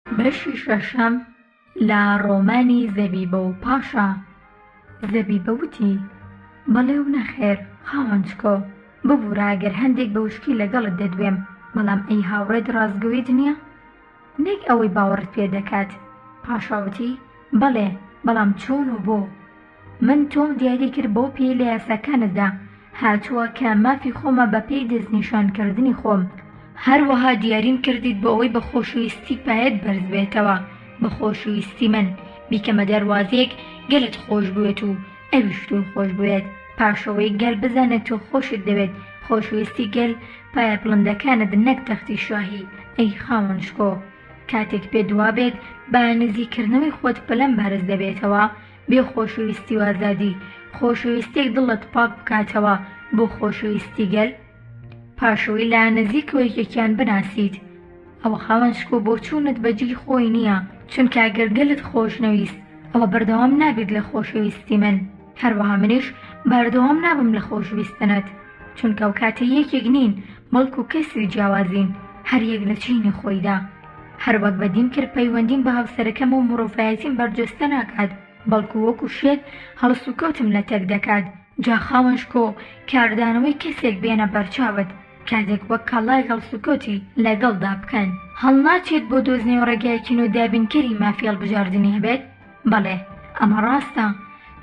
بەشی شەشەم لە ڕۆمانی زەبیبە و پاشا. زەبیبە وتی: بەڵێ و نەخێر خاوەنچکۆ، ببوورە ئەگەر هەندێک بە وشکی لەگەڵت دەدوێم، بەڵام ئەی هاوڕێت ڕازگۆیت نییە؟ نەک ئەوەی باوەڕت پێ دەکات. پاشا وتی: بەڵێ، بەڵام چۆن و بۆ؟ من تۆم دیاری کرد بۆ پێی لە یاساکانتدا، هاتووە کە مافی خۆمە بە پێی دەستنیشانکردنی خۆم، هەروەها دیاریم کردیت بۆ ئەوەی بە خۆشەویستی پایەت بەرز بێتەوە، بە خۆشەویستی من بیکەمە دەواازەیەک گەلت خۆش بوێت و ئەویش توی خۆش بوێت. پاشەوەی گەل بزانێت تۆ خۆشت دەوێت. خۆشەویستی گەل پایە بڵندەکانت نەک تەختی شاهی. ئەی خاوەنشکۆ، کاتێک پێ دوا بێت بە نزیکردنەوەی خۆت پەلەم بەرز دەبێتەوە، بێ خۆشەویستی و ئازادی خۆشەویستێک دڵت پاک بکاتەوە بۆ خۆشەویستی گەل. پاشەوەی لا نزیکەوە یەکێکیان بناسیت. ئەوە خاوەنشکۆ بۆ چوونت بەجێی خۆی نییە، چونکە ئەگەر گەلت خۆشنەویست ئەوە بەردەوام نابێت لە خۆشەویستی من، هەروەها منیش بەردەوام نابم لە خۆشویستنت، چونکە ئەو کاتە یەکێک نین، بەڵکو کەسی جیاوازین، هەر یەک لە چینی خۆیدا. هەروەک بەدیم کرد پەیوەندیم بە هاوسەرەکەم و مرۆڤایەتیم بەرجەستە ناکات، بەڵکو وەکو شێت هەڵسوکەوتم لە تەک دەکات. جا خاوەنشکۆ، کاردانەوەی کەسێک بێنە بەرچاوت، کاتێک وەک کاڵای هەڵسوکەوتی لەگەڵدا بکەن، هەڵناچێت بۆ دۆزنەوە ڕێگایەکی نۆ دابینکەری مافی هەڵبژاردنی هەبێت؟ بەڵێ، ئەمە ڕاستە.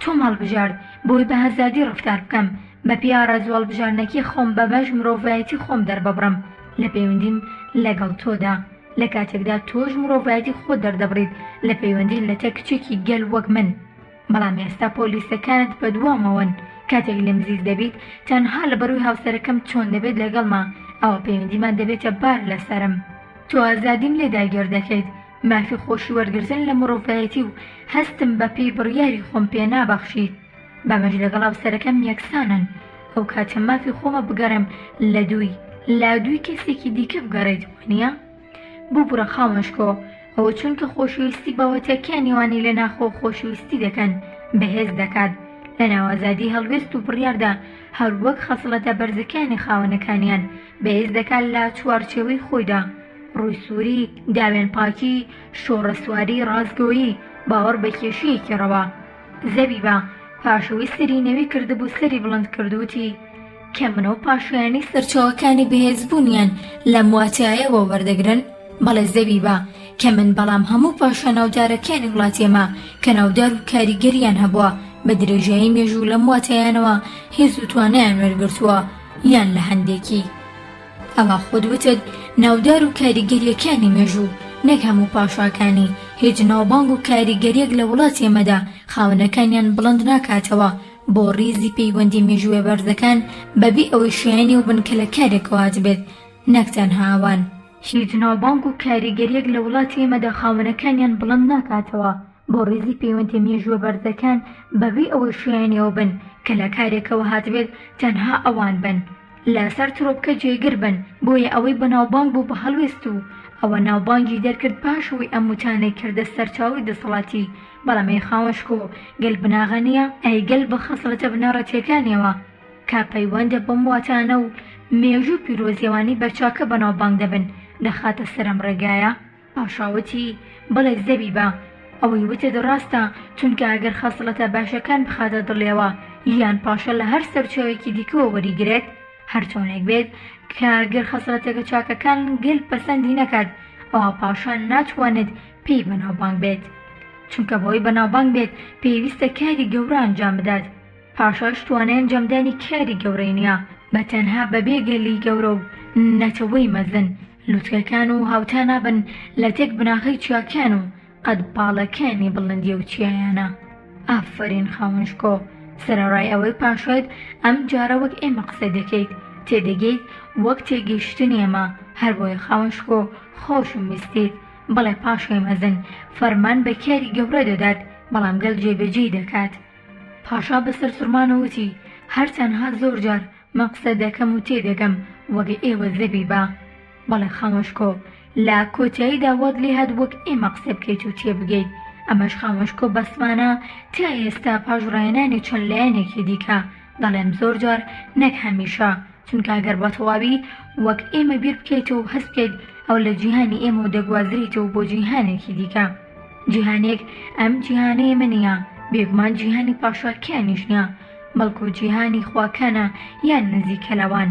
تۆم هەڵبژارد بۆی بە هەزادی ڕفتار بکەم، بە پێی ئارەزوو هەڵبژاردنەکەی خۆم بە بەش مرۆڤایەتی خۆم دەرببڕم لە پەیوەندیم لەگەڵ تۆدا، لە کاتێکدا تۆش مرۆڤایەتی خۆت دەردەبڕیت لە پەیوەندی لە تە کچێکی گەل وەک من. بەڵام ئێستا پۆلیسەکانت بە دوامەوەن، کاتێک لێم زیز دەبیت تەنها لە بەرووی هاوسەرەکەم چۆن دەبێت لەگەڵما، ئەوە پەیوەندیمان دەبێتە بار لەسەرم. تۆ ئازادیم لێ داگیر دەکەیت، مافی خۆشی وەرگرتن لە مرۆڤایەتی و هەستم بە پێی بڕیاری خۆم پێ نابەخشیت، بەمەش لەگەڵ هاوسەرەکەم یەکسانن. ئەو کاتە مافی خۆمە بگەڕم لە دووی کەسێکی دیکە بگەڕێت، وانە؟ ببوورە خاوەنشکۆ، ئەوە چونکە خۆشەویستی باوەتەکانی وانی لە ناخۆ خۆشەویستی دەکەن، بەهێز دەکات لە ناوازادی هەڵوێست و بڕیاردا، هەروەک خەسڵەتە بەرزەکانی خاوەنەکانیان بەهێز دەکات لە چوارچێوەی خۆیدا: ڕوویسووری، داوێن پاکی، شۆڕەسواری، ڕازگۆیی، باوەڕ بە کێشەیەکی ڕەوا. زەبیبە پاشەوەی سەرینەوەی کردبوو سەری بڵند کردووتی کە منە و پاشایانی سەرچاوەکانی بەهێزبوونیان لە مواتایەوە وەردەگرن. بەڵێ زەبیبە، کە من بەڵام هەموو پاشا ناودارەکانی وڵاتێمە کە ناودار و کاریگەریان هەبووە بە درێژایی مێژوو لە مواتایانەوە هێز و توانایان وەرگرتووە یان لە هەندێکی. ئەوە خۆدوتت ناودار و کاریگەریەکانی مێژوو، نەک هەموو پاشاکانی. هیچ ناوبانگ و کاریگەریەک لە وڵاتێمەدا خاوەنەکانیان بڵند ناکاتەوە بۆ ڕیزی پەیوەندی مێژووە بەرزەکان بەبێ ئەوەی شایانی و بنکە لە کارێکەوە هاتبێت، نەک تەنها ئەوان. هیچ ناوبانگ و کاریگەریەک لە وڵاتێمەدا خاوەنەکانیان بڵند ناکاتەوە بۆ ڕیزی پەیوەندی مێژووە بەرزەکان بەبێ ئەوەی شایانیەوە بن کە لە کارێکەوە هاتبێت، تەنها ئەوان بن. لەسەر ترۆبکە جێگر بن، بۆیە ئەوەی بەناوبانگ بوو بە هەڵوێست و ئەوە ناوبانگی دەرکرد پاشەوەی ئەم وتانەی کردە سەرچاوی دەسەڵاتی. بەڵام ئەی خاوەنشکۆ، گەل بناغە نییە؟ ئەی گەل بە خەسڵەتە بنەڕەتیەکانیەوە کا پەیوەندە بەم واتانە و مێژوو پیرۆزیەوانی بەرچاکە بەناوبانگ دەبن دەخاتە سەرم ڕێگایە؟ پاشاوتی: بەڵێ زەبیبە، ئەوەی وتت ڕاستە، چونکە ئەگەر خەسڵەتە باشەکان بخاتە دڵێەوە یان پاشە لە هەر سەرچاوێکی دیکەوە وەریگرێت، هەر چۆنێک بێت کە ئەگەر خەسڵەتەکە چاکەکان گەل پەسەندی نەکات، ئەوە پاشان ناتوانێت پێی بەناوبانگ بێت، چونکە بۆی بەناوبانگ بێت پێویستە کاری گەورە ئەنجام بدات. پاشاش توانای ئەنجامدانی کاری گەورەی نییە، بە تەنها بەبێ گەلی گەورە و نەتەوەی مەزن. لوتکەکان و هاوتا نابن لە تێک بناغی چیاکان و قەت باڵەکانی بڵندیە و چیایانە. ئافرین خاوەنشکۆ، سەرەڕای ئەوەی پاشایت ئەم جارە وەک ئێمە قسە دەکەیت، تێدەگەیت وەک تێگەیشتن ئێمە، هەر بۆیە خاوەنشکۆ خۆشم ویستیت. بەڵێ پاشای مەزن، فەرمان بە کاری گەورە دەدات، بەڵام گەل جێبەجێی دەکات. پاشا بەسەر سوورمانەوتی: هەر تەنها زۆر جار من قسە دەکەم و تێدەگەم وەک ئێوە زەبیبە. بەڵێ خاوەنشکۆ، لە کۆتاییدا وەت لێ هات وەک ئێمە قسە بکەیت و تێبگەیت. ئەمەش خاوەنشکۆ بەسمانە تا ئێستا پاژڕایەنانی چەند لایەنێکی دیکە دەڵێم زۆر جار، نەک هەمیشە، چونکە ئەگەر بە تەواوی وەک ئێمە بیر بکەیت و هەست بکەیت ئەو لە جیهانی ئێمە و دەگوازرێتەوە بۆ جیهانێکی دیکە. جیهانێک ئەم جیهانەیە منیە، بێگومان جیهانی پاشاکیانیش نییە، بەڵکو جیهانی خواکانە یان نزیکە لەوان.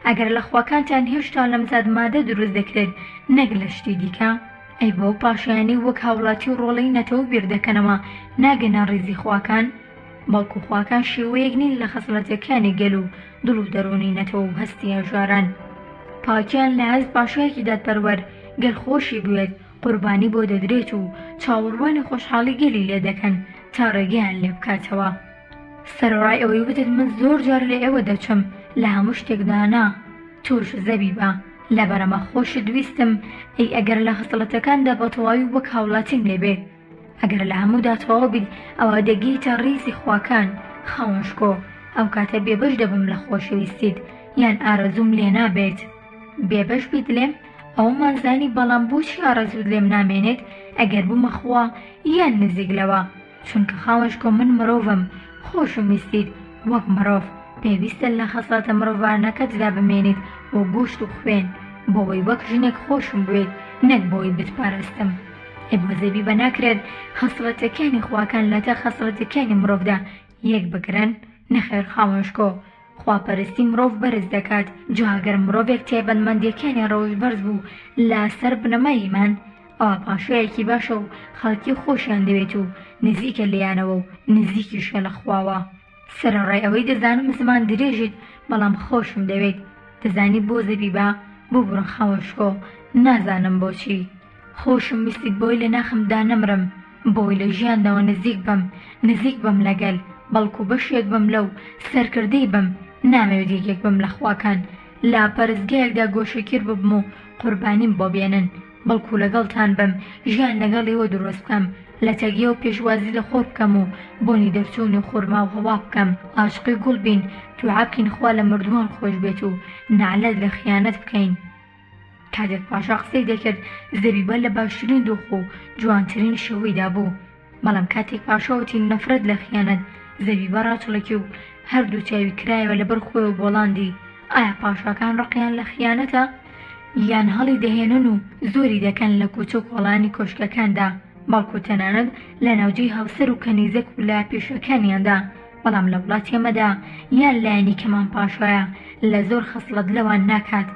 ئەگەر لە خواکانتان هێشتا لەمزاد مادە دروست دەکرێت نەک لە شتی دیکە، ئەی بۆ پاشایانی وەک هاوڵاتی و ڕۆڵەی نەتەوە بیردەکەنەوە ناگەنە ڕێزی خواکان، بەڵکو خواکان شێوەیەک نین لە خەسڵەتەکانی گەل و دڵ و دەرونی نەتەوە و هەستی هەژاران. پاکیان لە هەست پاشایەکی دادپەروەر گەل خۆشی بوێت قوربانی بۆ دەدرێت و چاوەڕوانی خۆشحاڵی گەلی لێ دەکەن تا ڕێگەیان لێ بکاتەوە. سەرەڕای ئەوەی وتت من زۆر جار لە ئێوە دەچم لە هەموو شتێکدانا توش زەبیبە لەبەرەمە خۆشت دویستم ئەی ئەگەر لە خەسڵەتەکاندا بە تەواوی وەک هاوڵاتیم لێبێ، ئەگەر لە هەموودا تەواو بیت ئەوە دەگەیتە ڕیزی خواکان خاوەنشکۆ، ئەو کاتە بێبەش دەبم لە خۆشەویستیت یان ئارەزوم لێ نابێت. بێبەش بیت لێم ئەومان زانی، بەڵام بۆچی ئارەزوت لێم نامێنێت ئەگەر بوومە خوا یان نزیک لەوە؟ چونکە خاوەنشکۆ من مرۆڤم، خۆشم ویستیت وەک مرۆڤ، پێویستە لە خەسڵەتە مرۆڤانەکەتدا بمێنیت بۆ گۆشت و خوێن، بۆەوەی وەک ژنێک خۆشم بوێت نەک بۆی بتپارەستم. بۆ زەبیبە ناکرێت خەسڵەتەکانی خواکان لەتە خەسڵەتەکانی مرۆڤدا یەک بگرن؟ نەخێر خاوەنشکۆ، خواپەرستی مرۆڤ بەرز دەکات، جاگەر مرۆڤێک تایبەتمەندیەکانی ڕەوش بەرز بوو لەسەر بنەماییمان، ئەوە پاشایەکی باشە و خەڵکی خۆشیان دەوێت و نزیکە لێیانەوە و نزیکیشە لە خواوە. سەرەڕای ئەوەی دەزانم زمان درێژیت بەڵام خۆشم دەوێت. دەزانی بۆ زەبیبە؟ ببڕە خاوەنشکۆ، نازانم بۆچی. خۆشم ویستیت بۆی لە ناخمدا نەمرم، بۆی لە ژیانداوە نزیک بم لەگەل، بەڵکو بەشێک بم لەو سەرکردەی بم، نامەوێت یەکێک بم لە خواکان، لا پەرستگایەکدا گۆشەگیر ببم و قوربانیم بۆ بێنن، بەڵکو لەگەڵتان بم، ژیان لەگەڵیەوە دروست بکەم، لە تەگیە و پێشوازی لە خۆر بکەم و بۆنی دەرچوونی خورما و هەوا بکەم، عاشقی گوڵ بین، دوعا بکەین خوا لە مردووان خۆش بێت و نەعلەت لە خیانەت بکەین. کاتێک پاشا قسەی دەکرد زەبیبە لە باشترین دۆخ و جوانترین شێوەیدا بوو، بەڵام کاتێک پاشاوتی نەفرەت لە خیانەت، زەبیبە ڕاچڵێکی و هەردوو چاوی کرایەوە لەبەر خۆی و بۆڵاندی ئایا پاشاکان ڕقیان لە خیانەتە یان هەڵی دەهێنن و زۆری دەکەن لە کوچە و کۆڵانی کۆشکەکاندا، بەڵکو تەنانەت لە ناوجێی هاوسەر و کەنیزەک و لە پێشەکانیاندا، بەڵام لە وڵات ئێمەدا یان لایەنی کەمان پاشایە لە زۆر خەسڵەت لەوان ناکات.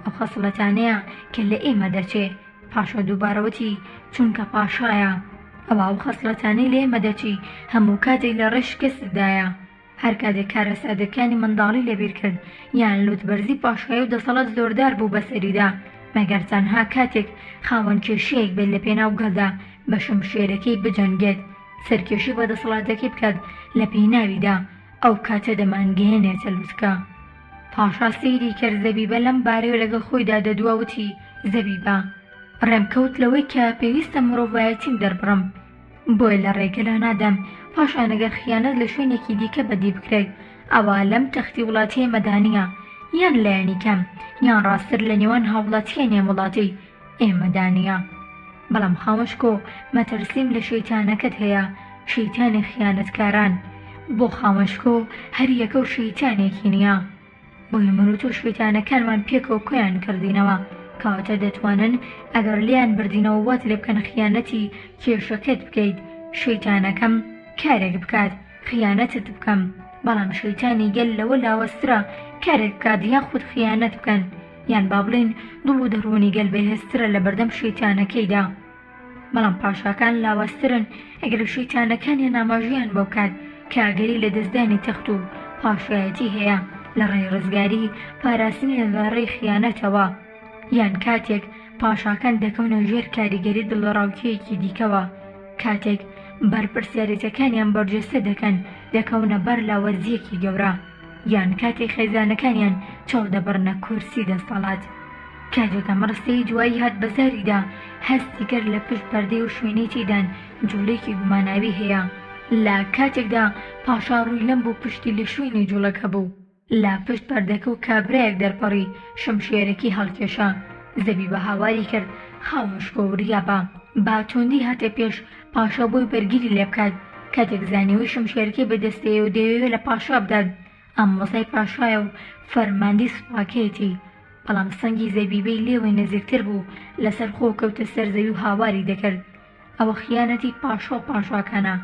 ئەو خەسڵەتانەیە کە لە ئێمە دەچێ. پاشا دووبارەوەتی چونکە پاشایە، ئەوە ئەو خەسڵەتانەی لە ئێمە دەچی هەموو کاتێک لە ڕێش کەسدایە، هەر کاتێک کارە سادەکانی منداڵی لەبیر کرد یان لوتبەرزی پاشایی و دەسەڵات زۆردار بوو بەسەریدا، مەگەر تەنها کاتێک خاوەن کێشەیەک بێت لە پێناو گەڵدا بە شمشێرەکەی بجەنگێت، سەرکێشی بە دەسەڵاتەکەی بکات لە پێناویدا، ئەو کاتە دەمانگەێنێتە لوتکە. پاشا سەیری کرد زەبیبە لەم بارەیە لەگەڵ خۆیدا دەدووەوتی زەبیبە ڕێمکەوت لەوەی کە پێویستە مرۆڤایەتیم دەربڕم، بۆی لە ڕێگەلا نادەم پاشا نەگەر خیانەت لە شوێنێکی دیکە بەدی بکرێت، ئەوە لەم تەختی وڵاتی ئێمەدانیە یان لایەنی کەم یان ڕاستتر لە نێوان هاوڵاتیە نێوڵاتی ئێمەدانیە. بەڵام خاوەنشکۆ مەترسیم لە شەیتانەکەت هەیە، شەیتانی خیانەتکاران. بۆ خاوەنشکۆ هەر یەکە و شەیتانێکی نییە، بۆی من و تۆ شەیتانەکانمان پێکەوە کۆیان کردینەوە، کەواتە دەتوانن ئەگەر لیان بردینەوە وات لێ بکەن خیانەتی کێشەکەت بکەیت، شەیتانەکەم کارێک بکات خیانەتت بکەم، بەڵام شەیتانی گەل لەوە لاوەسترە کارێک بکات یان خود خیانەت بکەن، یان با بڵێن دڵ و دەڕوونی گەل بەهێزترە لە بەردەم شەیتانەکەیدا. بەڵام پاشاکان لاوەسترن ئەگەر شەیتانەکانیان ئاماژەیان بۆ بکات کە ئاگەری لە دەستدانی تەخت و پاشایەتی هەیە لە ڕێی ڕزگاری پاراستنی لە ڕێی خیانەتەوە، یان کاتێک پاشاکان دەکەونە ژێر کاریگەری دڵڕاوکیەکی دیکەوە، کاتێک بەرپرسیارەتەکانیان بەرجەستە دەکەونە بەر لاوەرزیەکی گەورە، یان کاتێک خێزانەکانیان چاو دەبڕنە کورسی دەسەڵات، کاتێک ئەم ڕستەی دوایی هات بەزاریدا هەستی کرد لە پشت پەردەی و شوێنەی تێدان جوولێکی گوماناوی هەیە. لە کاتێکدا پاشا ڕووی لەم بوو پشتی لە شوێنی جوولەکە بوو، لا پشت پەردەکە و کابرایەک دەرپەڕی شمشێرەکی هەڵکێشا. زەبیبە هاواری کرد خاوەنشکۆ وریابە با توندی هاتە پێش پاشا بۆی بەرگیری لێ بکات، کاتێک زانیوەی شمشێرەکەی بەدەستەیە و دەیەوێت لە پاشا بدات، ئەم وەزای پاشایە و فەرماندەی سوپاکێتی بەڵام سەنگی زەبیبەی لێوەی نزیکتر بوو لەسەر خۆ کەوتە سەر زەوی و هاواری دەکرد. ئەوە خیانەتی پاشا و پاشاکانە.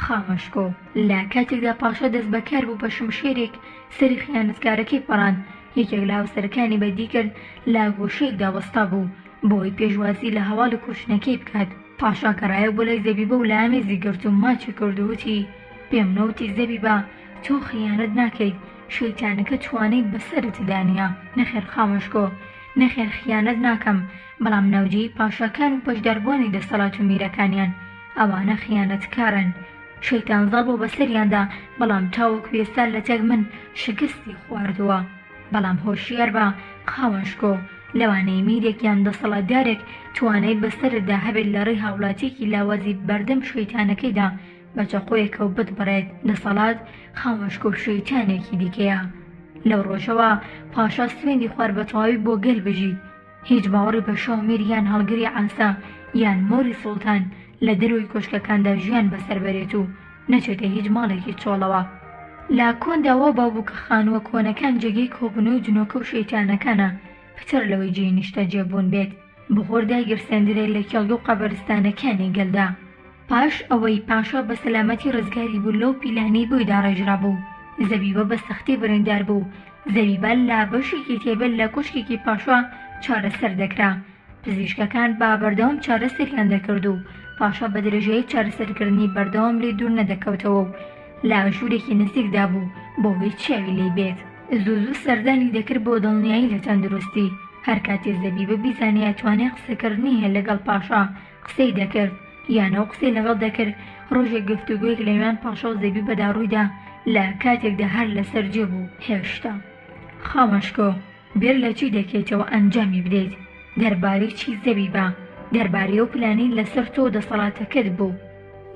خامەشکۆ لە کاتێکدا پاشا دەست بەکار بوو بە شمشێرێک سەری خیانەتکارەکەی پەڕاند. یەکێک لە هاوسەرەکانی بەدی کرد لە گۆشەیەکدا وەستا بوو بۆی پێشوازی لە هەواڵی کوشتنەکەی بکات. پاشا کەڕایە بۆ لای زەبیبە و لە ئامێزی گرت و ماچی کردووتی پێم نەوتی زەبیبە تۆ خیانەت ناکەیت، شەیتانەکە توانەی بەسەرت دانیا. نەخێر خامەشکۆ، نەخێر خیانەت ناکەم، بەڵام ناوجەی پاشاکان و پەشداربوونی دەسەڵات و میرەکانیان ئەوانە خیانەتکارن. شەیتان زەڵ بۆ بەسەریاندا، بەڵام تاوەکو ئێستا لە تەک من شکستی خواردووە. بەڵام هۆشیار بە خامەشکۆ، لەوانەی میرێکیان دەسەڵاتدارێک توانای بەسەردا هەبێت لە ڕێی هاوڵاتێکی لاوازی بەردەم شەیتانەکەیدا بە چەقۆیەکە و بتبڕێت. دەسەڵات خامەشکۆ شەیتانێکی دیکەیە. لەو ڕۆژەوە پاشا سوێندی خوارد بە تەواوی بۆ گەل بژیت. هیچ باوەڕی بە شەومیر یان هەڵگری عەنسا یان مۆری سوڵتان لە دەروی کۆشکەکاندا ژیان بەسەر بەرێت و نەچێتە هیچ ماڵێکی چۆڵەوە. لا کۆنداوە باوبوو کە خانووە کۆنەکان جێگەی کۆبوونە و جنۆکە و شەیتانەکانە پتر لەوەی جێی نیشتە جێبوون بێت. بخۆردای گرسەندرێت لە کێڵگە و قەبەرستانەکانی گەلدا. پاش ئەوەی پاشا بە سەلامەتی ڕزگاری بوو لەو پیلانەی بۆی داڕێژرا بوو. زەبیبە بە سەختی بریندار بوو. زەبیبە لە بەشێکی تێبێت لە کوشکێکی پاشا چارەسەر دەکرا. پزیشکەکان با بەردەوام چارەسەریان دەکرد و پاشا بە درێژەیە چارەسەرکردنی بەردەوام لێ دوور نەدەکەوتەوە و لە ژوورێکی نزیکدا بوو بۆی چاوی لێ بێت. زوو سەردانی دەکرد بۆ دڵنیایی لە تەندروستی. هەر کاتێ زەبیبە بیزانیا توانای قسەکردنی هەیە لەگەڵ پاشا قسەی دەکرد یانەوە قسەی لەگەڵ دەکرد. ڕۆژێک گفتوگویەک لەوێن پاشا و زەبیبەدا ڕوویدا لە کاتێکدا هەر لەسەر جێ بوو. هێشتا خامەشکۆ بێر لە چی دەکەیتەوە ئەنجامی بدەیت؟ دەربارەی چی زەبیبە؟ دەربارەی ئەو پلانەی لەسەر تۆ دەسەڵاتەکەت بوو.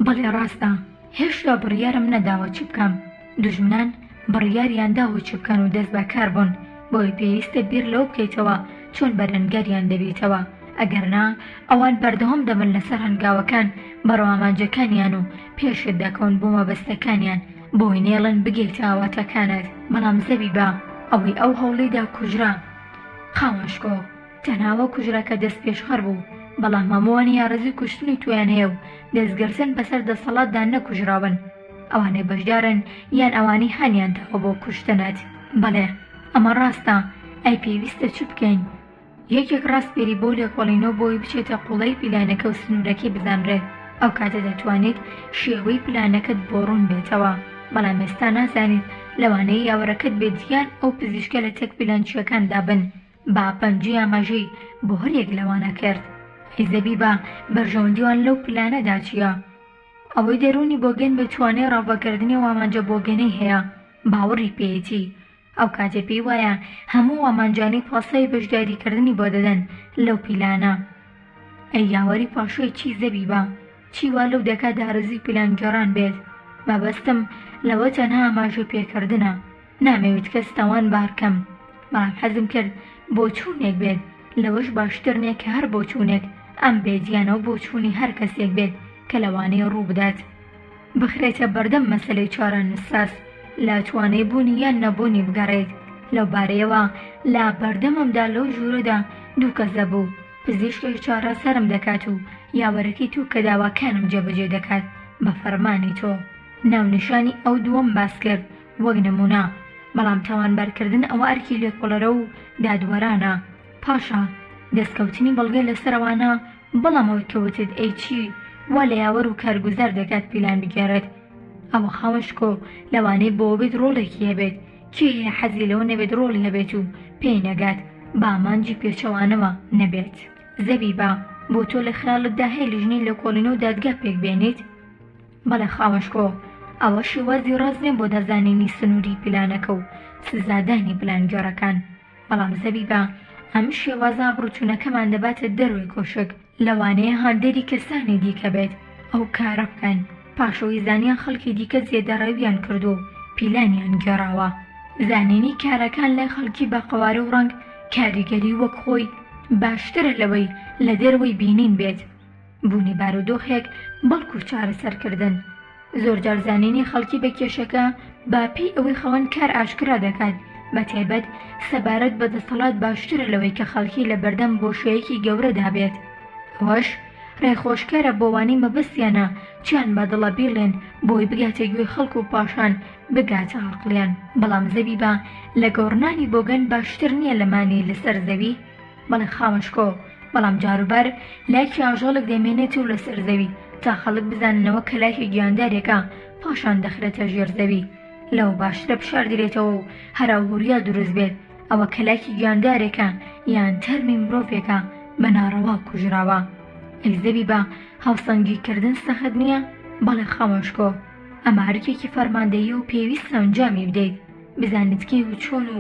بەڵێ ڕاستە، هێشتا بڕیارم نەداوە چی بکەم. دوژمنان بڕیاریان داوە چی بکەن و دەست بەکار بوون بۆی پێویستە بیر لەو بکەیتەوە چۆن بەرەنگەریان دەبێتەوە. ئەگەرنا ئەوان بەردەوام دەبن لەسەر هەنگاوەکان بەڕەو ئامانجەکانیان و پێشت دەکەون بۆ مەبەستەکانیان بۆی نێڵن بگەیتە ئاواتەکانت. بەڵام زەبیبە ئەوەی ئەو هەوڵەیدا کوژرا. خامەشکۆ تەناوە کوژراکە دەست پێشخەر بوو، بەڵام هەمووان یارەزی کوشتنی تویان هەیە و دەستگرتن بەسەر دەسەڵاتدا نەکوژراون. ئەوانەی بەشدارن یان ئەوانی هانیان داوە بۆ کوشتنت. بەڵێ ئەمە ڕاستە. ئەی پێویستە چ بکەین؟ یەکێک ڕاست پێری بۆ لێکۆڵینەوە بۆی بچێتە قوڵەی پلانەکە و سنوورەکەی بزانرێت. ئەو کاتە دەتوانێت شێوەی پلانەکەت بۆ ڕوون بێتەوە. بەڵام ئێستا نازانیت لەوانەیە یاوەرەکەت بێت یان ئەو پزیشکە لە تێک پلانچیەکاندا بن با پەنجەی ئاماژەی بۆ هەرێک لەوانە کرد. ئەی زەبیبە بەرژەوەندیوان لەو پلانەدا چییە؟ ئەوەی دەرونی بۆگەن بتوانێت ڕاوەکردنی و ئامانجە بۆگەنەی هەیە باوەڕی پێیەتی. ئەو کاتێ پێی وایە هەموو ئامانجانی پاسەی بەشداریکردنی بۆ دەدەن لەو پیلانە. ئەی یاوەری پاشۆی چی زەبیبە؟ چی وا لەو دەکات دارەزی پلانگەڕان بێت؟ مەبەستم لەوە تەنها ئاماژە پێکردنە. نامەوێت کەس تاوان بارکەم، بەڵام حەزم کرد بۆ چوونێک بێت. لەوەش باشتر نییە کە هەر بۆ چوونێک ئەم بێجیانەوە بۆ چوونی هەر کەسێک بێت کە لەوانەیە ڕوو بدات. بخرێتە بەردەم مەسەلەی چارە نساس لە توانای بوونی یان نەبوونی بگەڕێت. لەو بارەیەوە لا بەردەممدا لەو ژوورەدا دوو کەس دەبوو. پزیشکێک چارەسەرم دەکات و یاوەرەکەی تو کە داواکانم جێبەجێ دەکات بە فەرمانی تۆ. ناونیشانی ئەو دووەم باس کرد وەک نمونە، بەڵام تاوانبارکردن ئەوە ئەرکی لێکۆڵەرە و دادوەرانە. پاشا دەستکەوتنی بەڵگەی لەسەرەوانە، بەڵام ئەوەی کەوتت ئەی چی وا لە یاوەر و کارگوزار دەکات پیلان بگێڕێت. ئەوە خامەشکۆ لەوانەی بۆ بێت ڕۆڵێکی هەبێت. کێ هەیە حەزی لەوە نەبێت ڕۆڵی هەبێت و پێی نەگات با ئامانجی پێچەوانەوە نەبێت. زەبیبە بۆ تۆ لە خەیاڵتدا هەیە لژنەی لە کۆڵینە و دادگا پێک بێنیت؟ بەڵێ خامەشکۆ ئەوە شێوازی ڕاستنێ بۆ دەزانینی سنووری پلانەکە و سزادانی پلانگەڕەکان. بەڵام زەبیبە ئەم شێوازە بڕوچوونەکەمان دەباتە دەروی کۆشک، لەوانەیە هاندێری کەسانی دیکە بێت ئەو کارە بکەن. پاشەوەی زانیان خەڵکی دیکە زێدەڕەویان کردو و پیلانیان گێڕاوە. زانینی کارەکان لای خەڵکی بە قەوارە و ڕەنگ کاریگەری وەک خۆی باشترە لەوەی لە دەروەی بینین بێت. بوونی بارودۆخێک بەڵکو چارەسەرکردن. زۆرجار زانینی خەڵکی بە کێشەکە باپی ئەوەی خەوەن کار ئاشکرا دەکات بەتایبەت سەبارەت بە دەسەڵات باشترە لەوەی کە خەڵکی لە بەردەم بۆشەیەکی گەورەدا بێت. ئەوەش ڕێخۆشکارە بۆوانەی مەبەستیانە چیان بەدڵە بیڵێن بۆی بگاتە گوێی خەڵک و پاشان بگاتە عەقڵیان. بەڵام زەبیبە لە گۆڕنانی بۆگەن باشتر نییە لەمانی لەسەر زەوی؟ بەڵێ خامشکۆ، بەڵام جاروبەر لایکی ئاژەڵک دەمێنێت و لەسەر زەوی تا خەڵک بزاننەوە کە لایکی گیاندارێکە پاشان دەخرێتە ژێر زەوی. لەو باشترە بشاردرێتەوە و هەراوهوریا دروست بێت ئەوە کە لایکی گیاندارێکە یان تەرمی مرۆڤێکە بە ناڕەوا کوژراوە. ئەی زەبیبە هاوسەنگیکردن سەخت نییە؟ بەڵێ خامۆشکۆ، ئەمە هەرکێکی فەرماندەیی و پێویستە ئەنجامی بدەیت، بزانیت کێ و چۆن و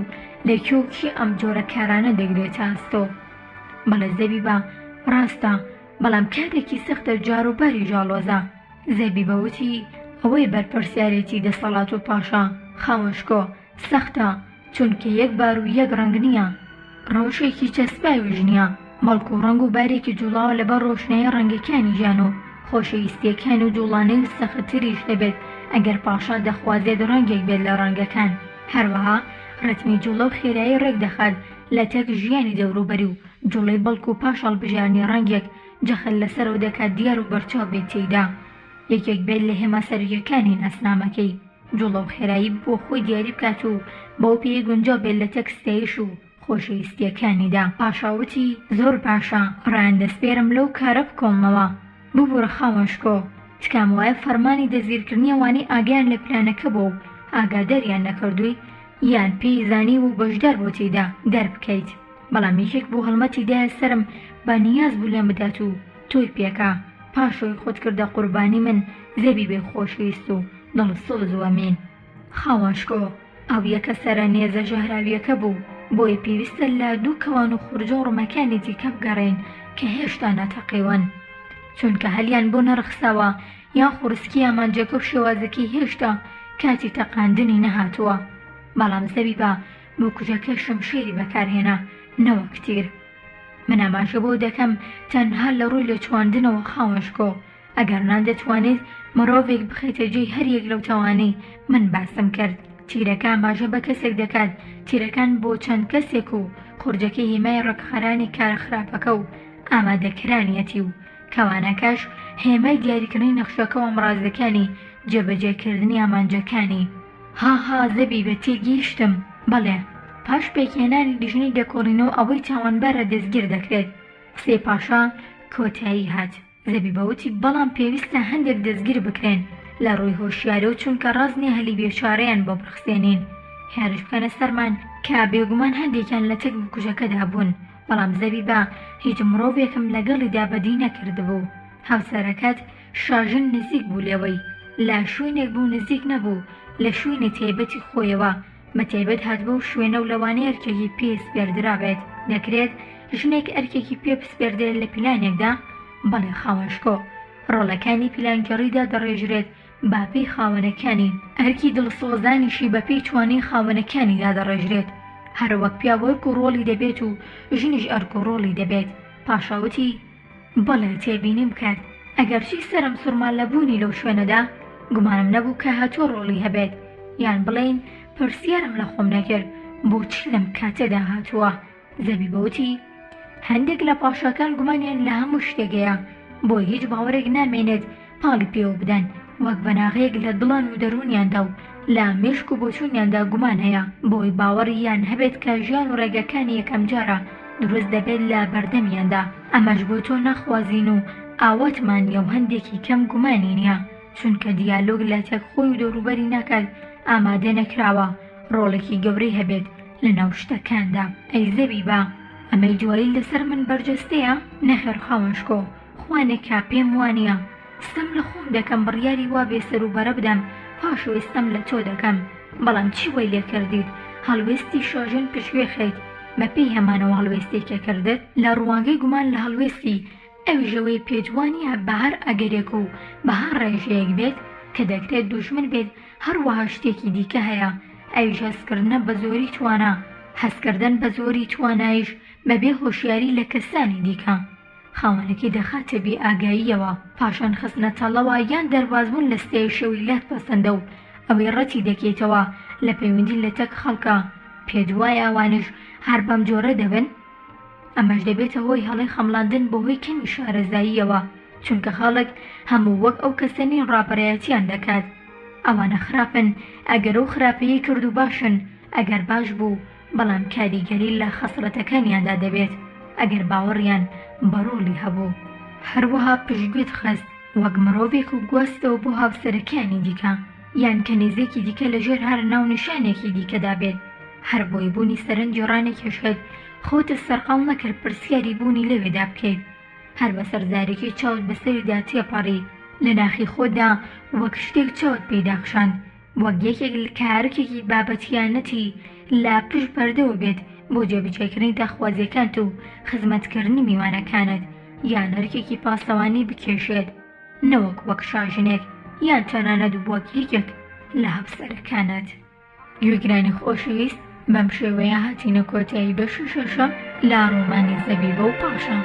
لەکێ و کی ئەم جۆرە کارانە دەگرێتە ئەستۆ. بەڵێ زەبیبە ڕاستە، بەڵام کاتێکی سەختە جاروبەری ژاڵۆزە. زەبیبە وتی ئەوەی بەرپرسیارەتی دەسەڵات و پاشا. خامۆشکۆ، سەختە چونکە یەک بار و یەک ڕەنگ نییە، ڕەوشێکی چەسپاویش نییە، بەڵکو ڕەنگ و بارێکی جوڵاوە لەبەر ڕۆشنایی ڕەنگەکانی ژیان و خۆشەویستیەکان و جوڵانەی و سەختتریش دەبێت ئەگەر پاشا دەخوازێت ڕەنگێک بێت لە ڕەنگەکان. هەروەها ڕەتمی جوڵە و خێرایی ڕێک دەخات لە تەک ژیانی دەوروبەری و جوڵەی بەڵکو و پاش هەڵبژارنی ڕەنگێک جەخت لەسەرەوە دەکات دیار و بەرچاو بێت تێیدا. یەکێک بێت لە هێمە سەرەکیەکانی ناسنامەکەی جوڵە و خێرایی بۆ خۆی دیاری بکات و بەو پێی گونجاو بێت لە تەک ستایش و خۆشەویستیەکانیدا. پاشاوتی زۆر باشە، ڕایان دەسپێرم لەو کارە بکۆمەوە. ببوورە خامۆشکۆ، تکام وایە فەرمانی دەزیرکردنی ئەوانەی ئاگیان لە پلانەکە بۆ و ئاگاداریان نەکردووی یان پێی زانی و بەشدار بۆ تێیدا دەربکەیت. بەڵام یەکێک بۆ هەڵمەتیدایە سرم با نیاز بوو لێم بدات و تۆی پێکا پاشۆی خۆت کردە قوربانی من زەبیبێ خۆشەویست و دڵسۆز و ئەمین. خامۆشکۆ، ئەو یەکە سەرە نێزە ژەهراویەکە بوو، بۆیە پێویستە لە دوو کەوان و خورجە و ڕمەکانی دیکە بگەڕێن کە هێشتا نەتەقیون، چونکە هەلیان بۆ نەرخساوە یان خوڕسکی ئامانجەکە و شێوازەکەی هێشتا کاتی تەقاندنی نەهاتووە. بەڵام زەبیبە بۆ کوژەکە شەمشێری بەکارهێنا نەوەک تیر. من ئاماژە بۆ دەکەم تەنها لە ڕووی لێچواندنەوە خامۆشکۆ، ئەگەر نان دەتوانێت مرۆڤێک بخەیتە جێی هەریەک لەو تەوانەی من باسم کرد. تیرەکە ئاماژە بە کەسێک دەکات، تیرەکان بۆ چەند کەسێک و خورجەکەی هێمای ڕەکخەرانی کارە خراپەکە و ئامادەکرانیەتی و کەوانەکەش هێمای دیاریکردنی نەخشەکە و ئەمڕازەکانی جێبەجێکردنی ئامانجەکانی. هاها زەبیبە تێگەیشتم، بەڵێ پاش پێکهێنانی دیژنەی دەکۆڵینەوە ئەوەی تاوانبارە دەستگیر دەکرێت. قسەی پاشا کۆتایی هات. زەبیبەوتی بەڵام پێویستە هەندێک دەستگیر بکرێن لە ڕووی هۆشیارە و چونکە ڕازنی هەلی بێچارەیان بۆ بڕخسێنین، هێرش بکەنە سەرمان کە بێگومان هەندێکیان لە تەک کوژەکەدا بوون. بەڵام زەبیبە هیچ مرۆڤێکم لەگەڵیدا بەدی نەکردبوو. هاوسەرەکەت شاژن نزیک بوو لێوەی، لا شوێنێک بوو نزیک نەبوو لە شوێنی تایبەتی خۆیەوە، مەتایبەت هاتبوو و شوێنە و لەوانەیە ئەرکێکی پێ سپێردرا بێت. دەکرێت ژنێک ئەرکێکی پێ بسپێردرێت لە پلانێکدا؟ بەڵێ خامۆشکۆ، ڕۆڵەکانی پلانگەڕیدا دەڕێژرێت باپەی خاوەنەکانی، ئەرکی دڵسۆزانیشی بەپێی توانای خاوەنەکانیدا دەڕێژرێت. هەروەک پیا وەرک و ڕۆڵی دەبێت و ژنیش ئەرک و ڕۆڵی دەبێت. پاشاوتی بەڵێ تێبینیم بکات، ئەگەرچی سەرم سوورمان لەبوونی لەو شوێنەدا گومانم نەبوو کە هاتووە ڕۆڵی هەبێت، یان بڵێن پرسیارم لە خۆم نەکرد بۆچی لەم کاتەدا هاتووە. زەبیبەوتی هەندێک لە پاشاکان گومانیان لە هەموو شتێکەیە، بۆی هیچ باوەڕێک نامێنێت پاڵی پێوە بدەن، وەک بەناغەیەک لە دڵان و دەروونیاندا و لە مێشک و بۆچوونیاندا گومان هەیە، بۆی باوەڕیان هەبێت کە ژیان و ڕێگەکانی یەکەم جارە دروست دەبێت لە بەردەمیاندا. ئەمەش بۆ تۆ نەخوازین و ئاواتمان یە و هەندێکی کەم گومانی نییە، چونکە دیالۆگ لە تەک خۆی و دەوروبەری ناکات ئامادە نەکراوە ڕۆڵێکی گەورەی هەبێت لە ناو شتەکاندا. ئەی زەبیبە ئەمەی جوایی لەسەر من بەرجەستەیە؟ نەخێر خامۆشکۆ، خوانێکا پێم وانە ستەم لە خۆم دەکەم بڕیاری وا بێسەر و بەرە بدەم پاشۆ ئێستەم لە تۆ دەکەم. بەڵام چی وەی لێ کردیت؟ هەڵوێستی شاژن پشوێ خەیت بەپێی هەمانەوە هەڵوێستێکە کردت لە ڕوانگەی گومان لە هەڵوێستی ئەویژەوەی پێجوانیە بە هەر ئەگەرێک و بە هەر ڕێژەیەک بێت کە دەکرێت دوژمن بێت هەروەها شتێکی دیکە هەیە. ئەویش هەستکردنە بە زۆری توانە، هەستکردن بە زۆری توانایش بەبێ هۆشیاری لە کەسانی دیکە. خاوەنەکەی دەخاتە بێ ئاگاییەوە، پاشان خستنە تەڵەوە یان دەربازبوون لە ستایشەوەی لات پەسەندە و ئەوەی ڕەتی دەکەیتەوە لە پەیوەندی لە تەک خەڵکە پێت وایە ئەوانش هەر بەم جۆرە دەبن؟ ئەمەش دەبێتە هۆی هەڵی خەمڵاندن بەهۆی کەمی شارەزاییەوە، چونکە خەڵک هەموو وەک ئەو کەسەنی ڕاپەڕایەتیان دەکات. ئەوانە خراپن ئەگەر ئەو خراپەیەی کرد و باشن، ئەگەر باش بوو بەڵام کاریگەری لە خەسڵەتەکانیاندا دەبێت ئەگەر باوەڕیان بەڕۆڵی هەبوو. هەروەها پشتگوێت خست وەک مرۆڤێک و گواستەوە بۆ هاوسەرەکانی دیکە یان کەنیزێکی دیکە لەژێر هەر ناونیشانێکی دیکەدا بێت. هەر بۆی بوونی سەرنجی ڕانێکێشێت خۆتە سەرقاڵ نەکرد پرسیاری بوونی لەوێدا بکەیت. هەر بە سەرزارێکی چاوت بەسەریدا تێپەڕی لە ناخی خۆدا وەک شتێک چاوت پێداخشاند، وەک یەکێک کارێکی بابەتیانەتی لا پشت پەردەوە بێت بۆ جێبەجێکردنی داخوازیەکانت و خزمەتکردنی میوانەکانت، یان هەرکێکی پاسەوانی بکێشێت نەوەک وەک شاژنێک یان تەنانەت وەک یەکێک لە هەفسەرەکانت. گوێگرانی خۆشەویست، بەم شێوەیە هاتینە کۆتایی بەشی شەشەم لە ڕۆمانی زەبیبە و پاشا.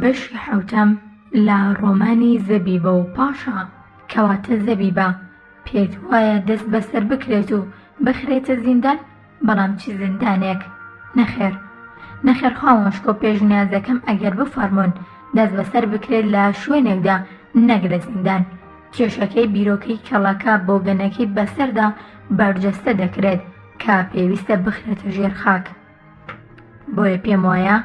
بەشی حەوتەم لە ڕۆمانی زەبیبە و پاشا، کەواتە زەبیبە پێت وایە دەست بەسەر بکرێت و بخرێتە زیندان؟ بەڵام چی زیندانێک؟ نەخێر خاوەشکۆ پێشنیازەکەم ئەگەر بفەرمونون دەست بەسەر بکرێت لە شوێنێکدا نەک لە زیندان، کێشەکەی بیرۆکەی کەڵەکە بۆ گەنەکەی بەسەردا بەرجەستە دەکرێت کە پێویستە بخرێتە ژێر خاک. بۆیە پێم وایە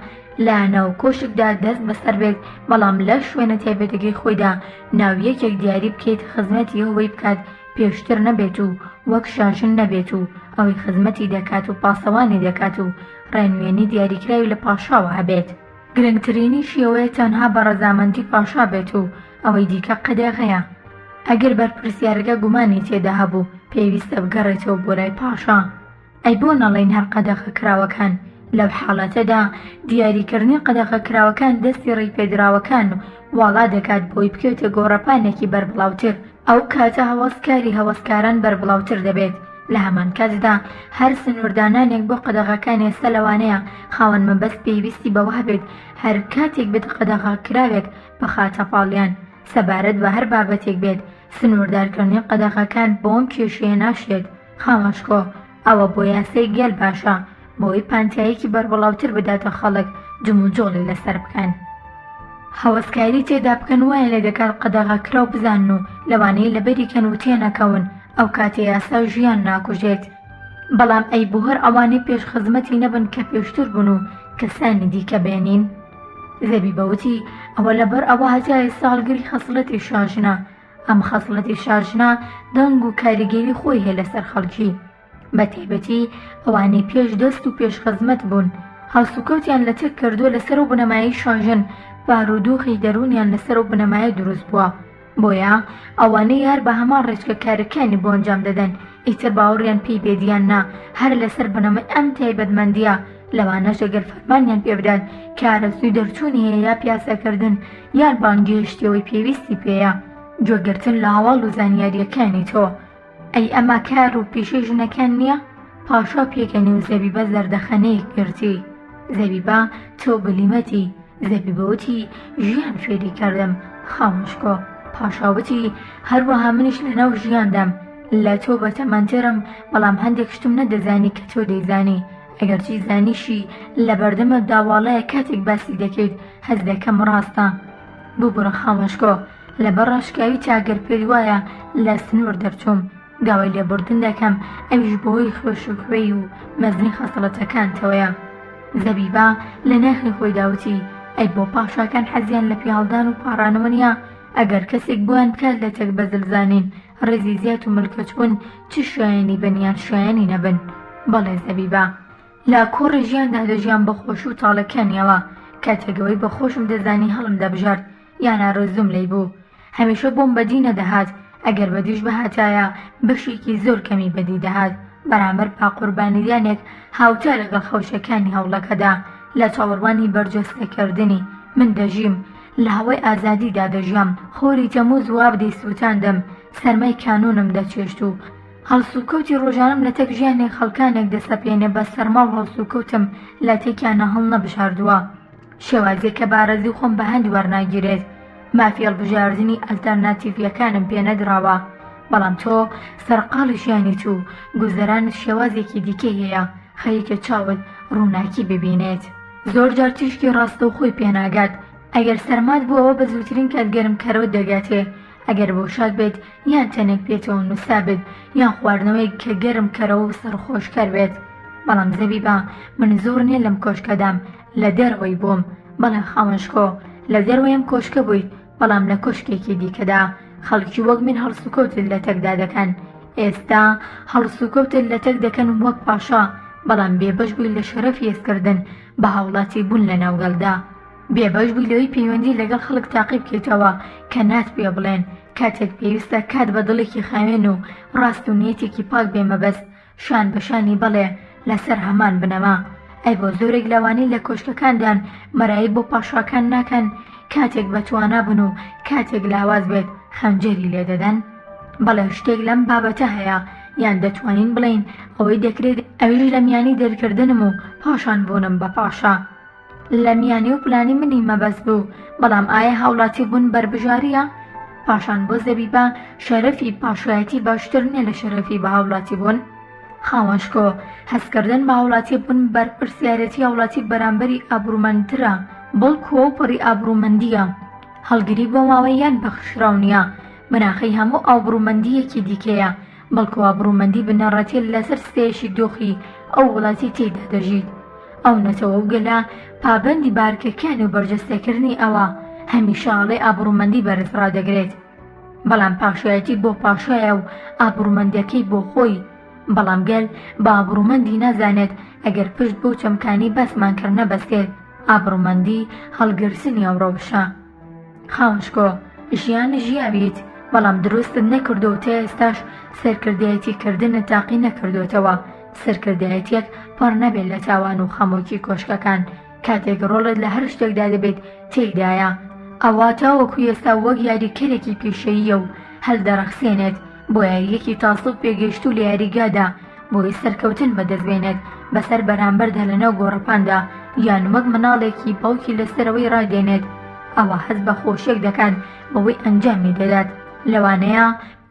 لە ناو کۆشکدا دەست بەسەر بێت، بەڵام لە شوێنە تایبەتەکەی خۆیدا ناو یەکێک دیاری بکەیت خزمەتی ئەوەی بکات پێشتر نەبێت و وەک شاژن نەبێت و ئەوەی خزمەتی دەکات و پاسەوانی دەکات و ڕێنوێنی دیاریکراوی لە پاشاوە هەبێت. گرنگترینی شێوەیە تەنها بە ڕەزامەندی پاشا بێت و ئەوەی دیکە قەدەغەیە. ئەگەر بەرپرسیارەکە گومانی تێدا هەبوو پێویستە بگەڕێتەوە بۆ لای پاشا. ئەی بۆ نەڵێن هەر قەدەغە کراوەکان لەو حاڵەتەدا دیاریکردنی قەدەغە کراوەکان دەستی ڕێپێدراوەکان واڵا دەکات بۆی بکەوێتە گۆڕەپانێکی بەربڵاوتر. ئەو کاتە هەوەسکاری هەوەسکاران بەربڵاوتر دەبێت. لە هەمان کاتدا هەر سنووردانانێک بۆ قەدەغەکان ئێستا لەوانەیە خاوەن مەبەست پێویستی بەوە بێت هەر کاتێک بێت قەدەغە کراوێک بخاتە پاڵیان سەبارەت بە هەر بابەتێک بێت. سنووردارکردنی قەدەغەکان بۆم کێشەیە ناشێت. خامەشکۆ ئەوە بۆ یاسای گەل باشە بۆی پانتایەکی بەربڵاوتر بداتە خەڵک جموجۆڵی لەسەر بکەن. هەوەسکاری تێدا بکەن وایە لێ دەکات قەدەغە کراو بزانن و لەوانەیە لەبەری کەن و تێنەکەون ئەو کاتێ یاسا ژیان ناکوژێت. بەڵام ئەی بۆ هەر ئەوانەی پێش خزمەتی نەبن کە پێشتر بوون و کەسانی دیکە بێنین. زەبیبەوتی ئەوە لەبەر ئەوە هەتایە ساڵگری خەسڵەتی شاژنە. ئەم خەسڵەتی شاژنە دەنگ و کاریگەری خۆی هەیە لەسەر خەڵکی، بە تایبەتی ئەوانەی پێش دەست و پێش خزمەت بوون هەڵسوکەوتیان لە تێک کردووە لەسەر و بنەمایی شاژن، بارودۆخی دەرونیان لەسەر و بنەمای دروست بووە. بۆیە ئەوانەی هەر بە هەمان ڕێچکە کارەکانی بۆ ئەنجام دەدەن ئیتر باوەڕیان پێی بێدیان نا هەر لەسەر بنەمای ئەم تایبەتمەندیە. لەوانەش ئەگەر فەرمانیان پێ بدات کە ئارەزووی دەرچوونی هەیە یا پیاسەکردن یان بانگێشتیەوەی پێویستی پێیە جۆگرتن لە هەواڵ و زانیاریەکانی تۆ. ئەی ئەمە کار و پیشەی ژنەکان نییە؟ پاشا پێکەنی و زەبیبە زەردەخەنەیەک گرتی. زەبیبە تۆ بلیمەتی. زەبیبەوتی ژیان فێری کردم. خاموشکۆ پاشاوتی هەروەها منیش لەناو ژیاندام لە تۆ بەتەمەنترم، بەڵام هەندێک شتم نەدەزانی کە تۆ دەیزانی. ئەگەرچی زانیشی لە بەردەمە داواڵایە کاتێک باسی دەکەیت هەز دەکەم ڕاستە. ببوورە خاموشکۆ لەبەر ڕاشکاوی تاگەر پێت وایە لە سنوور دەرچووم داوای لێبوردن دەکەم، ئەویش بۆی خۆشوخوێی و مەزنی خەسڵەتەکانتەوەیە. زەبیبە لە ناخی خۆی داوتی ئەی بۆ پاشاکان حەزیان لە پیاڵدان و پاڕانەوە نیە؟ ئەگەر کەسێک بووان بکات لە تێک بەزلزانین ڕێزی زیات و ملکەچ بوون چ شایانی بنیان شایانی نەبن. بەڵێ زەبیبە لە کۆڕی ژیاندا دەژیان بە خۆش و تاڵەکانیەوە، کاتێگەوەی بە خۆشم دەزانی هەڵم دەبژارد یان ئارەزووم لێی بوو. هەمیشە بۆم بەدی نەدەهات، ئەگەر بەدیش بەهاتایە بەشێکی زۆر کەمی بەدی دەهات. بەرامبەر پاقوربانیدانێک هاوتا لەگەڵ خەوشەکانی هەوڵەکەدا لە چاوەڕوانی بەرجەستەکردنی من دەژیم، لە هەوای ئازادیدا دەژیام، خۆری تەمووز وابدەی سووتاندم، سەرمای کانونم دەچێشت و هەڵسوکەوتی ڕۆژانەم لە تەک ژیانێک خەڵکانێک دەسەپێنێ بە سەرما و هەڵسوکەوتم لە تێکیانە هەڵ نەبژاردووە شێوازێک کە بارەزی خۆم بە هەند وەرناگیرێت مافی هەڵبژاردننی ئەلتەرناتیڤیەکانم پێ نەدراوە بەڵام تۆ سەرقاڵی ژیانیت و گوزەرانت شێوازێکی دیکەی هەیە خەریکە چاوت ڕووناکی ببینێت زۆر جار تیشکی ڕاستەوخۆی پێناگات ئەگەر سەرمات بووەوە بە زووترین کات گەرمکەرەوە دەگاتێ ئەگەر بۆ شاد بێت یان تەنێک بێتەوە نووسا بێت یان خواردنەوەی کە گەرم کەرەوە و سەرخۆشکەر بێت بەڵام زەبیبە من زۆر نییە لەم کۆشکەدام لە دەرەوەی بووم بەڵێ خامۆشکۆ لە دەرەوەیم کۆشکە بوویت بەڵام لە کۆشکێکی دیکەدا خەڵکی وەک من هەڵسوکەوتت لە تەکدا دەکەن ئێستا هەڵسوکەوتت لە تەک دەکەن وەک پاشا بەڵام بێبەش بووی لە شەرەفی هێزکردن بە هاوڵاتی بوون لە ناوگەڵدا بێبەش بووی لەوەی پەیوەندی لەگەڵ خەڵک تاقی بکەیتەوە کە نات پێ بڵێن کاتێک پێویستە کات بە دڵێکی خاوێن و ڕاست و نیەتێکی پاک بێمەبەست شان بەشانی بەڵێ لەسەر هەمان بنەما ئەی بۆ زۆرێک لەوانەی لە کۆشکەکاندان مەرایی بۆ پاشاکان ناکەن کاتێک بەتوانە بن و کاتێک لاواز بێت خەنجەری لێ دەدەن بەڵێ شتێک لەم بابەتە هەیە یان دەتوانین بڵین ئەوەی دەکرێت ئەویش لە میانی دەرکردنم و پاشان بوونم بە پاشا لە میانی و پلانی منی مەبەست بوو بەڵام ئایا هاوڵاتی بوون بەربژاریە پاشان بۆ زەبیبە شەرەفی پاشایەتی باشتر نیە لە شەرەفی بە هاوڵاتی بوون خاوەشکۆ هەستکردن بە هاوڵاتی بوون بەرپرسیارەتی هاوڵاتی بەرامبەری ئابرومەندترە بەڵکووە و پڕی ئابرومەندیە هەڵگری بۆ ماوەی یان بەخشراو نییە بناخەی هەموو ئابرومەندیەکی دیکەیە بەڵکو ئابرومەندی بنەڕەتی لەسەر ستێشی دۆخی ئەو وڵاتی تێدا دەژیت ئەو نەتەوە و گەلا پابەندی بارکەکان و بەرجەستەکردنی ئەوە هەمیشاڵێ ئابرومەندی بەرزڕا دەگرێت بەڵام پاشایەتی بۆ پاشایە و ئابرومەندەکەی بۆ خۆی بەڵام گەل بە ئابرومەندی نازانێت ئەگەر پشت بۆ چەمکانی بەسمان کرد نەبەستێت ئابرومەندی هەڵگرسنی ئەو ڕەوشە خاوشکۆ ژیان ژیاویت بەڵام دروستت نەکردو تا ئێستاش سەرکردایەتی کردنت تاقی نەکردوتەوە سەرکردایەتێک پڕ نەبێت لە تاوان و خەمۆکی کۆشکەکان کاتێک ڕۆڵت لە هەر شتێکدا دەبێت تێیدایە ئەوە تاوەکو ئێستا وەک یاریکەرێکی پیشەییە و هەڵدەڕەخسێنێت بۆ یاریەکی تاسڵ پێگەشت و لە یاریگادا بۆی سەرکەوتن بەدەستبێنێت بەسەر بەرامبەردا لەناو گۆڕەپاندا یان وەک مناڵێکی باوکی لەسەرەوەی ڕادێنێت ئەوە هەست بە خۆشیێک دەکات بەوەی ئەنجامی دەدات لەوانەیە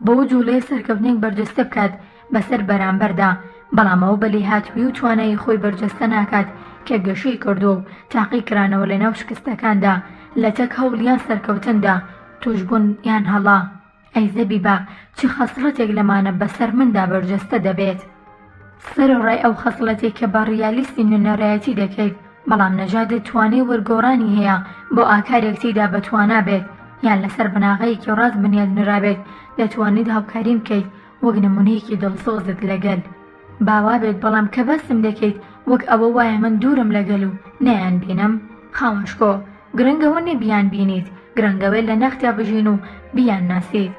بۆ جوولەیە سەرکەوتنێک بەرجەستە بکات بەسەر بەرامبەردا بەڵام ئەو بەلێ هاتووی و توانایی خۆی بەرجەستە ناکات کە گەشەی کردو و تاقی کرانەوە لە ناو شکستەکاندا لە تەک هەوڵیان سەرکەوتندا توشبوون یان هەڵا ئەی زەبیبە چ خەسڵەتێک لەمانە بەسەر مندا بەرجەستە دەبێت سەرڕای ئەو خەسڵەتێک کە بە ڕیالیستی نوێنەڕایەتی دەکەیت بەڵام نەژادت توانەی وەرگۆڕانی هەیە بۆ ئاکارێک تێیدا بەتوانە بێت یان لەسەر بناغەیەکی ڕاست بنیاد نرابێت دەتوانیت هاوکاریم بکەیت وەک نمونەیەکی دڵسۆزت لەگەل باوا بێت بەڵام کە بەسم دەکەیت وەک ئەوە وایە من دوورم لەگەل و نەیان بینم خاوەشکۆ گرنگەوە نێ بیان بینیت گرنگەوەی لە نەختا بژین و بیان ناسیت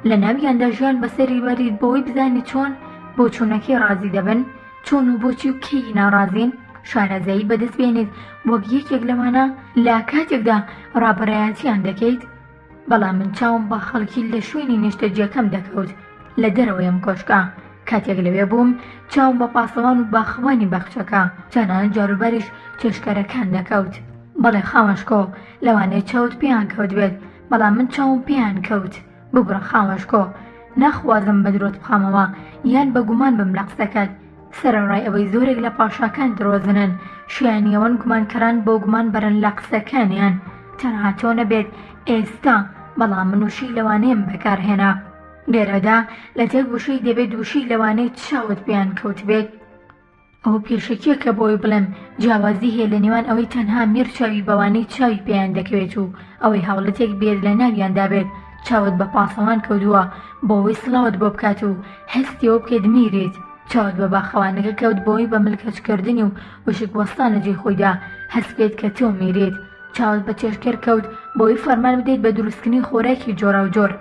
لە ناویاندا ژیان بەسەری وەریت بۆی بزانی چۆن بۆ چوونەکەی ڕازی دەبن چۆن و بۆچی و کەی ناڕازین شارەزایی بەدەست بێنێت وەک یەکێک لەوانە لا کاتێکدا ڕابەرایەتیان دەکەیت بەڵام من چاوم بە خەڵکی لە شوێنی نیشتەجیەکەم دەکەوت لە دەرەوەیم کۆشکە کاتێک لەوێ بووم چاوم بە پاسەوان و باخەوانی بەخچەکە چەنان جاروبەریش چێشکەرەکان دەکەوت بەڵێ خاوەشکۆ لەوانەیە چاوت پێیان کەوت بێت بەڵام من چاوم پێیان کەوت ببڕە خاوەشکۆ ناخوازم بە درۆت بخامەوە یان بە گومان بم لە قسەکەت سەرڕای ئەوەی زۆرێک لە پاشاکان درۆزنن شیانیەوەن گومانکەران بۆ گومان بەرن لە قسەکانیان تەنها تۆ نەبێت ئێستا بەڵام من وشی لەوانەیەم بەکارهێنا لێرەدا لە تێک وشەی دەبێت وشی لەوانەی چاوت پێیان کەوت بێت ئەوە پێشەکیە کە بۆی بڵێم جیاوازی هەیە لە نێوان ئەوەی تەنها میر چاوی بەوانەی چاوی پێیان دەکەوێت و ئەوەی هەوڵەتێک بێت لە ناویاندا بێت چاوت بە پاسەوان کەوتووە بۆەوەی سڵاوت بۆ بکات و هەستیەوە بکێت میرێت چاوت بە باخەوانەکە کەوت بۆی بە ملکەچکردنی و وشک وەستانە جێ خۆیدا هەست بێت کە تۆ میرێت چاوت بە چێشکەر کەوت بۆی فەرمان بدەیت بە دروستکردنی خۆراکی جۆرا و جۆر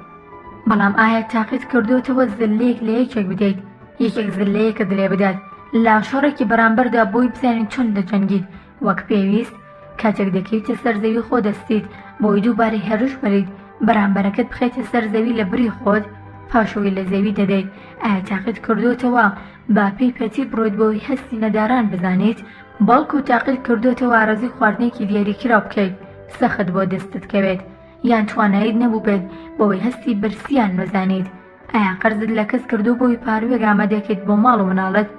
بەڵام ئایا تاقیت کردوتەوە زلەیەک لە یەکێک بدەیت یەکێک زلەیەکت لێ بدات لا شەڕێکی بەرامبەردا بۆی بزانیت چۆن دەجەنگیت وەک پێویست کاتێک دەکەیتە سەرزەوی خۆ دەستیت بۆی دووبارەی هەرش بەریت بەرامبەرەکەت بخێتە سەرزەوی لە بری خۆت پاشەوەی لە زەوی دەدەیت ئایا تاقیت کردوتەوە با پێی پەتی بڕۆیت بۆی هەستی نەداران بزانیت بەڵکو تاقیت کردوتەوە ئارەزوی خواردنێکی دیاریکراو بکەیت سەخت بۆ دەستت کەوێت یان توانایت نەبوو بێت بۆی هەستی برسیان بزانیت ئایا قەرزت لە کەس کردو بۆی پاروێک ئامادەکەیت بۆ ماڵ و مناڵت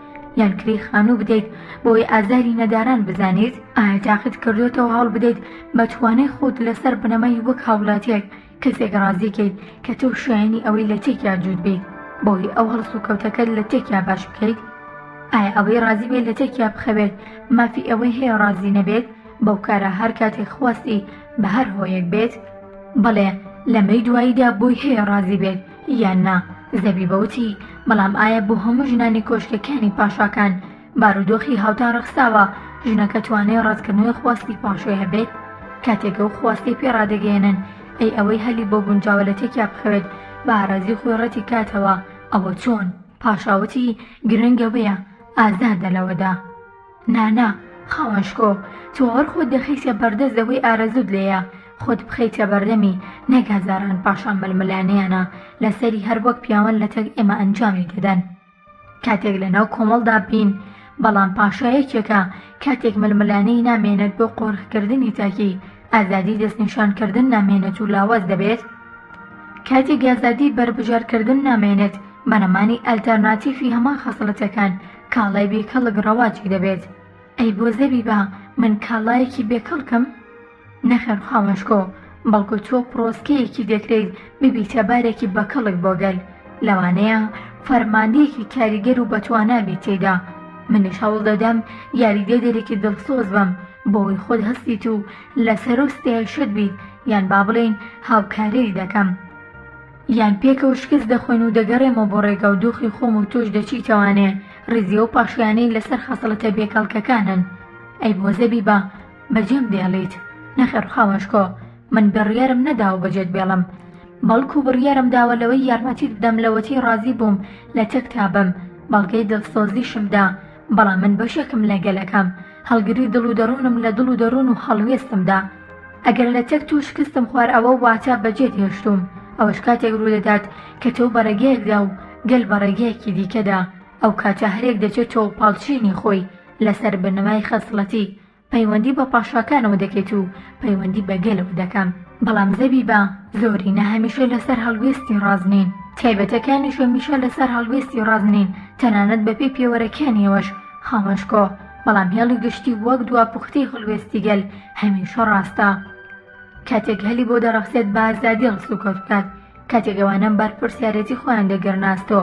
یان کری خانوو بدەیت بۆی ئازاری نەداران بزانیت ئایا تاقیت کردوتەوە هەڵ بدەیت بە توانای خۆت لەسەر بنەمای وەک هاوڵاتیەک کەسێک ڕازیکەیت کە تۆ شایانی ئەوەی لە تێکیا جوود بیت بۆی ئەو هەڵس و کەوتەکەت لە تێکیا باش بکەیت ئایا ئەوەی ڕازی بێت لە تێکیا بخەوێت مافی ئەوەی هەیە ڕازی نەبێت بەو کارە هەر کاتێک خواستی بە هەر هۆیەک بێت بەڵێ لەمەی دواییدا بۆی هەیە ڕازی بێت یان نا زەبیبەوتی بەڵام ئایا بۆ هەموو ژنانی کۆشکەکانی پاشاکان بارودۆخی هاوتا ڕخساوە ژنەکە توانای ڕازکردنەوەی خواستی پاشۆی هەبێت کاتێکە و خواستی پێڕادەگەێنن ئەی ئەوەی هەلی بۆ گونجاوە لە تێکیا بخەوێت بە ئارازی خۆی ڕەتی کاتەوە ئەوە چۆن پاشاوتی گرنگەوەیە ئازادە لەوەدا نانا خاوەشکۆ تۆ هەر خۆت دەخیسە بەردەستەوەی ئارەزوت لێیە خۆت بخەیتە بەردەمی نەک هەزاران پاشان ململانەیانە لەسەری هەر وەک پیاوەن لە تەک ئێمە ئەنجامی دەدەن کاتێک لەناو کۆمەڵدا بین بەڵام پاشایەکێکە کاتێک ململانەی نامێنێت بۆ قۆڕکردنی تاکی ئازادی دەستنیشانکردن نامێنێت و لاواز دەبێت کاتێک ئازادی بربژارکردن نامێنێت بەنەمانی ئەلتەرناتیفی هەمان خەسڵەتەکان کاڵای بێکەڵک ڕەواجی دەبێت ئەی بۆ زەبیبە من کاڵایەکی بێکەڵکم نەخێر خاوەشکۆ بەڵکو تۆ پرۆسکەیەکی دەکرێت ببیتە بارێکی بەکەڵک بۆگەل لەوانەیە فەرماندەیەکی کاریگەر و بەتوانابی تێدا منیش هەوڵ دەدەم یاریدەدەرێکی دڵسۆز بم بۆی خۆت هەستیت و لەسەر وستەیە شت بیت یان با بڵێن هاوکاری دەکەم یان پێکە و شکست دەخۆین و دەگەڕێمە بۆ ڕێگە و دۆخی خۆم و تۆش دەچیتەوانێ ڕێزیە و پاشیانەی لەسەر خەسڵەتە بێکەڵکەکانن ئەی بۆ زەبیبە بەجێم دێڵیت نەخێر خاوەشکۆ من بڕیارم نەداوە بەجێت بێڵم بەڵکو بڕیارم داوە لەوەی یارمەتیت بدەم لەوەتی ڕازی بووم لە تەک تابم بەڵگەی دڵسۆزیشمدا بەڵام من بەشێکم لە گەلەکەم هەڵگری دڵ و دەڕونم لە دڵ و دەڕون و هەڵوێستمدا ئەگەر لە تەک توو شکستم خوار ئەوە واتە بەجێت هێشتوم ئەوەش کاتێک ڕوودەدات کە تۆ بەڕێگەیەکدا و گەل بەڕێگەیەکی دیکەدا ئەو کاتە هەرێک دەچێت تۆ پاڵچینی خۆی لەسەر بنەمای خەسڵەتی پەیوەندی بە پاشاکانەوە دەکەیت و پەیوەندی بە گەلەوە دەکەم بەڵام زەبیبە زۆرینە هەمیشە لەسەر هەڵوێستی ڕازنین تایبەتەکانیش هەمیشە لەسەر هەڵوێستی ڕازنین تەنانەت بەپێی پێوەرەکانیەوەش خاوەشکۆ بەڵام هێڵی گشتی وەک دواپوختەی هەڵوێستی گەل هەمیشە ڕاستە کاتێک هەلی بۆ دەڕەخسێت بە ئازادی ڕسوکەوت بکات کاتێک ئەوانە بەرپرسیارەتی خۆیان دەگەڕناستۆ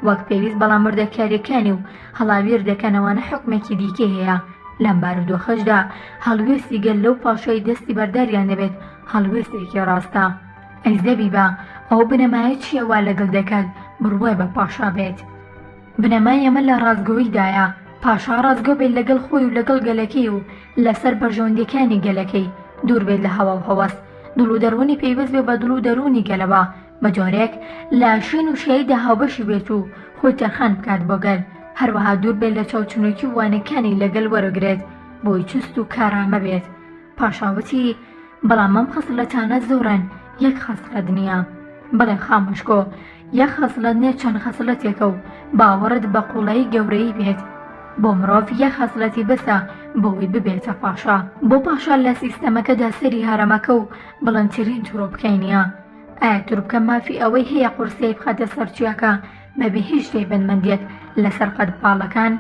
وەک پێویست بەڵام وردەکاریەکانی و هەڵاویر دەکەنەوەنە حکمێکی دیکە هەیە لەم بارودۆخەشدا هەڵوێستی گەل لەو پاشای دەستی بەرداریان دەبێت هەڵوێستێکی ڕاستە ئەی زەبیبە ئەو بنەمایە چییە وا لەگەڵ دەکات بڕوای بە پاشا بێت بنەمای ئەمە لە ڕازگۆییدایە پاشا ڕازگۆ بێت لەگەڵ خۆی و لەگەڵ گەلەکەی و لەسەر بەژۆندەکانی گەلەکەی دوور بێت لە هەوا و هەوەست دڵ و دەروونی پێیوەست بێ بە دڵ و دەروونی گەلەوە بە جۆرێک لاشین و شایدا هاوبەشی بێت و خۆی تەرخان بکات بۆ گەل هەروەها دوور بێت لە چاوچنۆکی وانەکانی لەگەڵ وەرەگرێت بۆی چست و کارامە بێت پاشاوتی بەڵام ئەم خەسڵەتانە زۆرن یەک خەسڵەت نییە بەڵێ خامۆشکۆ یەک خەسڵەت نێت چەند خەسڵەتێکە و باوەڕت بە قوڵایی گەورەی بێت بۆ مرۆڤ یەک خەسڵەتی بەسە بۆی ببێتە پاشا بۆ پاشا لە سیستەمەکەدا سەری هەرەمەکە و بڵندترین تورۆبکەینیە ئایا توربکە مافی ئەوەی هەیە قورسەی بخاتە سەرچیاکە بەبێ هیچ شتێ بنمەندێت لەسەر قەدپاڵەکان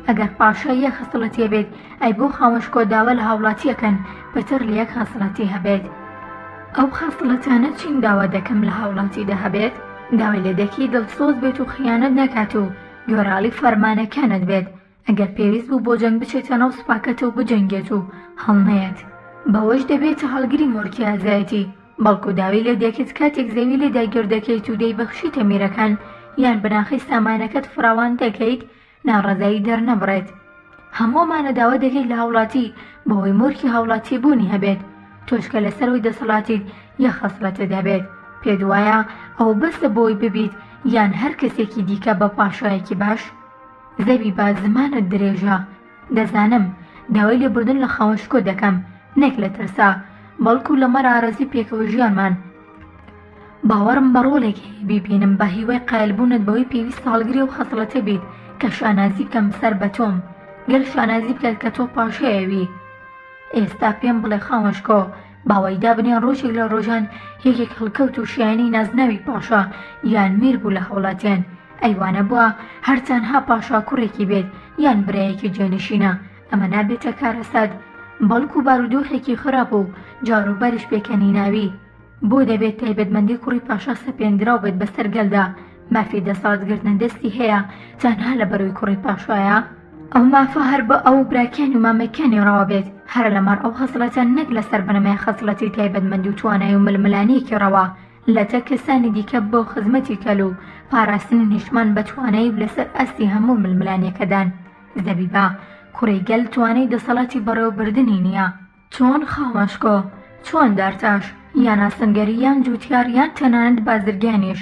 ئەگەر پاشا یەک خەسڵەتێ بێت ئەی بۆ خاوەشکۆ داوە لە هاوڵاتیەکەن بەتر لە یەک خەسڵەتی هەبێت ئەو خەسڵەتانە چین داوا دەکەم لە هاوڵاتیدا هەبێت داوای لە دەکی دڵسۆز بێت و خیانەت نەکات و گۆراڵی فەرمانەکانت بێت ئەگەر پێویست بوو بۆ جەنگ بچێتە ناو سوپاکەتە و بجەنگێت و هەڵنەیەت بەوەش دەبێتە هەڵگری مۆرکی ئازایەتی بەڵکو داوای لێ دەکەیت کاتێک زەوی لێ داگیردەکەیت و دەیبەخشیتە میرەکان یان بناخی سامانەکەت فراوان دەکەیت ناڕەزایی دەرنەبڕێت هەموومانە داوا دەکەیت لە هاوڵاتی بەهۆی مۆرکی هاوڵاتی بوونی هەبێت تۆشکە لەسەرەوەی دەسەڵاتیت یە خەسڵەتە دەبێت پێت وایە ئەو بەسە بۆی ببیت یان هەر کەسێکی دیکە بە پاشایەکی باش زەبیبە زمانت درێژە دەزانم داوای لێبوردن لە خاوەشکۆ دەکەم نەک لە ترسا بەڵکو لە مەرە ئارەزی پێکەوە ژیانمان باوەڕم بە ڕۆڵێکی بیبینم بە هیوای قایلبوونت بەوەی پێویست هەڵگری و خەسڵەتە بیت کە شانازی بکەم سەر بە تۆم گەل شانازی بکات کە تۆ پاشەیەوی. ئێستا پێم بڵێ خاوەشکۆ باوەی دابنێن ڕۆژێک لە ڕۆژان یەکێک هەڵکەوت و شیانی نازناوی پاشا یان میر بوو لە هەوڵاتیان ئەیوانە بووە هەرچەندها پاشا کوڕێکی بێت یان برایەکی جێنشینە ئەمە نابێتە کارەسات بەڵکو بارودۆخێکی خراپ و جاروبەرش پێکەنی ناوی بۆ دەبێت تایبەتمەندی کوڕی پاشا سەپێنراو بێت بەسەر گەلدا مافی دەسەڵاتگرتن دەستی هەیە تەنها لە بەروی کوڕی پاشایە ئەو مافە هەر بە ئەو براکانی و مامەکانی ڕاوە بێت هەر لەمەڕ ئەو خەسڵەتە نەک لەسەر بنەمای خەسڵەتی تایبەتمەندی و توانای و ململانەیەکی ڕەوە لەتە کەسانی دیکە بۆ خزمەتی کەل و پاراستنی نیشمان بە توانایی و لەسەر ئەستی هەموو ململانیەکەدان. زەبیبا کوڕی گەل توانای دەسەڵاتی بەڕێوەبردنی نییە. چۆن خاوەشکۆ چۆن دارتاش یان ئاسنگەری یان جووتیار یان تەنانەت بازرگانیش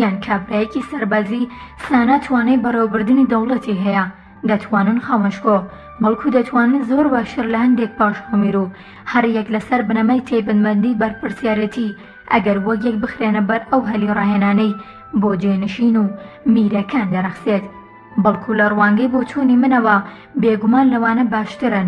یان کابرایەکی سەربازی سانە توانای بەڕێوەبردنی دەوڵەتی هەیە دەتوانن خاوەشکۆ بەڵکو دەتوانن زۆر باشتر لە هەندێک پاشەمیر و هەر یەک لەسەر بنەمای تایبەتمەندی بەرپرسیارەتی ئەگەر وەک یەک بخرێنە بەر ئەو هەلی ڕاهێنانەی بۆ جێنشین و میرەکان دەرەخسێت بەڵکو لە ڕوانگەی بۆ چوونی منەوە بێگومان لەوانە باشترن.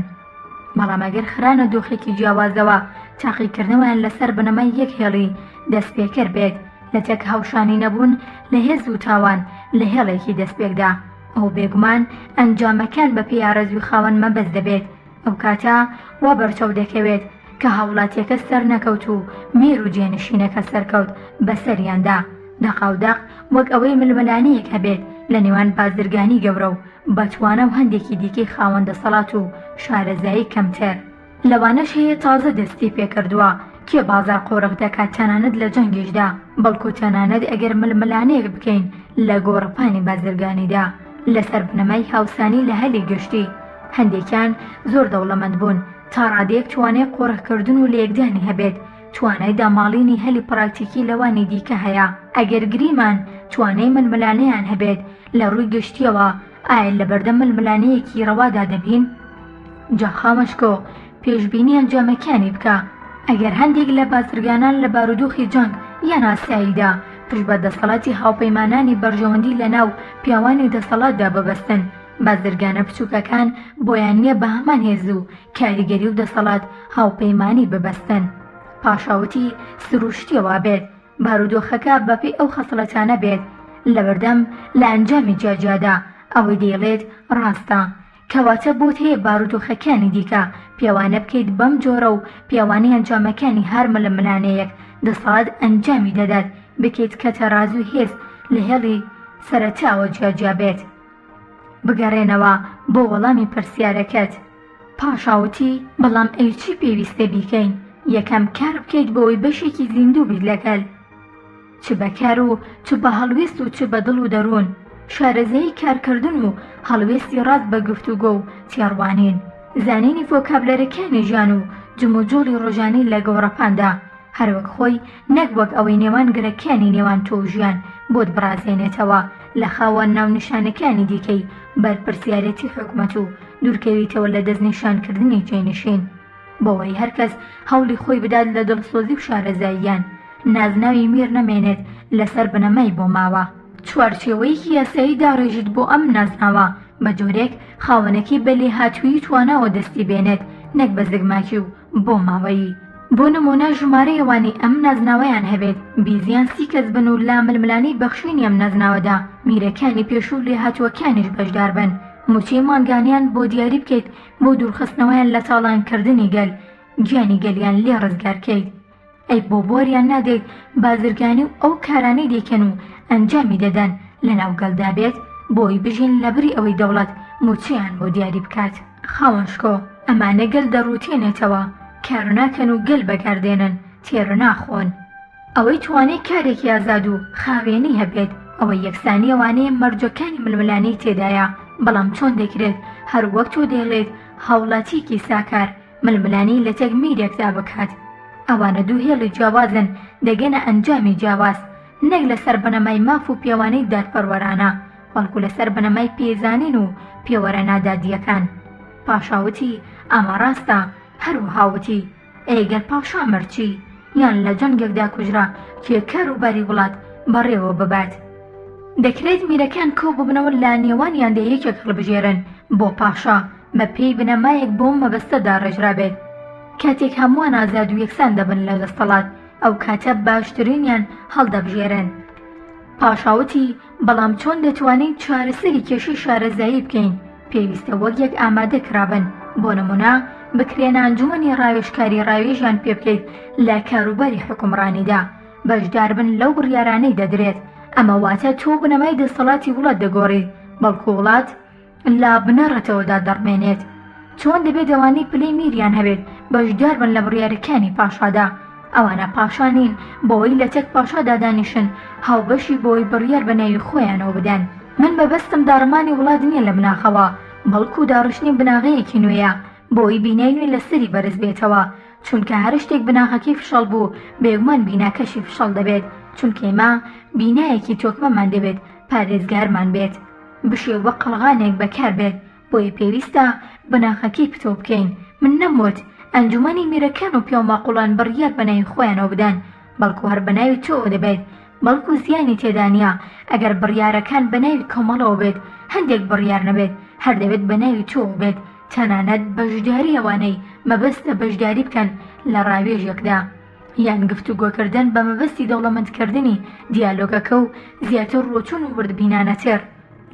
بەڵام ئەگەر خرانە دۆخێکی جیاوازەوە تاقیکردنەوەیان لەسەر بنەمای یەک هێڵی دەستپێکر بێت لە تێک هاوشانی نەبوون لە هێز و تاوان لە هێڵێکی دەستپێکدا ئەو بێگومان ئەنجامەکان بە پێی ئارەزوی خاوەن مەبەست دەبێت ئەو کاتە وا بەرچەو دەکەوێت کە هاوڵاتیەکە سەر نەکەوت و میر و جێنشینەکە سەرکەوت بەسەریاندا دەقاودەق وەک ئەوەی ململانەیەک هەبێت لە نێوان بازرگانی گەورە و بەتوانە و هەندێکی دیکەی خاوەندە سەڵات و شارەزایی کەمتر لەوانەش هەیە تازە دەستی پێکردووە کێ بازار قۆرق دەکات تەنانەت لە جەنگیشدا بەڵکو تەنانەت ئەگەر ململانەیەک بکەین لە گۆڕپانی بازرگانیدا لەسەر بنەمای هاوسانی لە هەلی گشتی هەندێکیان زۆر دەوڵەمەند بوون تا ڕادەیەک توانای قۆڕەکردن و لە یەکدانی هەبێت توانای داماڵینی هەلی پراکتیکی لەوانی دیکە هەیە ئەگەر گریمان توانای ململانەیان هەبێت لە ڕووی گشتیەوە ئایا لە بەردەم ململانەیەکی ڕەوادا دەبین؟ جا خاوەشکۆ پێشبینی ئەنجامەکانی بکە ئەگەر هەندێک لە بازرگانان لە بارودۆخی جەنگ یان ئاسیاییدا پشت بە دەسەڵاتی هاوپەیمانانی بەرژەوەندی لە ناو پیاوانی دەسەڵاتدا ببەستن بازرگانە بچووکەکان بۆیان نییە بە هەمان هێز و کاریگەری و دەسەڵات هاوپەیمانی ببەستن. پاشاوتی سروشتیەوە بێت بارودۆخەکە بەپێی ئەو خەسڵەتانە بێت لەبەردەم لە ئەنجامی جاجادا ئەوەی دەیڵێت ڕاستە کەواتە بۆت هەیە بارودۆخەکانی دیکە پیاوانە بکەیت بەم جۆرە و پیاوانی ئەنجامەکانی هەر ململانەیەک دەسەڵات ئەنجامی دەدات بکەیت کە تەرازوی هێز لە هێڵی سەرەتاوە جیاجیا بێت. بگەڕێنەوە بۆ وەڵامی پرسیارەکەت. پاشاوتی بەڵام ئەی چی پێویستە بیکەین؟ یەکەم کار بکەیت بۆەوەی بەشێکی زیندوو بیت لەگەل چ بەکار و چ بە هەڵوێست و چ بە دڵ و دەروون شارەزایی کارکردن و هەڵوێستی ڕاست بە گفتوگۆ و تێڕوانین زانینی ڤۆکابلەرەکانی ژیان و جموجۆڵی ڕۆژانەی لە گەوڕەپاندا هەروەک خۆی نەک وەک ئەوەی نێوان گرەکانی نێوان تۆ ژیان بۆت بڕازێنێتەوە لە خاوەن ناونیشانەکانی دیکەی بەرپرسیارەتی حکومەت و دوورکەویتەوە لە دەستنیشانکردنی جێنشین بۆەوەی هەرکەس هەوڵی خۆی بدات لە دڵسۆزی و شارەزاییان نازناوی میر نەمێنێت لەسەر بنەمای بۆ ماوە چوارچێوەیەکی یاسایی داڕێژیت بۆ ئەم نازناوە بە جۆرێک خاوەنەکەی بە لێهاتوویی تواناوە دەستی بێنێت نەک بە زگماکی و بۆ ماوەیی بۆ نمونە ژمارەی ئەوانی ئەم نازناوەیان هەبێت بیزیان 30 کەس بن و لا ململانەی بەخشینی ئەم نازناوەدا میرەکانی پێشوو لێهاتووەکانیش بەشدار بن موچەی مانگانیان بۆ دیاری بکەیت بۆ دوورخستنەوەیان لە تاڵانکردنی گەل گیانی گەلیان لێ ڕزگارکەیت ئەی بۆ بۆریان نادێت بازرگانی و ئەو کارانەی دەکەن و ئەنجامی دەدەن لە ناوگەڵدا بێت بۆی بژین لەبری ئەوەی دەوڵەت موچەیان بۆ دیاری بکات خاوەنشکۆ ئەمانە گەل دەڕوتێنێتەوە کار ناکەن و گەل بەکاردێنن تێر ناخۆن ئەوەی توانێت کارێکی ئازاد و خاوێنی هەبێت ئەوەی یەکسانی ئەوانەیە مەرجەکانی ململانەی تێدایە بەڵام چۆن دەکرێت هەر وەک تۆ دەیڵێت هاوڵاتیکی ساکار ململانی لە تێک میرێکدا بکات ئەوانە دوو هێڵی جیاوازن دەگەنە ئەنجامی جیاواز نەک لەسەر بنەمای ماف و پیاوانەی دادپەروەرانە بەڵکو لەسەر بنەمای پێزانین و پێوەرە نادادیەکان پاشاوتی ئەمە ڕاستە هەروەهاوتی ئەگەر پاشا مەرچی یان لە جەنگێکدا کوژرا کێ کاروباری وڵات بەڕێوە ببات. دەکرێت میرەکان کۆ ببنەوە لە نێوانیاندا یەکێک هەڵبژێرن بۆ پاشا بە پێی بنەمایەک بۆ مەبەستەدا ڕێژرا بێت. کاتێک هەمووان ئازاد و یەکسان دەبن لە دەسەڵات ئەو کاتە باشترینیان هەڵدەبژێرن. پاشاوتی بەڵام چۆن دەتوانین چارەسەری کێشەی شارەزایی بکەین؟ پێویستە وەک یەک ئامادە کرابن. بۆ نمونە بکرێنە ئەنجومەنی ڕاوێژکاری ڕاوێژیان پێ بکەیت لە کاروباری حکومڕانیدا بەشدار بن لەو بڕیارانەی دەدرێت. ئەمە واتە تۆ بنەمای دەسەڵاتی وڵات دەگۆڕیت بەڵکو وڵات لا بنەڕەتەوەدا دەڕمێنێت. چۆن دەبێت ئەوانەی پلەی میریان هەبێت بەشدار بن لە بڕیارەکانی پاشادا. ئەوانە پاشانین بۆەوەی لە تەک پاشادا دانیشن هاوبەشی بۆی بڕیار بەناوی خۆیانەوە بدەن. من بەبەستم داڕمانی وڵات نییە لە بناخەوە بەڵکو داڕشتنی بناغەیەکی نوێیە بۆی بینای نوێ لەسەری بەرز بێتەوە، چونکە هەر شتێک بناغەکەی فشەڵ بوو بێگومان بیناکەشی فشەڵ دەبێت، چونکە ئێمە بینایەکی تۆکمەمان دەبێت پارێزگارمان بێت بشێ وە قەڵغانێک بەکار بێت. بۆی پێویستە بناغەکەی پتۆ بکەین. من نەموت ئەنجومەنی میرەکان و پیاماقوڵان بڕیار بەناوی خۆیانەوە بدەن، بەڵکو هەر بەناوی تۆ دەبێت. بەڵکو زیانی تێدا نییە ئەگەر بڕیارەکان بەناوی کۆمەڵەوە بێت هەندێک بڕیار نەبێت هەر دەبێت بەناوی تۆ بێت. تەنانەت بەشداری ئەوانەی مەبەستە بەشداری بکەن لە ڕاوێژێکدا یان گفتوگۆکردن بە مەبەستی دەوڵەمەندکردنی دیالۆگەکە و زیاتر ڕۆچوون و وردبینانەتر.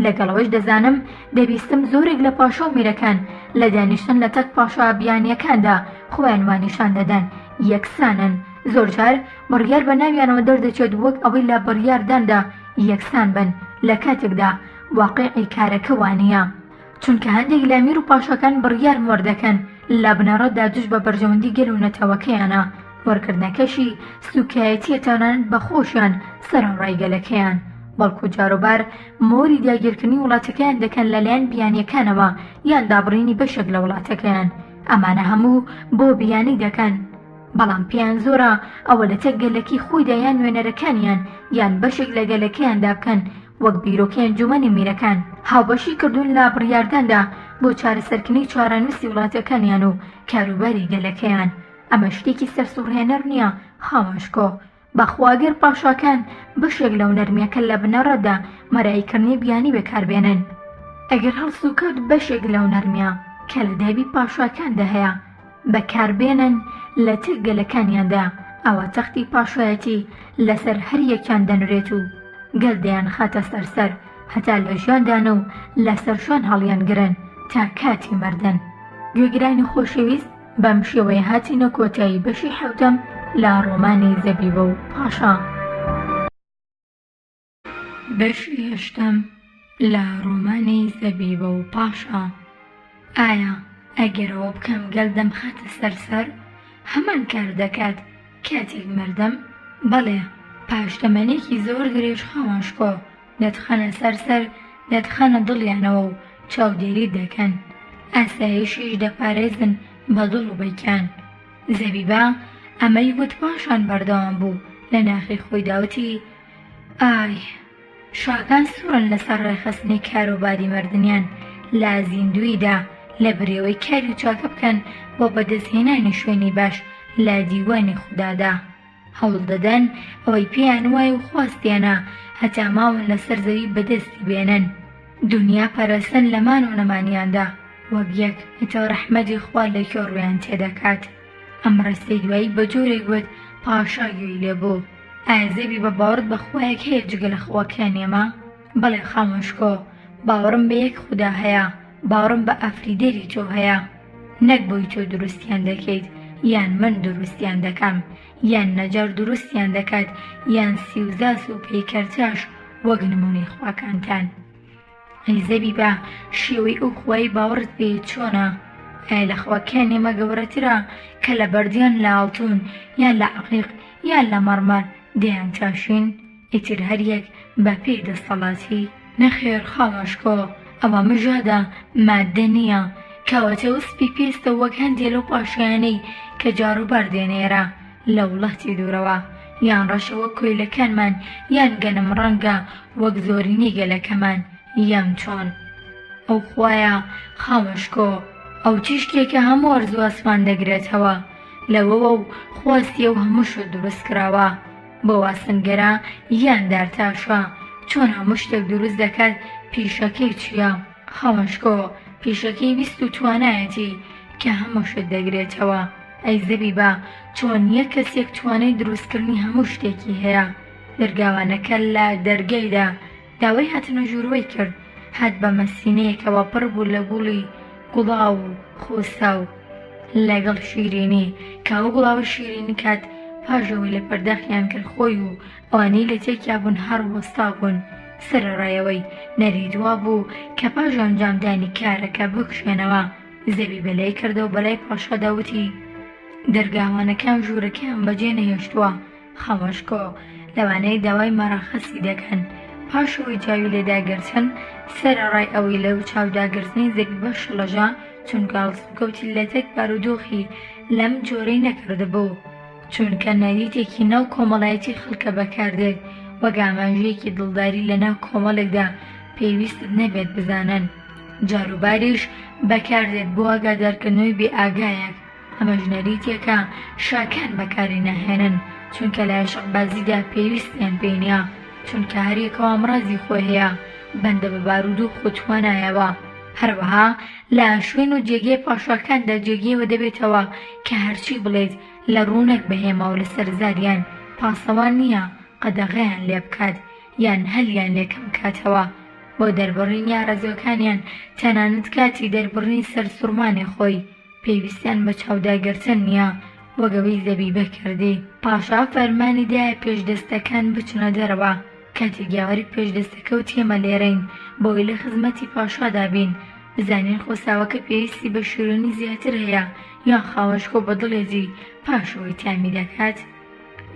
لەگەڵەوەش دەزانم دەبیستم زۆرێک لە پاشا و میرەکان لە دانیشتن لە تەک پاشا بیانیەکاندا خۆیان وانیشان دەدەن یەکسانن. زۆرجار بڕیار بە ناویانەوە دەردەچێت وەک ئەوەی لە بڕیارداندا یەکسان بن لە کاتێکدا واقعی کارەکە وانە، چونکە هەندێک لە میر و پاشەکان بڕیار وەردەکەن لە بنەڕەتدا دوش بە بەرژەوەندی گەل و نەتەوەکەیانە. وەرکردنەکەشی سوکایەتیە تەنانەت بەخۆشیان سەرڕای گەلەکەیان، بەڵکو جاروبار مۆری داگیرکردنی وڵاتەکەیان دەکەن لەلایەن بیانیەکانەوە یان دابڕینی بەشێک لە وڵاتەکەیان. ئەمانە هەموو بۆ بیانی دەکەن، بەڵام پێیان زۆرە ئەوە لە تەک گەلەکی خۆیدا یان نوێنەرەکانیان یان بەشێک لە گەلەکەیاندا بکەن وەک بیرۆکەی ئەنجومەنی میرەکان هاوبەشی کردوون لە بڕیارداندا بۆ چارەسەرکردنی چارەنووسی وڵاتەکانیان و کاروباری گەلەکەیان. ئەمە شتێکی سەرسوڕهێنەر نییە خاوەشکۆ. بەخواگەر پاشاکان بەشێک لەو نەرمیەکە لە بنەڕەتدا مەرایکردنی بیانی بەکاربێنن. ئەگەر هەڵسوکەوت بەشێک لەو نەرمیە کە لە دەبی پاشاکاندا هەیە بەکاربێنن لە تر گەلەکانیاندا، ئەوە تەختی پاشایەتی لەسەر هەر یەکیان دەنرێت و گەلدەیان خاتە سەرسەر هەتا لە ژیاندان و لەسەر شوێن هەڵیان گرن تا کاتی مردن. گوێگرانی خۆشەویست، بەم شێوەیە هاتینە کۆتایی بەشی حەوتەم لە ڕۆمانی زەبیبە و پاشا. بەشی هەشتەم لە ڕۆمانی زەبیبە و پاشا. ئایا ئەگەرەوە بکەم گەلدەم خاتە سەرسەر هەمان کار دەکات کاتێک مردم؟ بەڵێ، پاشتەمەنێکی زۆر درێژ خاوەشکۆ دەتخەنە سەرسەر دەتخەنە دڵیانەوە و چاودێری دەکەن، ئاسایشیش دەپارێزن بە دڵ و بەیکان. زەبیبە ئەمەی وت پاشان بەردەوام بوو لە ناخی خۆی داوتی ئای شاکان سوورن لەسەر ڕێخستنی کاروباری مردنیان لە زیندویدا لە برێوەی کاری و چاکە بکەن بۆ بەدەستهێنانی شوێنی باش لە دیوانی خوددادا. هەوڵ دەدەن ئەوەی پێیان وایە و خواستیانە هەتا ماون لەسەر زەوی بەدەستی بێنن. دنیا پەرەسەن لەمان و نەمانیاندا وەک یەک هەتا ڕەحمەتی خوا لە کێڕویان تێدەکات. ئەم ڕستەی دوایی بە جۆرێک گوت پاشا گوێی لێبوو. ئایا زەبی بە باوەڕت بە خوایەک هەیە جگە لە خواکان ئێمە؟ بەڵێ خامۆشکۆ، باوەڕم بە یەک خودا هەیە، باوەڕم بە ئەفریدەری تۆ هەیە، نەک بۆی تۆ دروستیان دەکەیت یان من دروستیان دەکەم یان نەجار دروستیان دەکات یان سیوزاس و پێکەرتاش وەک نمونەی خواکانتان. ئەی زەبیبە، شێوەی ئەو خوای باوەڕت پێ چۆنە؟ ئایا لە خواکان ئێمە گەورەترە کە لە بەردیان لە ئاڵتون یان لە عەقیق یان لە مەڕمەر دەیان تاشین ئیتر هەر یەک بە پێی دەسەڵاتی؟ نەخێر خاوەشکۆ، ئەوە مژادە مادە نییە کەواتە وسپی پێستە وەک هەندێک لەو پاشایانەی کە جاروبار دێنێرە لە وڵاتی دوورەوە یان ڕەشەوە کۆیلەکانمان یان گەنم ڕەنگە وەک زۆرینی گەلەکەمان یان چۆن. ئەو خوایە خاوەشکۆ، ئەو چیشتێکە هەموو ئەرزوو ئاسمان دەگرێتەوە لەوەوە و خواستی و هەمووشە دروست کراوە بۆ واسنگەرە یان دارتاشوە چۆن هەموو شتێک دروست دەکات پیشەکەی چییە؟ خەوەشکۆ پیشەکەی ویست و توانایەتی کە هەموو شت دەگرێتەوە. ئەی زەبیبە چۆن یەک کەسێک توانای دروستکردنی هەموو شتێکی هەیە. دەرگاوانەکە لە دەرگەیدا داوای هاتنە ژوورەوەی کرد، هات بە مەسینەیەکەوە پڕ بوو لە گوڵی گوڵاو و خۆسا و لەگەڵ شیرینی کاوە گوڵاوە شیرینی کات پاژەوەی لە پەرداخیان کرد خۆی و ئەوانەی لە تێکیا بوون هەر وەستا بوون. سەرەڕایەوەی نەریدوا بوو کە پاژ ئەنجامدانی کارەکە بکشێنەوە. زەبیبە لای کردەوە بەلای پاشەدا وتی دەرگاوانەکان ژوورەکەیان بەجێ نەهێشتووە. خەوەشکۆ لەوانەیە داوای مەڕەخەسی دەکەن. پاشەوەی چاوی لێداگرتن سەرەڕای ئەوەی لەو چاوداگرتنی زەبیبە شڵەژە چونکە هەڵسوکەوتی لە تێک بارودۆخی لەم جۆرەی نەکردبوو، چونکە نەریتێکی ناو کۆمەڵایەتی خەڵکە بەکاردێت وەک ئاماژەیەکی دڵداری لە ناو کۆمەڵێکدا پێویستت نەبێت بزانن. جاروباریش بەکاردێت بۆ ئاگادارکردنەوەی بێئاگایەک. ئەمەش نەریتێکە شاکان بەکاری نەهێنن چونکە لە عێشقبازیدا پێویستیان پێی نییە، چونکە هەریەکەوە ئەمڕازی خۆی هەیە بەندە بە بارود و خۆتوانایەوە. هەروەها لە شوێن و جێگەی پاشاکاندا جێگەیەوە دەبێتەوە کە هەرچی بڵێت لە ڕوونەک بەهێما و لەسەر زاریان پاسەوان نییە قەدەغەیان لێ بکات یان هەلیان لێکم کاتەوە. بۆ دەربڕین یاڕەزەکانیان تەنانەت کاتی دەربڕنی سەرسوڕمانی خۆی پێویستیان بە چاوداگرتن نییە وەگەوەی زەبیبە کردی. پاشا فەرمانی دایە پێشدەستەکان بچنە دەرەوە. کاتێک یاوەری پێشدەستەکە و تێمە لێرەین بۆی لە خزمەتی پاشادا بین بزانین خۆساوەکە پێویستی بە شیرینی زیاتر هەیە یان خاوەشکۆ بە دڵێزی پاشەوەی تامی دەکات.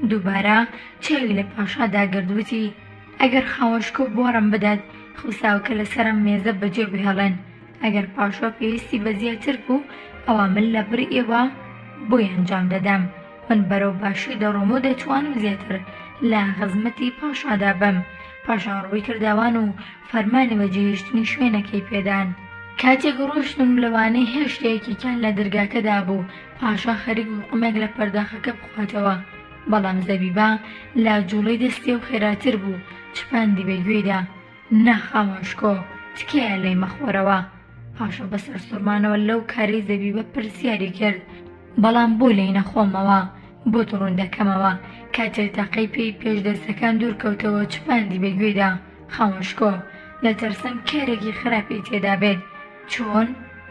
دووبارە چاوی لە پاشادا گردووتی ئەگەر خاوەشکۆ بۆڕم بدات خۆساوەکە لەسەرم مێزە بەجێ بهێڵێن. ئەگەر پاشا پێویستی بە زیاتر بوو ئەوە من لە بڕ ئێوە بۆی ئەنجام دەدەم. من بەرەو باشی دەڕۆم و دەتوانم زیاتر لە خزمەتی پاشادا بم. پاشا ڕووی کرداوان و فەرمانی بەجێهێشتنی شوێنەکەی پێدان. کاتێک ڕۆشتن لەوانەی هێشتەیەکیان لە دەرگاکەدا بوو پاشا خەریک وقمێک لە پەرداخەکە بخواتەوە، بەڵام زەبیبە لە جوڵەی دەستێ و خێراتر بوو چپاندی بەگوێدا. نەخاوەشکۆ تکایە لەی مەخۆرەوە. پاشا بەسەر سوڕمانەوە لەو کارەی زەبیبە پرسیاری کرد، بەڵام بۆ لێی نەخۆمەوە بۆ دڕون دەکەمەوە. کاتێک تاقەی پێی پێشدەستەکان دوورکەوتەوە چپاندی بەگوێدا. خاوەشکۆ دەترسم کارێکی خراپی تێدا بێت. چۆن؟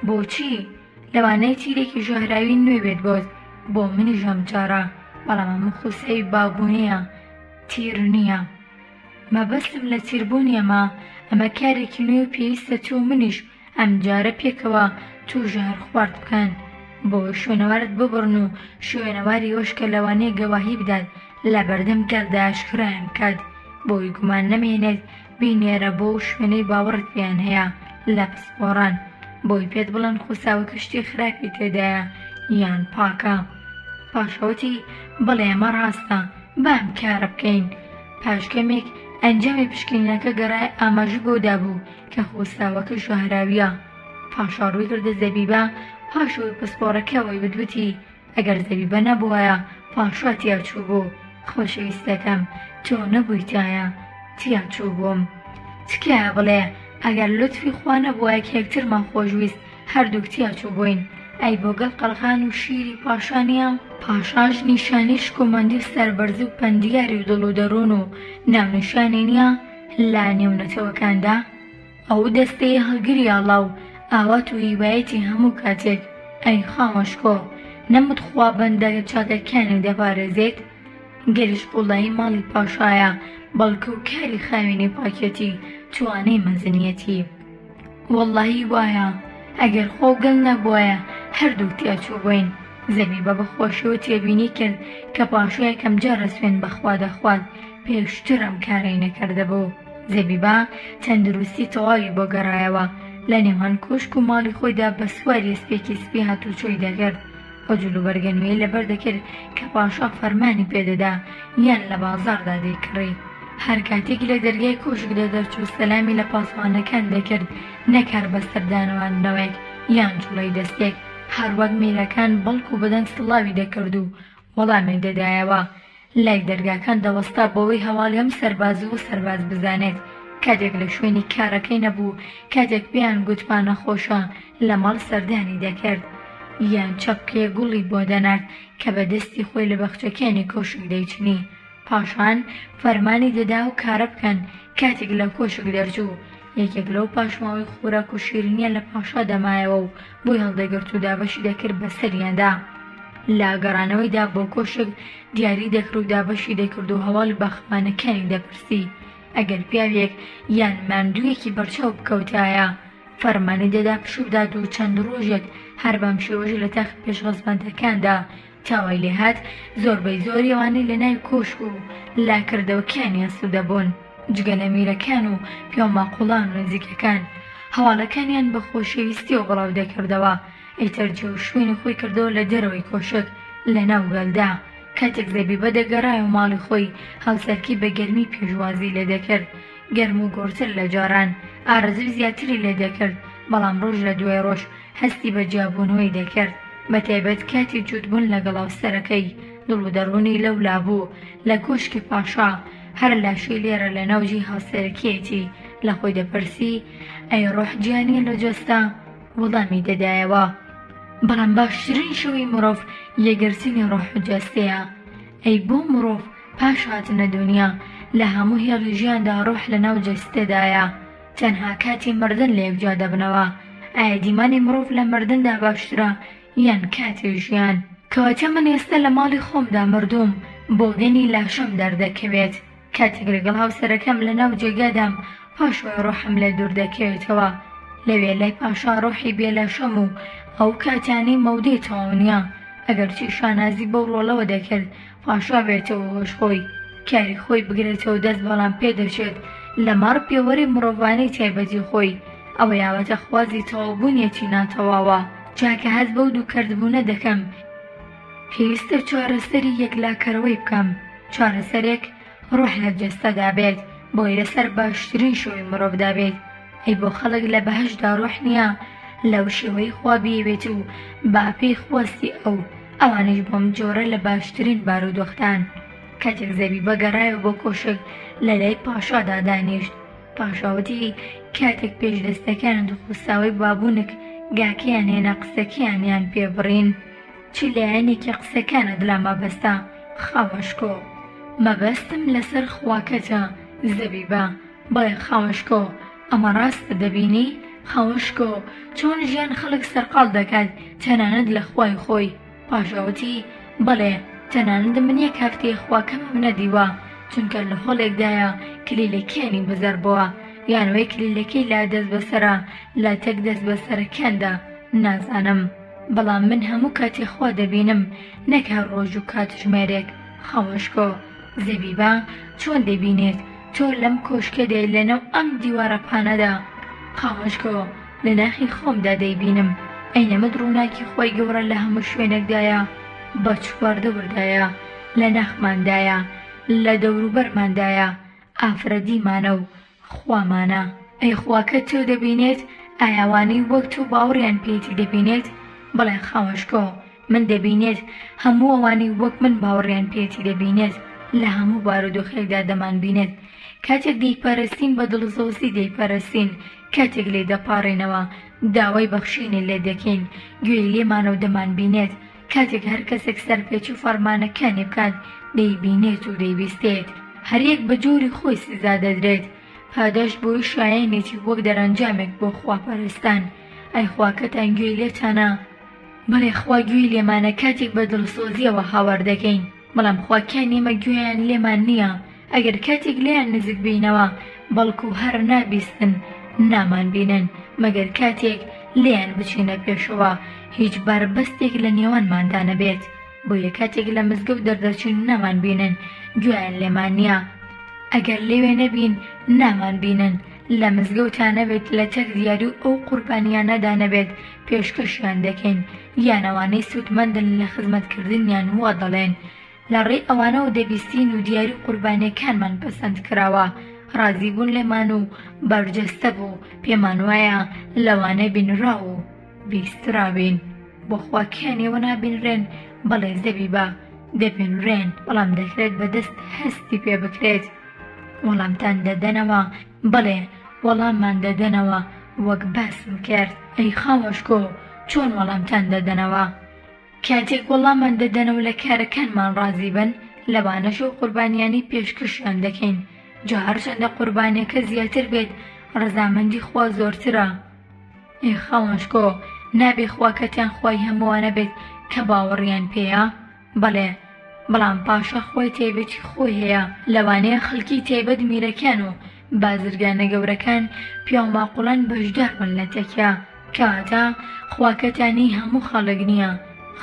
بۆچی؟ لەوانەیە تیرێکی ژەهراوی نوێ بێت بۆت بۆ منیش ئەم جارە، بەڵام ئەمە خوسەی بابوونیە تیر نییە. مەبەستم لە تیربوونیەمە، ئەمە کارێکی نوێ و پێویستە تۆ منیش ئەم جارە پێکەوە توو ژەهر خوارد بکەن بۆ شوێنەوارت ببڕن و شوێنەواری ئەوشکە لەوانەیە گەواهی بدات لە بەردەم گەلدا ئاشکرایان بکات بۆی گومان نەمێنێت بینێرە بۆ شوێنەی باوەڕت پێیان هەیە لە پسپۆڕان بۆی پێت بڵێن خوساوە کەشتی خراپی تێدایە یان پاکە. پاشەوتی بڵێ ئەمە ڕاستە، بام کارە بکەین. پاشکەمێک ئەنجامی پشکنینەکە گەڕای ئاماژە بۆدا بوو کە خۆساوەکە ژەهراویە. پاشا ڕووی کردە زەبیبە پاشەوەی پسپۆڕەکەەوەی بدوتی ئەگەر زەبیبە نەبووایە پاشا تیاچوو بوو. خۆشەویستەکەم تۆ نەبوویتایە تیاچوو بووم. تکایە بڵێ ئەگەر لوتفی خوا نەبووایە کە یەکترمان خۆشویست هەردووک تیاچوو بووین. ئەی بۆ گەڵ قەلغان و شیری پاشانیە. پاشاش نیشانی شکۆمەندی و سەربەرزی و پەندیاری و دڵ و دەڕۆن و ناونیشانی نییە لا نێونەتەوەکاندا. ئەو دەستەی هەڵگری ئاڵا و ئاوات و هیوایەتی هەموو کاتێک. ئەی خاوەشکۆ نەمت خوا بەندە چاکەکانی دەپارێزێت. گەریش قوڵایی ماڵی پاشایە بەڵکە و کاری خاوێنی پاکێتی توانەی مەزنیەتی. وەڵڵاهی وایە ئەگەر خۆ گەڵ نەبووایە هەردوو تیاچوو بووین. زەبیبە بەخۆشیەوە تێبینی کرد کە پاشای کەم جارە سوێن بەخوا دەخوات پێشتر ئەم کارەی نەکردەبوو. زەبیبە تەندروستی تەواوی بۆ گەڕایەوە لە نێوان کۆشک و ماڵی خۆیدا بە سواری سپێکی سپی هاتوچۆی دەکرد. ئەو جلوبەرگەنوێی لەبەر دەکرد کە پاشا فەرمانی پێدەدا یان لە بازاڕدا دەیکڕی. هەر کاتێک لە دەرگای کۆشکدا دەرچوو سەلامی لە پاسوانەکان دەکرد، نەکار بە سەردانەوەندنەوەیەک یان جوڵەی دەستێک هەروەک میرەکان بەڵکو بەدەنگ سڵاوی دەکرد و وەڵامێک دەدایەوە. لای دەرگاکان دەوەستا بۆەوەی هەواڵی ئەم سەرباز و سەرباز بزانێت. کاتێک لە شوێنی کارەکەی نەبوو، کاتێک پێیان گوتمان نەخۆشە لە ماڵ سەردانی دەکرد یان چەپکێ گوڵی بۆ دەنارد کە بە دەستی خۆی لە بەخچەکانی کۆشک دەیچنی. پاشان فەرمانی دەدا و کارە بکەن. کاتێک لە کۆشک دەرچوو، یەکێک لەو پاشماوەی خوراک و شیرینیە لە پاشا دەمایەوە و بۆی هەڵدەگرت و دابەشی دەکرد بەسەریاندا. لە گەڕانەوەیدا بۆ کۆشک دیاری دەکرد و دابەشی دەکرد و هەواڵی باخمانەکانی دەپرسی. ئەگەر پیاوێک یان ماندوویەکی بەرچاو بکەوتایە، فەرمانی دەدا پشودات و چەند ڕۆژێک هەر بەم شێوەژ لە تەخت پێشخەزمەندەکاندا تاوای لێهات. زۆربەی زۆری ئەوانەی لە ناوی کۆشک و لاکردەوەکیانیان سوودەبوون، جگە لە میرەکان و پیاماقوڵان و نزیکەکان. هەواڵەکانیان بە خۆشەویستی و بڵاو دەکردەوە. ئیتر جێ و شوێنی خۆی کردەوە لە دەرەوەی کۆشک لە ناو گەلدا. کاتێک زەبیبە دەگەڕایە و ماڵی خۆی هەڵسەرکی بە گەرمی پێشوازی لێ دەکرد. گەرم و گۆرتر لە جاران ئارەزوی زیاتری لێ دەکرد، بەڵام ڕۆژ لە دوای ڕۆژ هەستی بە جیابوونەوەی دەکرد. بەتایبەت کاتی جووتبوون لەگەڵ هاوسەرەکەی دڵ و دەڕوونی لەولا بوو. لە کۆشکی پاشا هەر لاشەی لێرە لە ناوجی هاوسەرەکیەتی لە خۆی دەپرسی ئەی ڕۆح گیانی لە جۆستا، وەڵامی دەدایەوە. بەڵام باشترین شەوی مرۆڤ یەگرتنی ڕۆح و جەستەیە. ئەی بۆ مرۆڤ پاش هاتنە دنیا لە هەموو هێڵی ژیاندا ڕۆح لە ناو جەستەدایە، تەنها کاتی مردن لە یەکجا دەبنەوە. ئایا دیمانی مرۆڤ لە مردندا باشترە یان کاتی ژیان؟ کەواتە من ئێستا لە ماڵی خۆمدا مردوم، بۆگەنی لاشەم دەردەکەوێت. کاتێک لەگەڵ هاوسەرەکەم لە ناو جێگادام، پاشوای ڕۆحم لە دوور دەکەوێتەوە. لەوێ لای پاشا ڕۆحی بێلاشەم و ئەو کاتانی مەودەی تەواونیە. ئەگەر چی شانازی بەو ڕۆڵەوە دەکرد، پاشا بێتەوە هۆشخۆی، کاری خۆی بگرێتەوە دەست، بەڵام پێدەچێت لە مەڕ پێوەری مرۆڤانەی تایبەتی خۆی. ئەوە یاوەتە خوازی تەواوبوونیەتی ناتەواوە. جاکە هەست بەو دوو کردبوونە دەکەم، پێویستە چارەسەری یەکلاکەرەوەی بکەم. چارەسەرێک ڕۆح لە جەستەدا بێت، بۆی لەسەر باشترین شەوی مرۆڤدا بێت. ئەی بۆ خەڵک لە بەهەشدا ڕۆح نییە لەو شێوەی خوا بێوێت و باپێی خواستی ئەوانش بۆم جۆرە لە باشترین بارودۆختان. کاتێک زەبیبە گەڕایەوە بۆ کۆشک لە لای پاشادا دانیشت. پاشاوتی کاتێک پێش دەستەکان دخوستاوی بابوونک گاکەیان هێنا قسەکەیانیان پێبڕین. چی لایەنێکی قسەکانت لا مەبەستە؟ خاوەشکۆ. مەبەستم لەسەر خواکەتە زەبیبە. بەڵێ خاوەشکۆ، ئەمە ڕاستە دەبینی؟ خاوەشکۆ، چۆن ژیان خەڵک سەرقاڵ دەکات تەنانەت لە خوای خۆی. پاشاوتی بەڵێ، تەنانەت من یەک هەفتەی خواکەمم نەدیوە، چونکە لە هۆڵێکدایە کلیلەکیانی بزەر بووە، یانوەی کلیلەکەی لا دەست بەسەرە لا تەک دەست بەسەرەکاندا نازانم. بەڵام من هەموو کاتی خوا دەبینم، نەک هەر ڕۆژ و کات ژمێرێک. خاوەشکۆ، زەبیبە چۆن دەبینێت تۆ لەم کۆشکەدەی لەنەو ئەم دیوارە پانەدا؟ خاوەشکۆ، لە ناخی خۆمدا دەیبینم. ئەینەمەد ڕووناکی خۆی گەورە لە هەموو شوێنێکدایە، بە چواردەوردایە، لە ناخماندایە، لە دەوروبەرماندایە، ئافرەدیمانە و خوامانە. ئەی خواکە تۆ دەبینێت؟ ئایاوانی وەک تۆ باوەڕیان پێیەتی دەبینێت؟ بەڵێ خاوەشکۆ، من دەبینێت هەموو ئەوانی وەک من باوەڕیان پێیەتی دەبینێت لە هەموو بارودۆخێکدا دەمان بینێت. کاتێک دەیپەرستین بە دڵزەوزی دەیپەرستین، کاتێک لێ دەپاڕێنەوە داوای بەخشینی لێ دەکەین، گوێی لێمانە و دەمان بینێت. کاتێک هەر کەسێک سەرپێچی و فەرمانەکانی بکات دەیبینێت و دەیبیستێت، هەریەک بە جۆری خۆی سزا دەدرێت. پاداش بۆی شایەنێتی وەک دەرەنجامێک بۆ خواپەرستان. ئەی خواکەتان گوێی لێتانە؟ بەڵێ خوا گوێی لێمانە کاتێک بە دڵسۆزیەوە هاوار دەکەین، بەڵام خواکیان ئێمە گوێیان لێمان نییە. ئەگەر کاتێک لێیان نزیک بینەوە، بەڵکو هەر نابیستن نامان بینن، مەگەر کاتێک لێیان بچینە پێشەوە هیچ باربەستێک لە نێوانماندا نەبێت. بۆیە کاتێک لە مزگەوت دەردەچین نامان بینن، گوێیان لێمان نییە. ئەگەر لێوێ نەبین نامان بینن، لە مزگەوتان نەبێت، لە تەک دیاری و ئەو قوربانیانەدا نەبێت پێشکەشیان دەکەین، یانەوانەی سوودمەندن لە خزمەتکردنیان وا دەڵێن. لە ڕێی ئەوانەوە دەبیستین و دیاری و قوربانیەکانمان پەسەند کراوە، ڕازی بوون لێمان و بەرجەستە بوو، پێمان وایە لەوانە بینراو و بیسترابین. بۆخوا کیانێوە نابینرێن بەڵێ زەبیبە دەبینرێن بەڵام دەکرێت بەدەست هەستی پێ بکرێت وەڵامتان دەدەنەوە بەڵێ وەڵاممان دەدەنەوە وەک باسم کرد ئەی خاوەشکۆ چۆن وەڵامتان دەدەنەوە کاتێک وەڵامان دەدەنەوە لە کارەکانمان ڕازی بن لەوانەش و قوربانیانی پێشکەشیان دەکەین جا هەرچەندە قوربانیەکە زیاتر بێت ڕەزامەندی خوا زۆرترە ئەی خاوەشکۆ نابێ خواکەتیان خوای هەمووانە بێت کە باوەڕیان پێیە بەڵێ بەڵام پاشە خۆی تایبەتی خۆی هەیە لەوانەیە خەڵکی تایبەت میرەکان و بازرگانە گەورەکان پیاماقوڵان بەشدار بن لە تێکیا کەواتە خواکەتانی هەموو خەڵک نییە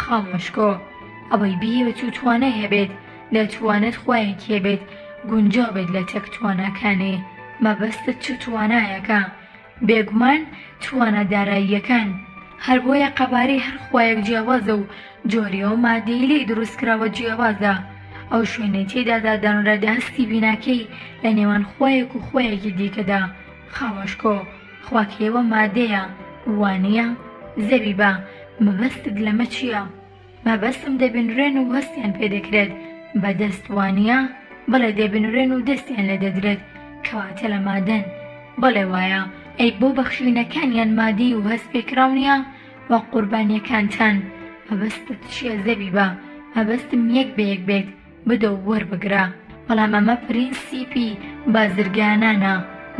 خاوەشکۆ ئەوەی بیەوێت و توانای هەبێت لە توانێت خوایەکی هەبێت گونجاو بێت لە تەک تواناکانی مەبەستت چ توانایەکە بێگومان توانە داراییەکان هەر بۆیە قەبارەی هەر خوایەک جیاوازە و جۆریە و مادەی لێی دروستکراوە جیاوازە ئەو شوێنەی تێدا دادانڕێدا هەستی بیناکەی لە نێوان خوایەک و خوایەکی دیکەدا خاوەشکۆ خواکەیەوە مادەیە وانییە زەبیبە مەبەستت لەمە چییە مەبەستم دەبینرێن و هەستیان پێدەکرێت بەدەست وانییە بەڵێ دەبینرێن و دەستیان لە دەدرێت کەواتە لە مادەن بەڵێ وایە ئەی بۆ بەخشینەکانیان مادی و هەست پێکراونیە وە قوربانیەکانتان مەبەستت چییە زەبیبە مەبەستم یەک بە یەک بێت بدە و وەربگرە بەڵام ئەمە پرینسیپی بازرگانانە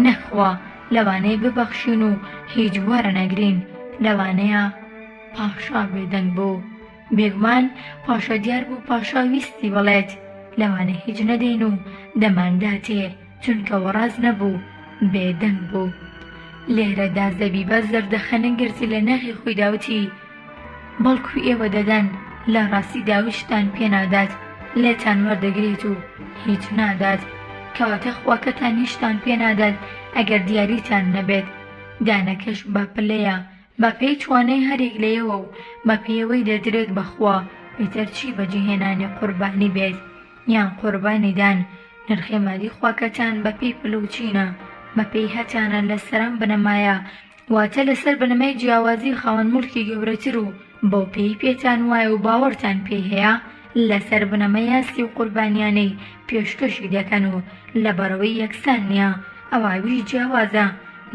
نەخوا لەوانەیە ببەخشین و هیچ وەرە نەگرین لەوانەیە پاشا بێدەنگ بوو بێگومان پاشا دیار بوو پاشا ویستی بڵێت لەوانە هیچ نەدەین و دەمانداتێ چونکە وەڕاز نەبوو بێدەنگ بوو لێرەدا زەبیبە زەردەخەنە گرتی لە نەخی خۆی داوتی بەڵکو ئێوە دەدەن لە ڕاستی داویشتان پێنادات لێتان وەردەگرێت و هیچ نادات کەواتە خواکەتان هیچتان پێنادات ئەگەر دیاریتان نەبێت دانەکەش باپلەیە بە پێی توانای هەرێک لەیەوە و بە پێیەوەی دەدرێت بەخوا ئیتر چی بەجێهێنانی قوربانی بێت یان قوربانیدان نرخی مادی خواکەتان بە پێی پلوچینە بە پێی هەتانە لە سەرم بنەمایە واتە لەسەر بنەمای جیاوازی خاوەن موڵکی گەورەتر و بۆ پێی پێتان وایە و باوەڕتان پێی هەیە لەسەر بنەمای یاسی و قوربانیانەی پێشکەشی دەکەن و لەبەرەوەی یەکسان نییە ئەوایوی جیاوازە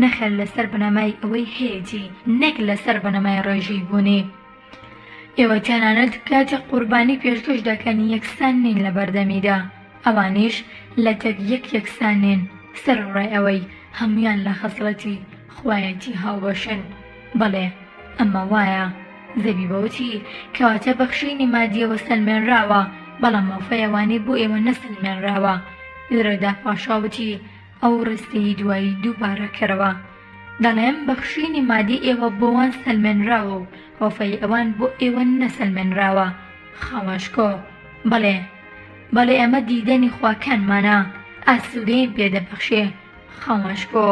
نەخێر لەسەر بنەمای ئەوەی هەیەی نەک لەسەر بنەمای ڕێژەی بوونی ئێوە تەنانەت کاتێک قوربانی پێشکەش دەکەن یەکسان نین لە بەردەمیدا ئەوانیش لە تەک یەکسان نین سەرڕای ئەوەی هەمویان لە خەسڵەتی خوایەتی هاوبەشن بەڵێ ئەمە وایە زەبیبەوتی کەواتە بەخشینی مادیەوە سەلمێنراوە بەڵام مەوفەیەوانی بۆ ئێوە نەسەلمێنراوە لێرەدا پاشاوتی ئەو ڕستەی دوایی دووبارە کەرەوە دەڵێم بەخشینی مادی ئێوە بۆوان سەلمێنراوە و وەفەی ئەوان بۆ ئێوە نەسەلمێنراوە خاوەشکۆ بەڵێ ئەمە دیدەنی خواکانمانە ئاسوودەیەم پێدەبەخشێ خاوەشکۆ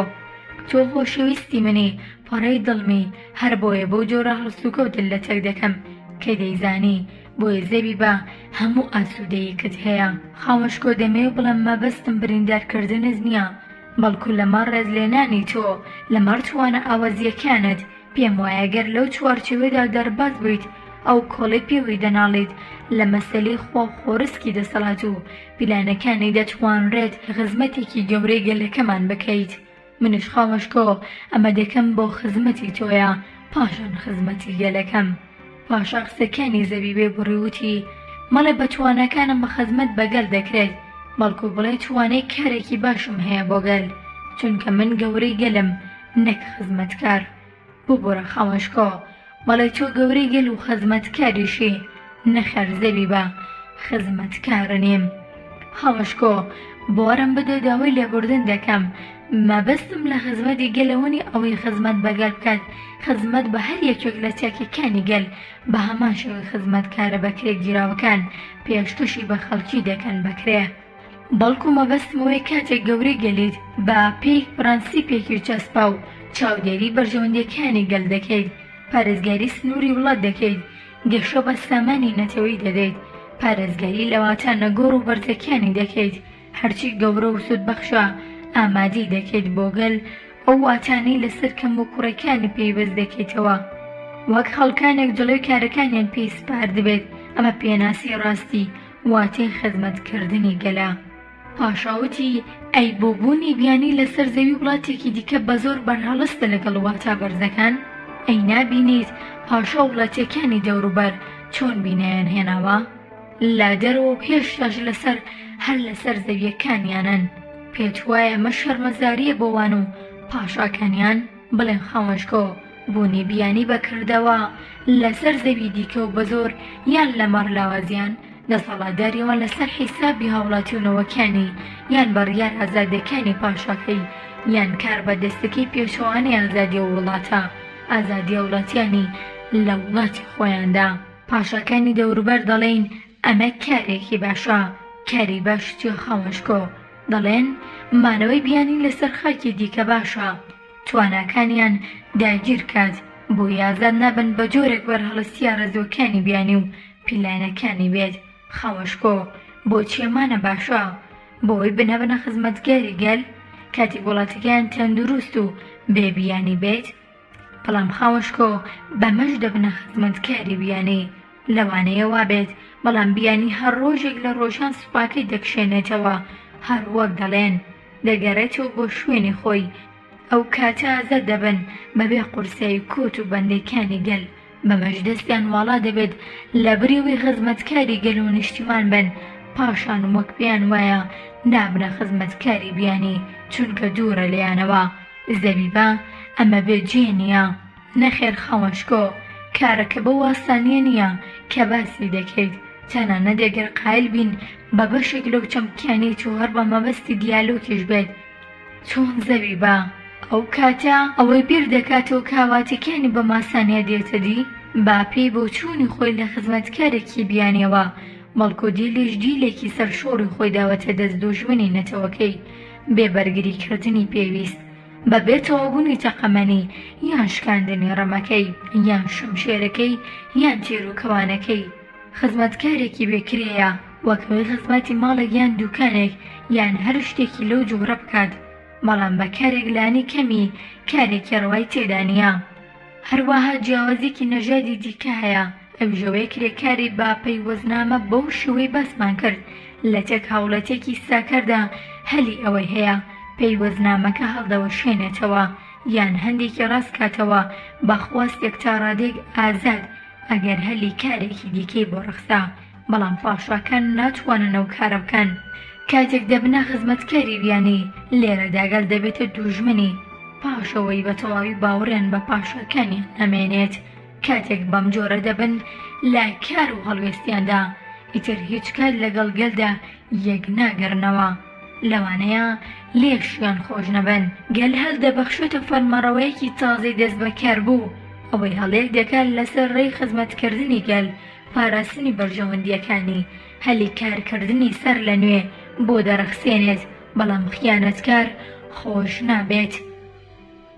تۆ خۆشەویستی منی پەڕەی دڵمی هەر بۆیە بۆ جۆرە هەڵسوکەوتت لە تەک دەکەم کە دەیزانی بۆیە زەبیبە هەموو ئاسوودەیەکت هەیە خاوەشکۆ دەمەوێت بڵێم مەبەستم بریندارکردنت نییە بەڵکو لەمە ڕێزلێنانی تۆ لەمەڕ توانە ئاوازیەکانت پێم وایە گەر لەو چوارچێوەدا دەرباز بوویت ئەو کۆڵی پێوەی دەناڵیت لە مەسەلەی خۆ خۆرسکی دەسەڵات و پیلانەکانی دەتوانرێت خزمەتێکی گەورەی گەلەکەمان بکەیت منش خاوەشکۆ ئەمە دەکەم بۆ خزمەتی تۆیە پاشان خزمەتی گەلەکەم پاشا قسەکانی زەبیبێ بڕیوتی مەڵێ بە توانەکانم بە خزمەت بەگەل دەکرێت بەڵکو بڵێ توانەی کارێکی باشم هەیە بۆ گەل چونکە من گەورەی گەلم نەک خزمەتکار ببوورە خاوەشکۆ بەڵێ تۆ گەورەی گەل و خزمەتکاریشی نەخەر زەبیبە خزمەتکار نیم خاوەشکۆ بۆرم بدە داوای لێبوردن دەکەم مەبەستم لە خزمەتی گەلەوەنی ئەوەی خزمەت بەگەل بکات خزمەت بە هەر یەکێک لە تێکەکانی گەل بە هەمان شێوەی خزمەتکارە بەکرێ گیراوەکان پێشکەشی بە خەڵکی دەکەن بەکرێ بەڵکو مەبەستمەوەی کاتێک گەورەی گەلیت بە پێی پرەنسیپێکی چەسپا و چاودێری بەرژەوەندیەکانی گەل دەکەیت پارێزگاری سنووری وڵات دەکەیت گەشە بە سامانی نەتەوەی دەدەیت پارێزگاری لەواتە نەگۆڕ و بەرزەکانی دەکەیت هەرچی گەورە و سوودبەخشە ئامادەی دەکەیت بۆ گەل ئەو واتانەی لەسەر کەم و کوڕەکانی پێیوەست دەکەیتەوە وەک خەڵکانێک جڵێی کارەکانیان پێی سپار دەبێت. ئەمە پێناسی ڕاستی واتای خزمەتکردنی گەلە. پاشاوتی ئەی بۆبوونی بیانی لەسەر زەوی وڵاتێکی دیکە بە زۆر بەرهەڵستە لەگەڵ واتە بەرزەکان؟ ئەی نابینیت پاشا وڵاتەکانی دەوروبەر چۆن بینایان هێناوە؟ لا دەرەوە پێشتاش هەر لەسەر زەویەکانیانن. پێت وایە ئەمە شەرمەزاریە بۆوان و پاشاکانیان؟ بڵێن خەوەشکۆ بوونی بیانی بەکردەوە لەسەر زەوی دیکە و بە زۆر یان لە مەڕلاوازیان دەسەڵاتداریەوە لەسەر حیسابی هاوڵاتیونەوەکانی یان بەڕیار ئازادەکانی پاشاکەی یان کار بە دەستەکەی پێشەوانەی ئازادی وڵاتە ئازادی وڵاتیانی لە وڵاتی خۆیاندا. پاشاکانی دەوروبەر دەڵێن ئەمە کارێکی باشە. کاری باش چی خەوەشکۆ؟ دەڵێن مانەوەی بیانی لەسەر خاکی دیکە باشە. تواناکانیان داگیر کات بۆ یازاد نابن بە جۆرێک بەرهەڵستی ئارەزوەکانی بیانی و پیلانەکانی بێت. خەوەشکۆ بۆچی ئەمانە باشە؟ بۆی بنەبنە خزمەتگاری گەل کاتی وڵاتەکەیان تەندروست و بێبیانی بێت؟ بەڵام خەوەشکۆ بەمەش دەبنە خزمەتکاری بیانی لەوانەیە وا بێت بەڵام بیانی هەر ڕۆژێک لە ڕۆژان سوپاکەی دەکشێنێتەوە هەر وەک دەڵێن دەگەڕێتەوە بۆ شوێنی خۆی. ئەو کاتە ئازاد دەبن بەبێ قورسایی کۆت و بەندەکانی گەل بەمەش دەستیان واڵا دەبێت لە بریوی خزمەتکاری گەل و نیشتیمان بن. پاشان وەک پێیان وایە نابنە خزمەتکاری بیانی چونکە دوورە لەیانەوە. زەبیبە ئەمە بێجێ نییە. نەخێر خەوەشکۆ کارەکە بە واسانیە نییە کە باسی دەکەیت. تەنانە دەگەر قایل بین بە بەشێک لەو چەمکیانێت و هەر بە مەبەستی دیالۆکیش بێت. چۆن زەبیبە ئەو کاتە ئەوەی بیر دەکاتەوە کاواتەکانی بە ماسانیا دێتە دی با پێی بۆ چوونی خۆی لە خزمەتکارێکی بیانیەوە بەڵکو دیلێش دیلێکی سەرشۆڕی خۆی داوەتە دەست دۆژمنی نەتەوەکەی بێبەرگریکردنی پێویست بەبێتەوە بوونی تەقەمەنی یان شکاندنی ڕەمەکەی یان شمشێرەکەی یان تێروکەوانەکەی. خزمەتکارێکی بێکرێیە وەکەوەی خزمەتی ماڵێک یان دوکانێک یان هەر شتێکی لەو جۆرە بکات بەڵام بە کارێک لانی کەمی کارێکی ڕەوای تێدا نییە. هەروەها جیاوازێکی نەژادی دیکە هەیە. ئەو ژەوەیە کرێکاری با پەیوەزنامە بەو شێوەی باسمان کرد لە تێک هاوڵەتێکی ساکەردا هەلی ئەوەی هەیە پەیوەزنامەکە هەڵدەوەشێنێتەوە یان هەندێکی ڕاست کاتەوە بە خواستێک تا ڕادێک ئازاد ئەگەر هەلی کارێکی دیکەی بۆ ڕەخسا بەڵام پاشاکان ناتوانن ئەو کارە بکەن. کاتێک دەبنە خزمەتکاری بیانی لێرە داگەل دەبێتە دوژمنی پاشەوەی بە تەواوی باوەڕیان بە پاشاکانیان نەمێنێت. کاتێک بەم جۆرە دەبن لا کار و هەڵوێستیاندا ئیتر هیچ کات لەگەڵ گەلدا یەک ناگەڕنەوە. لەوانەیە لێشیان خۆش نەبن. گەل هەڵدەبەخشێتە فەرمەڕەوەیەکی تازەی دەست بەکار بوو ئەوەی هەڵەیەک دەکات لەسەر ڕێی خزمەتکردنی گەل پاراستنی بەرژەوەندیەکانی هەلی کارکردنی سەر لە نوێ بۆ دەرەخسێنێت بەڵام خیانەتکار خۆش نابێت.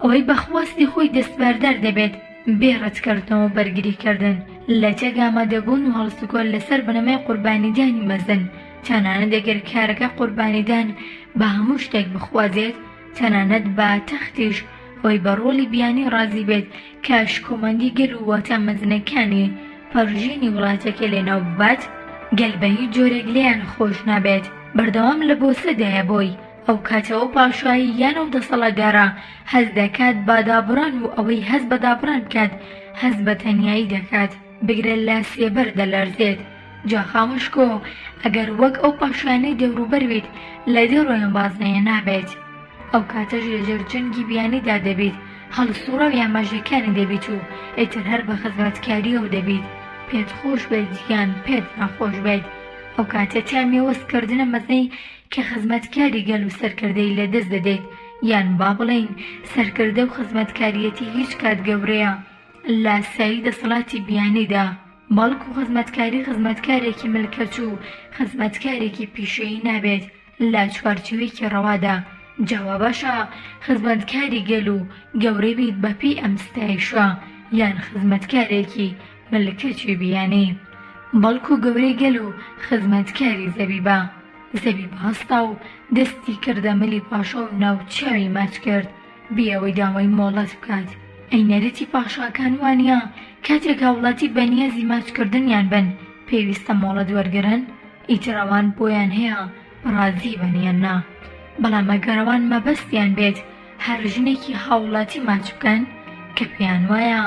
ئەوەی بەخواستی خۆی دەستباردار دەبێت بێڕەتکردنەوە بەرگریکردن لە تێک ئامادەبوون و هەڵسوکۆل لەسەر بنەمای قوربانیدانی مەزن. تەنانەت دەگەر کارەکە قوربانیدان بە هەموو شتێک بخوازێت تەنانەت بە تەختیش ئەوەی بە ڕۆڵی بیانی ڕازی بێت کاش کۆمەندی گەل و واتە مەزنەکانی پەرژینی وڵاتەکە لێناو ببات گەل بە هیچ جۆرێک لێیان خۆش نابێت. بەردەوام لە بۆسەدایە بۆی ئەو کاتەوە پاشایی یان ئەو دەسەڵاتدارە هەز دەکات بادابڕان و ئەوەی هەز بە دابڕان بکات هەز بە تەنیایی دەکات بگرێت لا سێبەر دەلەرزێت. جا خاموشکۆ ئەگەر وەک ئەو پاشانەی دەوروبەر بێت لە دێڕۆیان بازنەیە نابێت ئەو کاتەش لەژێر جەنگی بیانیدا دەبێت هەڵسوڕە و یاماژەکانی دەبێت و ئیتر هەر بە خزمەتکاریەوە دەبێت پێت خۆش بێت یان پێت ناخۆش بێت. ئەو کاتە تامی وەستکردنە مەزنەی کە خزمەتکاری گەل و سەرکردەی لەدەست دەدەیت یان با بڵێین سەرکردە و خزمەتکاریەتی هیچ کات گەورەیە لە ئاسایی دەسەڵاتی بیانیدا بەڵکو خزمەتکاری خزمەتکارێکی ملکەچ و خزمەتکارێکی پیشەیی نابێت لە چوارچووێکی ڕەوادا. جوابەشە خزمەتکاری گەل و گەورەی بیت بەپێی ئەم ستایشە یان خزمەتکارێکی ملکەچی بیانی بەڵکو گەورەی گەل و خزمەتکاری زەبیبە. زەبیبە هەستا و دەستی کردە مەلی پاشا و ناوچاوی ماچ کرد بێەوەی داوای مۆڵەت بکات. ئەی نەرەتی پاشاکان وانە کاتێک هاوڵاتی بەنیازی ماچکردنیان بن پێویستە مۆڵەت وەرگرن ئیتر ئەوان بۆیان هەیە ڕازی بەنیان نا، بەڵام ئەگەر ئەوان مەبەستیان بێت هەر ژنێکی هاوڵاتی ماچ بکەن کە پێیان وایە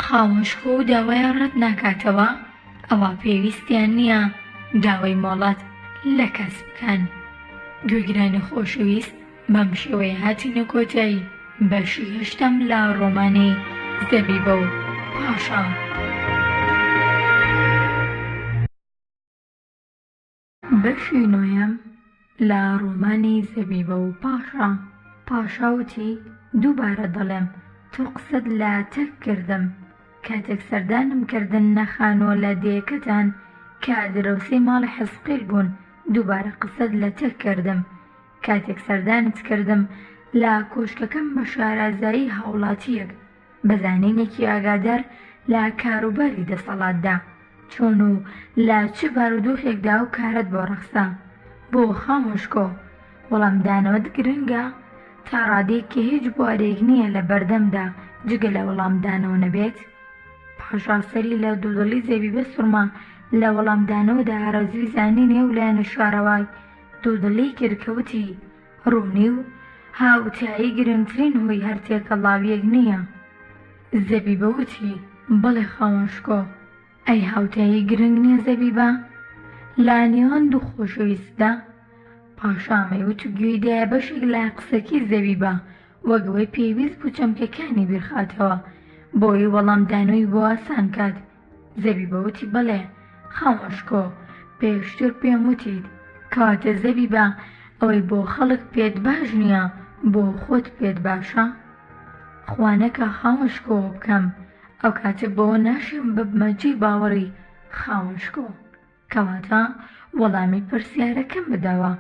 خاوەشکۆ و داوایە ڕەت ناکاتەوە ئەوە پێویستیان نییە داوای مۆڵەت لە کەس بکەن. گوێگرانی خۆشەویست، بەم شێوەیە هاتینە کۆتایی بەشی 8ەم لە ڕۆمانەی زەبیبە و پاشا. بەشی 9ەم لە ڕۆمانی زەبیبە و پاشا. پاشا وتی دووبارە دەڵێم تۆ قسەت لە تەک کردم کاتێک سەردانم کردن نەخانۆ لە دێکەتان کە درەوسەی ماڵی حەزقیل بوون دووبارە قسەت لە تەک کردم کاتێک سەردانت کردم لە کۆشکەکەم بە شارازایی هاوڵاتیەک بەزانینێکی ئاگادار لە کاروباری دەسەڵاتدا چۆن و لە چ بارودۆخێکدا و کارت بۆ ڕەخسا بۆ خامۆشکۆ وەڵام دانەوەت گرنگە تا ڕادێک کە هیچ بوارێک نییە لە بەردەمدا جگە لە وەڵامدانەوە نەبێت. پاشا سەری لە دوودڵی زەبیبە سوورما لە وەڵامدانەوەدا ئارەزوی زانینێ و لایەنە شارەوای دوودڵی کردکەوتی ڕوونی و هاوتایی گرنگترین هۆی هەر تێکەڵاویەک نییە. زەبیبە وتی بەڵێ خامۆشکۆ، ئەی هاوتایی گرنگ نییە زەبیبە لە نێوان دوو خۆشەویستدا؟ پاشامەی وت و گوێیدایە بەشێک لە قسەکی زەبیبە وەگەوەی پێویست بوو چەمکەکانی بیرخاتەوە بۆی وەڵامدانەوەی بۆ ئاسان کات. زەبیبە وتی بەڵێ خامۆشکۆ، پێشتر پێم وتیت کەواتە زەبیبە ئەوەی بۆ خەڵک پێت باش نییە بۆ خۆت پێت باشە؟ خوانەکە خامۆشکۆ بکەم ئەو کاتە بۆ ناشێم ببمەجێ باوەڕی خامۆشکۆ، کەواتە وەڵامی پرسیارەکەم بدەوە.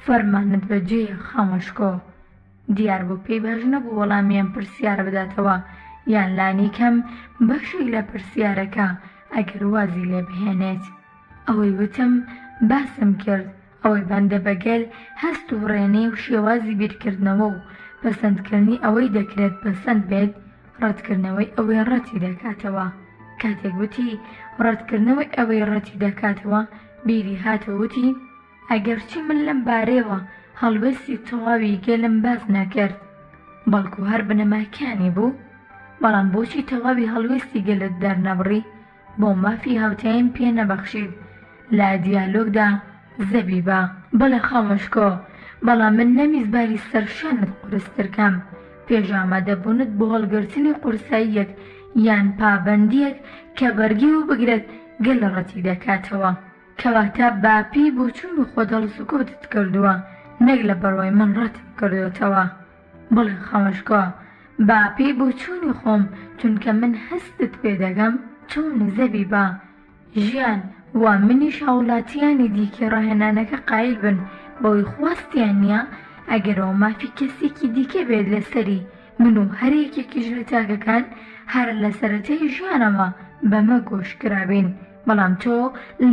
فەرمانت بەجێیە خامۆشکۆ. دیار بۆ پێی باش نەبوو وەڵامیان پرسیارە بداتەوە یان لانی کەم بەشێک لە پرسیارەکە ئەگەر وازی لێ بهێنێت. ئەوەی وتم باسم کرد ئەوەی بەندە بەگەل هەست و ڕێنەی و شێوازی بیرکردنەوە و پەسەندکردنی ئەوەی دەکرێت پەسەند بێت ڕەتکردنەوەی ئەوەی ڕەتی دەکاتەوە. کاتێک وتی ڕەتکردنەوەی ئەوەی ڕەتی دەکاتەوە بیری هاتەوەتی ئەگەرچی من لەم بارەیەوە هەڵوێستی تەواوی گەلم باز نەکرد بەڵکو هەر بنەماکانی بوو، بەڵام بۆچی تەواوی هەڵوێستی گەلت دەرنەبڕی بۆ مافی هاوتاییم پێ نەبەخشید لە دیالۆگدا؟ زەبیبە بەڵێ خامۆشکۆ، بەڵام من نەمیزباری سەرشانت قورسترکەم پێشامادەبوونت بۆ هەڵگرتنی قورساییەک یان پابەندیەک کە بەرگی و بگرێت گەل ڕەتی دەکاتەوە، کەواتە باپی بۆ چون و خۆ دەڵسوکۆتت کردووە نەک لە بەڕوای من ڕەتم کردوێتەوە. بڵێ خامۆشکۆ، باپی بۆ چوونی خۆم چونکە من هەستت پێ دەگەم چۆن زەبیبە ژیان وا منیش هاوڵاتیانی دیکە ڕاهێنانەکە قایل بن بەوەی خواستیان نییە ئەگەرەوە مافی کەسێکی دیکە بێت لەسەری من و هەرێکێکیش لە تاکەکان هەر لە سەرەتای ژیانەوە بەمە گۆشکرابین، بەڵام تۆ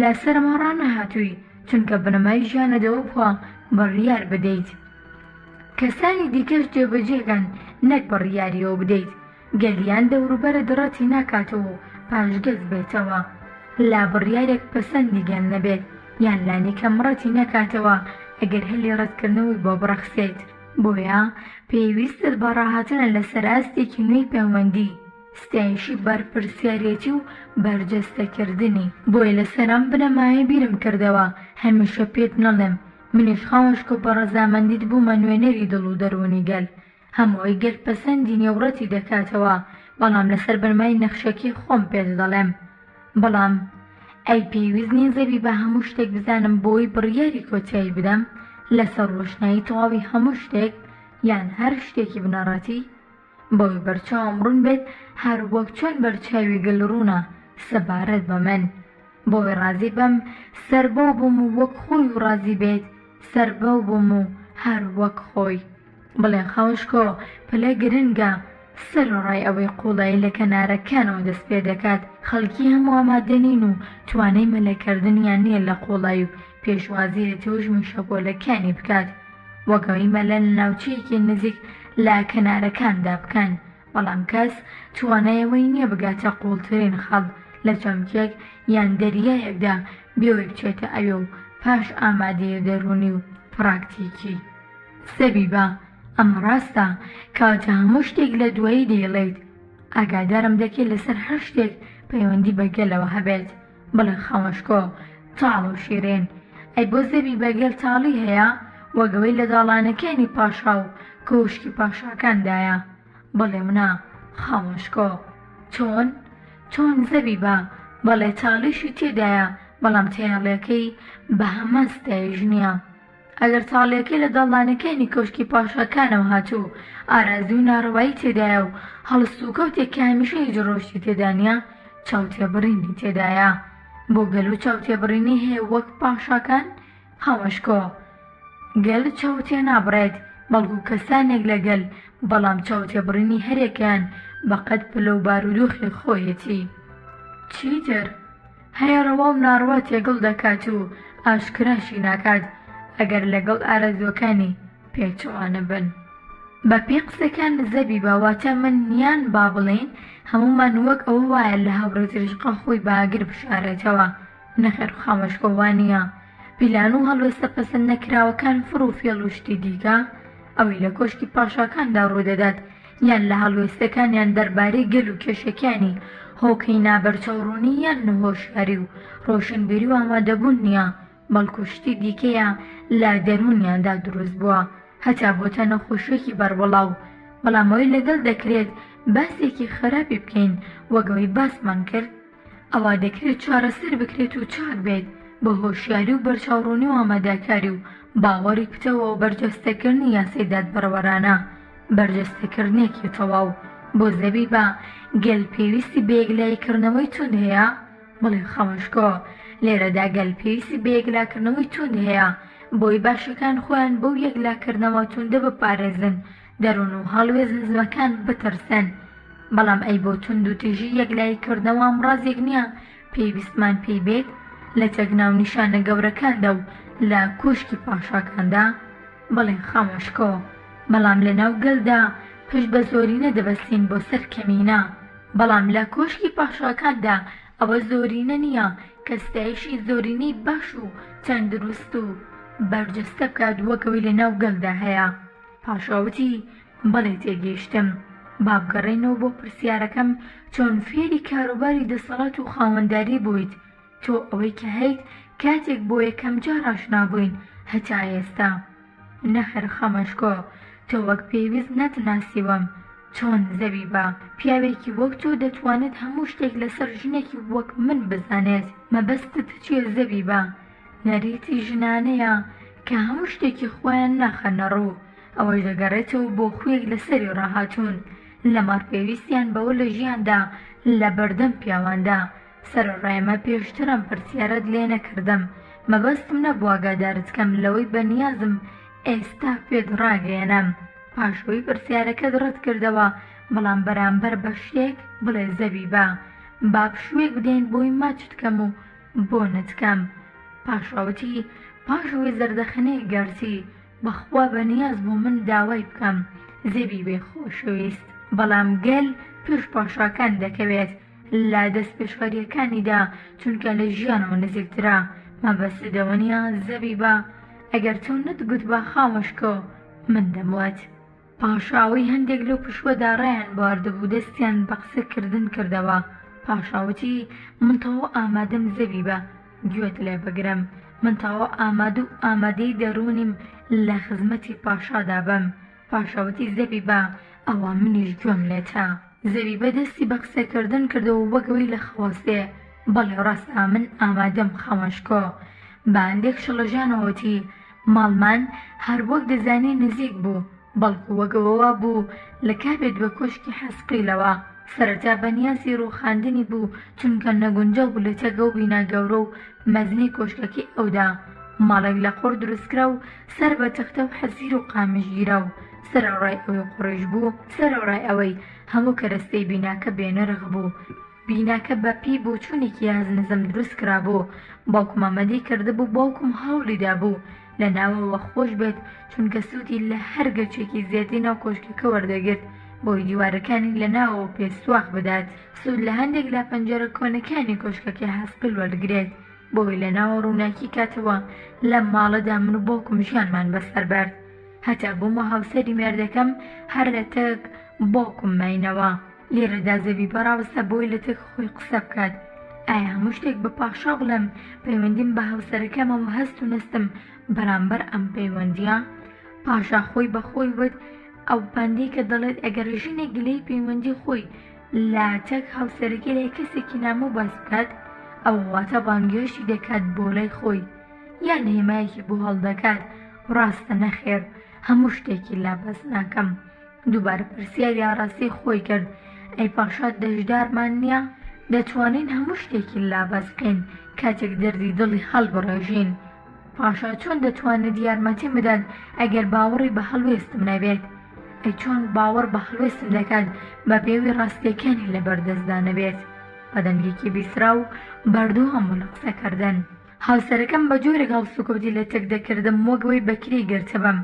لەسەرمە ڕانەهاتووی چونکە بنەمای ژیانەدەوە بخوا بڕیار بدەیت کەسانی دیکەش جێبەجێکەن نەک بڕیاریەوە بدەیت گەلیان دەوروبەرە دڕەتی ناکاتەوە و پاشگەز بێتەوە لا بڕیارێک پەسەندی گەل نەبێت یان لانی کەمڕەتی نەکاتەوە ئەگەر هەلی ڕەتکردنەوەی بۆ بڕەخسێت. بۆیە پێویستت بە ڕاهاتنە لەسەر ئاستێکی نوێی پەیوەندی ستایشی بەرپرسیارەتی و بەرجەستەکردنی. بۆیە لەسەرم بنەمایە بیرم کردەوە هەمیشە پێت نەڵێم منیش خامۆشکۆ بە ڕەزامەندیت بوومە نوێنەری دڵ و دەروونی گەل هەمووی گەل پەسەندی نێوڕەتی دەکاتەوە، بەڵام لەسەر بنەمای نەخشەکی خۆم پێت دەڵێم. بەڵام ئەی پێویست نییە زەبیبە هەموو شتێک بزانم بۆی بڕیاری کۆتایی بدەم لەسەر ڕۆشنایی تەواوی هەموو شتێک یان هەر شتێکی بنەڕەتی بۆی بەرچاوم ڕوون بێت هەر وەک چۆن بەرچاوی گەل ڕوونە سەبارەت بە من، بۆی ڕازی بەم سەربەو بووم و وەک خۆی و ڕازی بێت سەربەو بووم و هەر وەک خۆی. بڵێ خامۆشکۆ، پلە گرنگە سەرڕای ئەوەی قوڵایی لە کەنارەکانەوە دەست پێ دەکات خەڵکی هەموو ئامادەنین و توانای مەلەکردنیان نییە لە قوڵایی و پێشوازی لە تێوژمی شەپۆلەکانی بکات وەگەوەی مەلە لە ناوچەیەکی نزیک لە کەنارەکاندا بکەن، بەڵام کەس توانایەوەی نییە بگاتە قوڵترین خەڵ لە چەمکێک یان دەریایەکدا بێوەی بچێتە ئەوێ و پاش ئامادەیە دەرونی و پراکتیکی. زەبیبە، ئەمە ڕاستە کاتە هەموو شتێک لە دوایی دەیڵێیت ئاگادارم دەکەیت لەسەر هەر شتێک پەیوەندی بەگەلەوە هەبێت. بڵێ خەمەشکۆ تاڵ و شیرین، ئەی بۆ زەبیبە گەل تاڵی هەیە وەگەوەی لە داڵانەکانی پاشا و کۆشکی پاشاکاندایە؟ بڵێ منە خەمەشکۆ. چۆن زەبیبە؟ بەڵێ تاڵیشی تێدایە بەڵام تێڵەکەی بە هەمان ستایش نییە. ئەگەر تاڵیەکەی لە دەڵانەکانی کۆشکی پاشاکانەوە هاتوو ئارازی و ناڕەوایی تێدایە و هەڵست و کەوتێک کە هەمیشە هیچ ڕۆژی تێدا نییە چاوتێبڕینی تێدایە. بۆ گەل و چاوتێبڕینی هەیە وەک پاشاکان؟ خەمەشکۆ، گەل چاوتێ نابڕێت بەڵکو کەسانێک لەگەل، بەڵام چاوتێبڕینی هەرێکیان بەقەد پلە و بارودۆخی خۆیەتی. چیتر هەیە ڕەوا و ناڕەوا تێگەڵ دەکات و ئاشکراشی ناکات ئەگەر لەگەڵ ئارەزوەکانی پێچوانە بن. بە پێی قسەکان زەبیبە واتە من یان با بڵێن هەمومان وەک ئەوە وایە لە هەورە ترشقا خۆی باگر بشارێتەوە. نەخێر خەمەشکۆ وانە پیلان و هەڵوێستە پەسەند نەکراوەکان فرو فێڵ و شتی دیکە ئەوەی لە کۆشکی پاشاکاندا ڕوودەدات یان لە هەڵوێستەکان یان دەربارەی گەل و کێشەکانی هۆکەی نابەرچەوڕوونی یان نەهۆشیاری و ڕۆشنبیری و ئامادەبوون نییە، بەڵکو شتی دیکەیە لە دەرونیاندا دروست بووە هەتا بۆتە نەخۆشیێکی بەربڵاو. بەڵامەوەی لەگەڵ دەکرێت باسێکی خراپی بکەین وەگەوەی باسمان کرد ئەوا دەکرێت چارەسەر بکرێت و چاک بێت بە هۆشیاری و بەرچاوڕوونی و ئامادەکاری و باوەڕی پتەوە و بەرجەستەکردنی یاسای دادبەرەوەرانە بەرجەستەکردنێکی تەواو. بۆ زەبیبە گەل پێویستی بە یەکلایکردنەوەی تند هەیە؟ بڵێ خەمەشکۆ، لێرەدا گەل پێویستی بە یەکلاکردنەوەی تند هەیە بۆی باشەکان خۆیان بەو یەکلاکردنەوە توندە بپارێزن، دەروون و هەڵوێز نزمەکان بترسن. بەڵام ئەی بۆ تند و تیژی یەکلایکردنەوە ئەمڕازێک نییە پێویستمان پێی بێت لە تەگنا و نیشانە گەورەکاندا و لە کۆشکی پاشاکاندا؟ بڵێ خەمەشکۆ، بەڵام لە ناو گەلدا پشت بە زۆرینە دەبەستین بۆ سەر کەمینە، بەڵام لە کۆشکی پاشاکاندا ئەوە زۆرینە نییە کە ستایشی زۆرینەی باش و تەندروست و بەرجەستە بکات وەکەوەی لە ناو گەلدا هەیە. پاشاوتی بەڵێ تێگەیشتم، با بگەڕێنەوە بۆ پرسیارەکەم چۆن فێری کاروباری دەسەڵات و خاوەنداری بوویت تۆ ئەوەی کە هەیت کاتێک بۆ یەکەم جار ئاشنا بووین هەتا ئێستا. نەخێر خەمەشکۆ، تۆ وەک پێویست نەتناسیوەم. چۆن زەبیبە پیاوێکی وەک تۆ دەتوانێت هەموو شتێک لەسەر ژنێکی وەک من بزانێت؟ مەبەستت چیە زەبیبە؟ نەریتی ژنانەیە کە هەموو شتێکی خۆیان ناخەنە ڕوو، ئەوەش دەگەڕێتەوە بۆ خوێک لەسەری ڕاهاتوون لەمەڕ پێویستیان بەوە لە ژیاندا لە بەردەم پیاواندا. سەرڕایمە پێشترم پرسیارەت لێ نەکردم، مەبەستم نەبوو ئاگادارت کەم لەوەی بەنیازم ئێستا پێت ڕاگەێنم. پاشۆی پرسیارەکەت ڕەت کردەوە، بەڵام بەرامبەر بە شتێک بڵێ زەبیبە با پشوێک بدەین بۆی ماچت کەم و بۆ نتکەم. پاشاوتی پاشەوەی زەردەخەنەی گەرتی بەخوا بەنیاز بوو من داوای بکەم. زەبیبێ خۆشەویست، بەڵام گەل پێش پاشاکان دەکەوێت لە دەست پێشوەریەکانیدا چونکە لە ژیانەوە نزیکترا. مەبەستەوە نییە زەبیبە، ئەگەر تۆ نەتگوت بە خەمەشکۆ من دەموت. پاشاوی هەندێک لەو پشوەدا ڕایان بواردەبوو دەستیان بە قسەکردن کردەوە. پاشاوتی من تەواو ئامادەم زەبیبە گوێت لێ بگرم، من تەواو ئامادە و ئامادەی دەروونیم لە خزمەتی پاشادا بم. پاشاوتی زەبیبە ئەوە منیش گوێم لێتە. زەبیبە دەستی بە قسەکردن کردەوە وەکەوەی لە خەوەستێ. بەڵێ ڕاستە من ئامادەم خەمەشکۆ. بە هەندێک شڵەژانەوەتی ماڵمان هەر وەک دەزانی نزیک بوو، بەڵکو وەگەوەوە بوو لە کابێت بە کۆشکی حەسقیلەوە. سەرەتا بەنیازی ڕووخاندنی بوو چونکە نەگونجاو بوو لە تێگە و بینا گەورە و مەزنی کۆشکەکەی ئەودا. ماڵێک لە قوڕ دروستکرا و سەر بە تەختە و حەزیر و قامشگیرا و سەرەڕای ئەوەی قوڕیش بوو، سەرەڕای ئەوەی هەموو کەرەستەی بیناکە بێنەرخ بوو. بیناکە بە پێی بۆچوونێکی یازنزم دروست کرابوو. باوکم ئامادەی کردبوو، باوکم هەوڵیدا بوو لە ناوەوە خۆش بێت چونکە سوودی لە هەر گەچێکی زیادی ناو کۆشکەکە وەردەگرت بۆی دیوارەکانی لەناوەوە پێسواق بدات، سوود لە هەندێک لا پەنجەرە کۆنەکانی کۆشکەکە هەسپل وەرگرێت، بۆی لەناوە ڕووناکی کاتەوە لەم ماڵەدا من و باوکم ژیانمان بەسەر بەرد. هەتا بوومە هاوسەری مێردەکەم هەر لە تەک باوکم ماینەوە. لێرەدا زەبی بەڕاوەستە بۆی لە تەک خۆی قسە بکات. ئایا هەموو شتێک بە پاشا بڵێم پەیوەندیم بە هاوسەرەکەمەوە هەست و نستم بەرامبەر ئەم پەیوەندیە؟ پاشا خۆی بەخۆی وت ئەو پەندەی کە دەڵێت ئەگەر ژنێک گلەی پەیوەندی خۆی لا تەک هاوسەرەکەی لای کەسێکی نامە باس بکات، ئەو واتە بانگێشی دەکات بۆ لای خۆی یان هێمایەکی بۆ هەڵدەکات. ڕاستە نەخێر، هەموو شتێکی لابەس ناکەم. دووبارە پرسیاری ئاڕاستی خۆی کرد. ئەی پاشا دەشدارمان نییە؟ دەتوانین هەموو شتێکی لابەس بکەین کاتێک دەردی دڵی هەڵبڕێژین. پاشا چۆن دەتوانێت یارمەتیم بدات ئەگەر باوەڕی بە هەڵوێستم نەبێت؟ ئەی چۆن باوەڕ بە هەڵوێستم دەکات بە پێوی ڕاستیەکانی لەبەردەستدا نەبێت؟ بەدەنگێکی بیسرا و بەردوو هەموو لە قسەکردن. هاوسەرەکەم بە جۆرێک هەڵسوکەوتی لە تەک دەکردم وەکەوەی بەکری گرتە بەم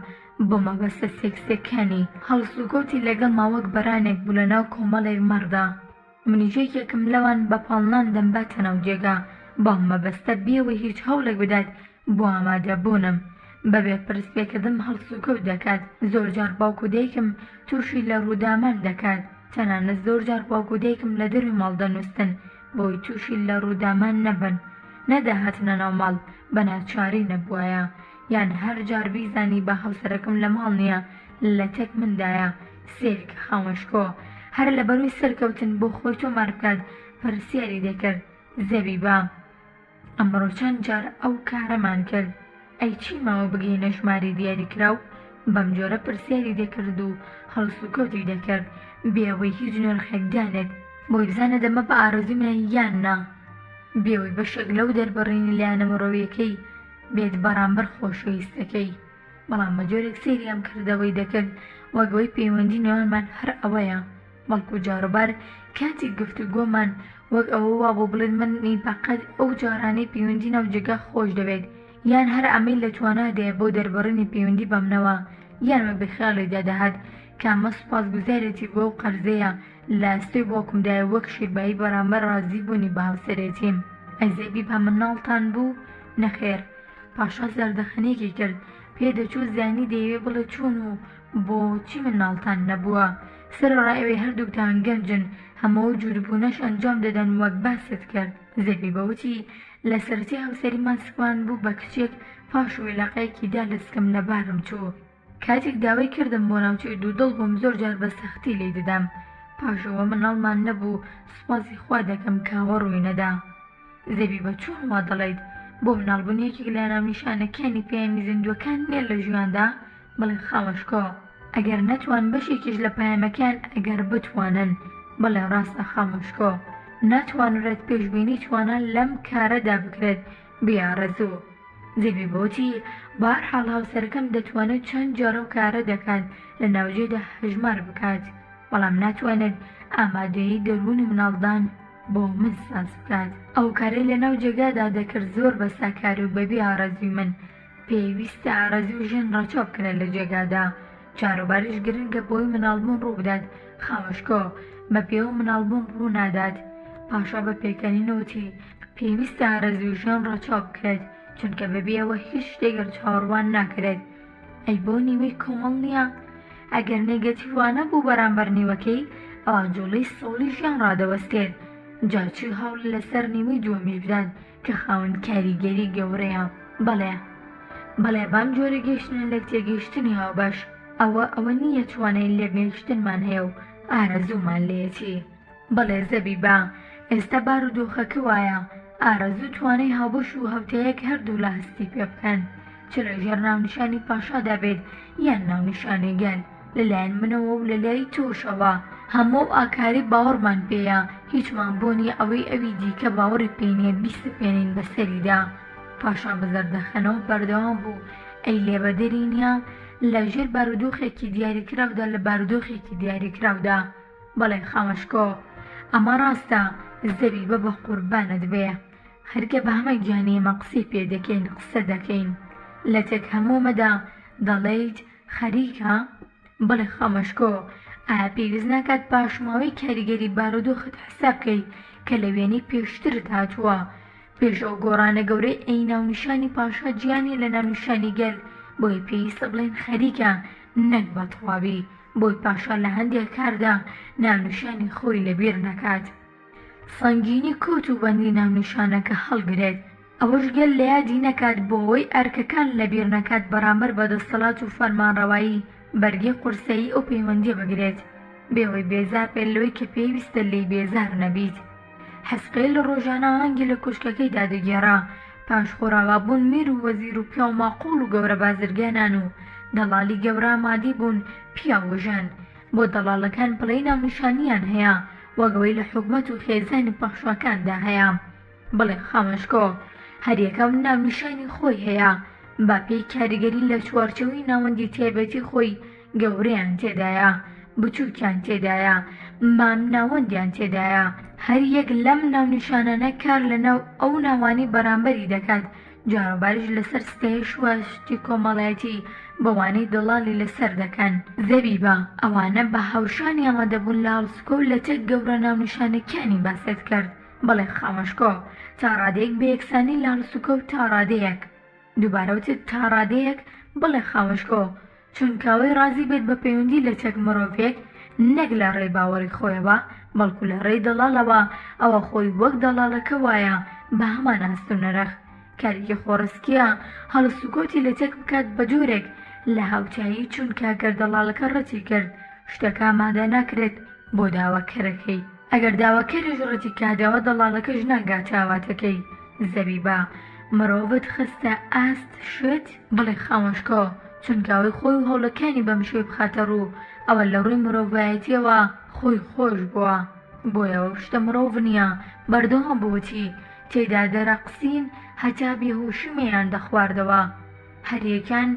بۆ مەبەستە سێکسەکانی. هەڵسوکەوتی لەگەڵ ماوەک بەرانێک بوو لەناو کۆمەڵێک مەڕدا. منیژێکێکم لەوان بە پاڵنان دەمباتە ناو جێگا بەڵام مەبەستە بێەوە هیچ هەوڵێک بدات بۆ ئامادەبوونم. بەبێ پرسپێکردم هەڵسوکەوت دەکات. زۆر جار باوک و دایکم تووشی لە ڕوودامان دەکات، تەنانەت زۆر جار باوک و دایکم لە دەروی ماڵ دەنووستن بۆی تووشی لە ڕوودامان نەبن، نەداهاتنە ناو ماڵ بە ناچاری نەبووایە، یان هەر جار بیزانی بە هاوسەرەکەم لە ماڵ نییە لە تەک مندایە سێرکە خاوەشکۆ هەر لە بەروی سەرکەوتن بۆ خۆی تۆمار بکات پرسیاری دەکرد زەبیبا ئەمڕۆ چەند جار ئەو کارەمان کرد، ئەی چی ماوە بگەینە ژماری دیاریکراو؟ بەم جۆرە پرسیاری دەکرد و هەڵسوکەوتی دەکرد بێەوەی هیچ نرخێک دانێت بۆی بزانە دەمە بە ئارەزوی منە یان نا، بێەوەی بەشێک لەو دەربڕینی لایەنە مرۆڤیەکەی بێت بەرامبەر خۆشەویستەکەی. بەڵام بە جۆرێک سەیریام کردەوەی دەکرد وەگەوەی پەیوەندی نێوانمان هەر ئەوەیە، بەڵکو جاروبار کاتی گفتوگۆمان وەک ئەوە وا بۆ بڵێن منی بەقەت ئەو جارانەی پەیوەندی ناو جێگا خۆش دەوێت، یان هەر ئەمەی لە توانادەیە بۆ دەربڕینی پەیوەندی بەمنەوە، یان بە بخیاڵێدا دەهات کامە سوپاسگوزارێتی بۆ ئەو قەرزەیە لە ئەستۆی باوکمدایە وەک شیربایی بەرامبەر ڕازی بوونی بە هاوسەرێتیم. ئەی زەبیبا من ناڵتان بوو؟ نەخێر. پاشا زەردەخەنێکی کرد. پێدەچوو زانی دەیەوێ بڵێ چۆن و بۆچی من ناڵتان نەبووە؟ سەرڕای هەردووکتان گەنجن، هەموو جووربوونەش ئەنجام دەدەن وەک باست کرد. زەبیبەوتی لە سەرەتی هاوسەریمان سوان بوو بە کچێک پاش وێلاقەیەکی دا لە سکم لەبارم چوو. کاتێک داوای کردم بۆ ناوچەی دوودڵ بووم زۆر جار بە سەختی لێ دەدام، پاشەوە مناڵمان نەبوو سوپاسی خوا دەکەم کاوە ڕووی نەدا. زەبیبە چۆن وا دەڵێیت بۆ مناڵبوونیەکێک لە ناونیشانەکانی پەیامی زیندوەکان نێر لە ژیاندا؟ بڵێ خاوەشکۆ ئەگەر نەتوان بەشێکیش لە پەیامەکان ئەگەر بتوانن. بڵێ ڕاستە خاوەشکۆ ناتوانرێت پێشبینی توانان لەم کارەدا بکرێت بیاڕەزوو. زەبیبەوتی بەهەرحاڵ هاوسەرەکەم دەتوانێت چەند جارە و کارە دەکات لە ناوجێدا هەژمار بکات، بەڵام ناتوانێت ئامادەیی دەروونی مناڵدان بۆ من ساز بکات. ئەو کارەی لە ناو جێگادا دەکرد زۆر بەساکار و بەبێ ئارەزوی من. پێویستە ئارەزوی و ژن ڕەچۆ بکرێت لە جێگادا. جاروباریش گرنگە بۆی مناڵبوون ڕوو بدات. خاوەشکۆ بە پێوە مناڵبوون ڕوو نادات. پاشا بە پێکەنینەوتی پێویستە ئارەزوی و ژن ڕەچۆ بکرێت چونکە بەبێەوە هیچ شتێگەر چاوەڕوان ناکرێت. ئەی بۆ نیوەی کۆمەڵ نییە؟ ئەگەر نێگەتیڤانە بوو بەرامبەر نیوەکەی ئەوە جوڵەی سەوڵی ژیان ڕادەوەستێت. جاچی هەوڵ لەسەر نیوەی دووەمیش بدات کە خاوەن کاریگەری گەورەیە. بەڵێ بام جۆرە گەیشتنە لە تێگەیشتنی هاوبەش ئەوە نییە توانای لێگەیشتنمان هەیە و ئارەزوومان لێتی. بەڵێ زەبیبا ئێستا بارودۆخەکە وایە ئارەزوو توانای هاوبەش و هەوتەیەک هەردوو لە هەستی پێ بکەن، چ لەژێر ناونیشانی پاشادا بێت یان ناونیشانی گەل. لەلایەن منەوە و لەلای تۆشەوە هەموو ئاکاری باوەڕمان پێیە، هیچمان بۆنی ئەوەی ئەوی دیکە باوەڕی پێینێ بیستپێنین بەسەریدا. پاشا بە زەردەخەنەوە بەردەوام بوو ئەی لێبەدەری نییە لەژێر بارودۆخێکی دیاریکراودا لە بارودۆخێکی دیاریکراودا. بەڵێ خاوەشکۆ ئەمە ڕاستە زەبیبە بە قوربانت بێ، هەرگە بە هەمە گیانەیەمە قسەی پێ دەکەین قسە دەکەین لە تێک هەموومەدا دەڵێیت خەریکە؟ بڵێ خاوەشکۆ ئایا پێویست ناکات پاشماوەی کاریگەری بارودۆخت حساب بکەیت کە لە وێنەی پێشترت هاتووە پێش ئەو گۆڕانە گەورەی ئەی ناونیشانی پاشا گیانی لە ناونیشانی گەل بۆی پێویستە بڵێن خەریکە نەک بە تەواوی بۆی پاشا لە هەندێک کاردا ناونیشانی خۆی لەبیر نەکات سەنگینی کۆت و بەندی ناونیشانەکە هەڵگرێت ئەوەش گەل لە یادی نەکات بۆ ئەوەی ئەرکەکان لەبیر نەکات بەرامبەر بە دەسەڵات و فەرمانڕەوایی بەرگەی قورسایی ئەو پەیوەندیە بگرێت بێەوەی بێزار بێت لەوەی کە پێویستە لێی بێزار نەبیت حەسقەی لە ڕۆژانە هەنگی لە کۆشکەکەی دادەگێڕا پاش خۆراوابوون میر و وەزیر و پیا و ماقۆڵ و گەورە بازرگانان و دەڵالی گەورە ئامادەی بوون پیاوەژان بۆ دەڵاڵەکان پڵەی ناونیشانیان هەیە وەگەوەی لە حکومەت و خێزانی پەخشوەکاندا هەیە بڵێ خامەشکۆ هەریەکەم ناونیشانی خۆی هەیە با پێی کاریگەری لە چوارچەوەی ناوەندی تایبەتی خۆی گەورەیان تێدایە بچووکیان تێدایە مام ناوەندیان تێدایە هەر یەک لەم ناونیشانانە کار لەناو ئەو ناوانی بەرامبەری دەکات جاروباریش لەسەر ستەیش واشتی کۆمەڵایەتی بەوانەی دەڵالی لەسەر دەکەن زەبیبە ئەوانە بە هاوشانی ئەمەدەبوون لە هەڵسکۆ و لە تێک گەورە ناونیشانەکانی باست کرد بەڵێ خامەشکۆ تا ڕادەیەک بە یەکسانی لە هەڵسکۆ و تا ڕادەیەک دووبارەوتت تا ڕادەیەک بڵێ خامەشکۆ چونکەوەی ڕازی بێت بە پەیوەندی لە تێک مرۆڤێک نەک لە ڕێی باوەڕی خۆیەوە بەڵکو لە ڕێی دەڵاڵەوە ئەوە خۆی وەک دەڵاڵەکە وایە بە هەمان هەست و نەرەخ کارێکی خۆڕستکیە هەڵسوکۆتی لە تێک بکات بە جۆرێک لە هاوتایی چونکە گەر دەڵاڵەکە ڕەتی کرد شتەکە ئامادە ناکرێت بۆ داواکەرەکەی ئەگەر داواکەرێش ڕەتی کادەوە دەڵاڵەکەش ناگات ئاواتەکەی زەبیبە مرۆڤت خستە ئاست شت بڵێ خامۆشکۆ چونکەوەی خۆی و هەوڵەکانی بەم شێ بخاتە ڕوو ئەوە لە ڕووی مرۆڤایەتیەوە خۆی خۆش بووە بۆیەوە شتە مرۆڤ نییە بەردەوام بووتی تێدا دەرەقسین هەتا بێهۆشیمەیان دەخواردەوە هەریەکان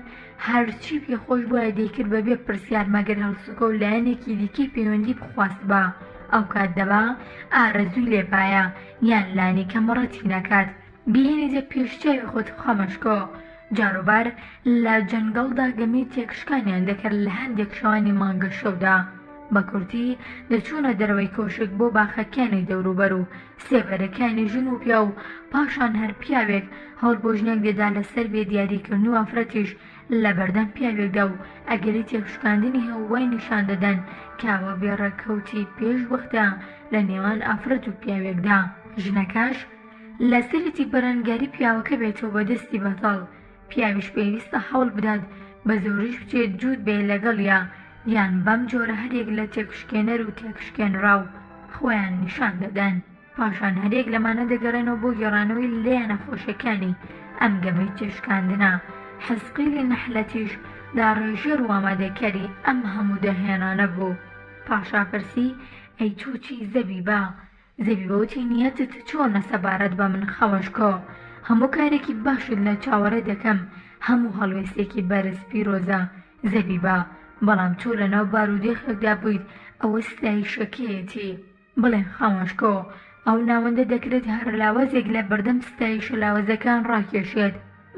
هەرچی پێخۆش بۆیە دەیکرد بەبێ پرسیار مەگەر هەڵسوکە و لایەنێکی دیکەی پەیوەندی بخواست بە ئەو کات دەبا ئارەزووی لێبایە یان لانی کەمەڕەتی نەکات بێنێتە پێشچاوی خۆت خەمەشکۆ جاروبار لە جەنگەڵدا گەمەی تێکشکانیان دەکرد لە هەندێک شەوانی مانگە شەودا بە کورتی دەچوونە دەرەوەی کۆشک بۆ باخەکانی دەوروبەر و سێبەرەکانی ژن و پیا و پاشان هەر پیاوێک هەڵ بۆ ژنێک دێدا لەسەر بێ دیاریکردن و ئافرەتیش لە بەردەم پیاوێکدا و ئەگەری تێکشکاندنی هەوای نیشان دەدەن کاوە بێڕەکەوتی پێش وەختە لە نێوان ئافرەت و پیاوێکدا ژنەکەش لە سەرەتی بەرەنگاری پیاوەکە بێتەوە بەدەستی بەتەڵ پیاویش پێویستە هەوڵ بدات بە زۆریش بچێت جوود بێ لەگەڵیا یان بەم جۆرە هەرێک لە تێکشکێنەر و تێکشکێنرا و خۆیان نیشان دەدەن پاشان هەرێک لەمانە دەگەڕێنەوە بۆ گێڕانەوەی لێیە نەخۆشەکانی ئەم گەمەی تێشکاندنە حەسقیلی نەحلەتیش داڕێژێر و ئامادەکاری ئەم هەموو دەهێنانە بوو پاشا پرسی ئەی تووچی زەبیبە زەبیبەوتی نیەتت چۆنە سەبارەت بە من خەوەشکۆ هەموو کارێکی باشت لە چاوەڕێ دەکەم هەموو هەڵوێستێکی بەرز پیرۆزە زەبیبە بەڵام تۆ لەناو بارودۆخێکدا بوویت ئەوە ستایشەکەیەتی بڵێ خەمەشکۆ ئەو ناوەندە دەکرێت هەر لاوەزێک لە بەردەم ستایشە لاوەزەکان ڕاکێشێت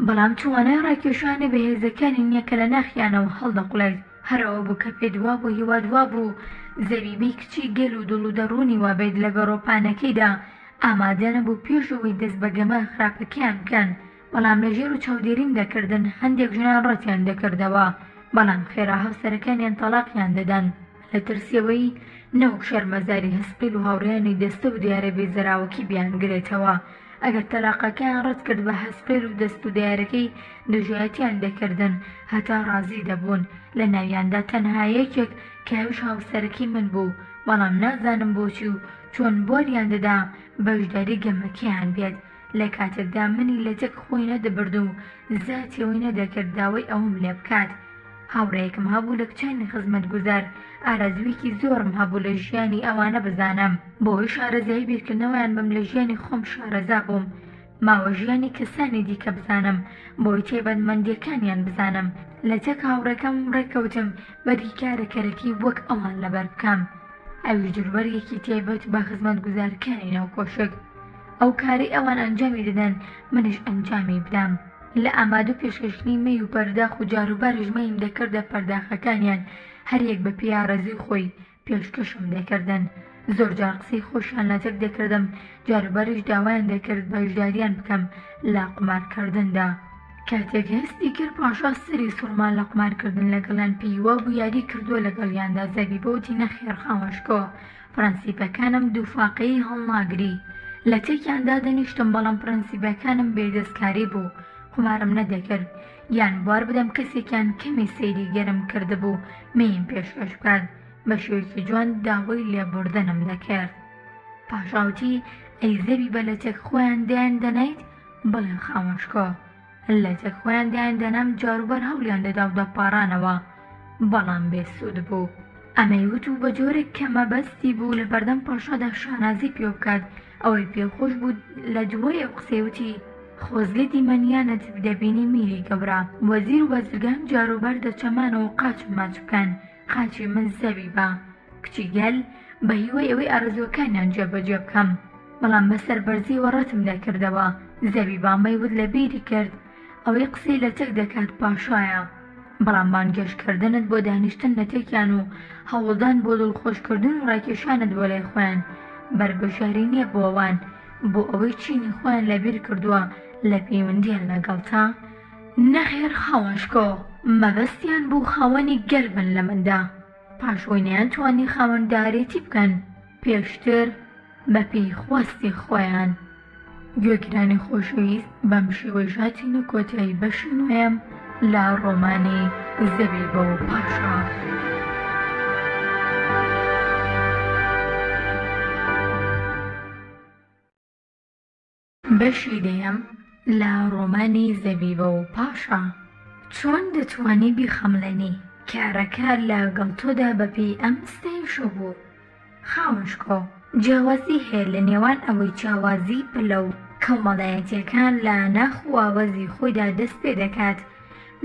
بەڵام توانای ڕاکێشانە بەهێزەکانی نییە کە لە ناخیانەوە هەڵدەقڵێت هەرەوە بوو کە پێدوا بوو هیوادوا بوو زەبیبەی کچی گەل و دڵ و دەڕوونی وابێت لە گەڕۆپانەکەیدا ئامادە نەبوو پێشەوەی دەست بە گەمە خراپەکەیان بکەن بەڵام لەژێر و چاودێریم دەکردن هەندێک ژنان ڕەتیان دەکردەوە بەڵام خێرا هەوسەرەکانیان تەلاقیان دەدەن لە ترسیەوەی نەوەک شەرمەزاری هەسقیل و هاوڕێیانی دەستە و دیارە بێزەراوەکی بیانگرێتەوە ئەگەر تەلاقەکەیان ڕەت کرد بە هەسقیل و دەست و دیارەکەی دژایەتیان دەکردن هەتا ڕازی دەبوون لە ناویاندا تەنها یەکێک کاویش هاوسەرەکی من بوو بەڵام نازانم بۆچی و چۆن بۆریان دەدا بەشداری گەمەکەیان بێت لە کاتێکدا منی لە تێک خۆی نەدەبرد و زاتیەوەی نەدەکرد داوای ئەوم لێ بکات هاوڕێیەکم هەبوو لە کچانی خزمەت گوزار ئارەزوویەکی زۆرم هەبوو لە ژیانی ئەوانە بزانم بۆی شارەزایی بیرکردنەوەیان بم لە ژیانی خۆم شارەزا بووم ماوە ژیانی کەسانی دیکە بزانم بۆی تێبەنمەندیەکانیان بزانم لە تێک هاوڕێکەم ڕێکەوتم بەریکارەکەرەکی وەک ئەوان لەبەر بکەم ئەویش جلوبەرێکی تایبەت بە خزمەت گوزارەکانی ناو کۆشک ئەو کاری ئەوان ئەنجامی دەدەن منش ئەنجامی بدەم لە ئامادە پێشکەشنی مەی و پەرداخ و جاروبار ژمەیم دەکردە پەرداخەکانیان هەریەک بە پیارەزی خۆی پێشکەشم دەکردن. زۆر جار قسەی خۆشیان لەتەک دەکردم، جاروبەریش داوایان دەکرد بەشداریان بکەم لە قمارکردندا. کاتێک هەستی کرد پاشا سری سوڕمان لە قمارکردن لەگەڵیان پێیوە بوو یاری کردووە لەگەڵیاندا. زەبیبە وتی نەخێر خاوەشکۆ، پرەنسیپەکانم دووفاقەیی هەڵناگری. لە تێکیاندا دەنیشتم بەڵام پرەنسیپەکانم بێدەستکاری بوو، قمارم نەدەکرد یان بوار بدەم کەسێکیان کەمی سەیری گەرم کردبوو مەیم پێشکەش بکات، بە شێوەیەکی جوان داوای لێبوردنم دەکرد. پاشاوتی ئەی زەبیبە لە تێک خۆیان دایان دەنیت؟ بڵێ خاوەشکۆ، لە تێک خۆیان دایان دەنام جاروبەر هەوڵیان دەدا و دەپاڕانەوە، بەڵام بێسوود بوو. ئەمەی وت و بە جۆرێک کە مەبەستی بوو لە بەردەم پاشادا شانازی پێ بکات. ئەوەی پێخۆش بوو لە دوای ئەو قسەیوتی خۆزگە دیمەنیانت دەبینی میری گەورە، وەزیر و بەزرگان جاروبەر دەچەمانەوە قاچ ماچ بکەن. قاچی من زەبیبە کچی گەل بە هیوای ئەوەی ئارزوەکانیان جێبەجێ بکەم، بەڵام بەسەر بەرزی وەڕەتم دەکردەوە. زەبیبامەی ود لە بیری کرد ئەوەی قسەی لە تێک دەکات پاشایە، بەڵام بانگێشکردنت بۆ دانیشتن لە تێکیان و هەوڵدان بۆ دڵخۆشکردن و ڕاکێشانت بۆ لای خۆیان بەرگەشاری نییە بۆ ئەوان بۆ ئەوەی چینی خۆیان لەبیر کردووە لە پەیوەندیان لەگەڵتا. نەخێر خاوەشکۆ، مەبەستیان بوو خاوەنی گەل بن لە مندا، پاشۆی نەیانتوانی خاوەندارێتی بکەن پێشتر بە پێیخواستی خۆیان. گوێگرانی خۆشەویست، بەم شێوەی ژاتینە کۆتایی بەشی نوێم لە ڕۆمانی زەبیبە و پاشا. بەشی دەیەم لە ڕۆمانی زەبیبە و پاشا. چۆن دەتوانی بیخەملێنی؟ کارەکە لەگەڵ تۆدا بەپێی ئەم ستایشە بوو. خاوەشکۆ، جیاوازی هەیە لە نێوان ئەوەی جیاوازی پلە و کۆمەڵایەتیەکان لە ناخواوەزی خۆیدا دەست پێ دەکات،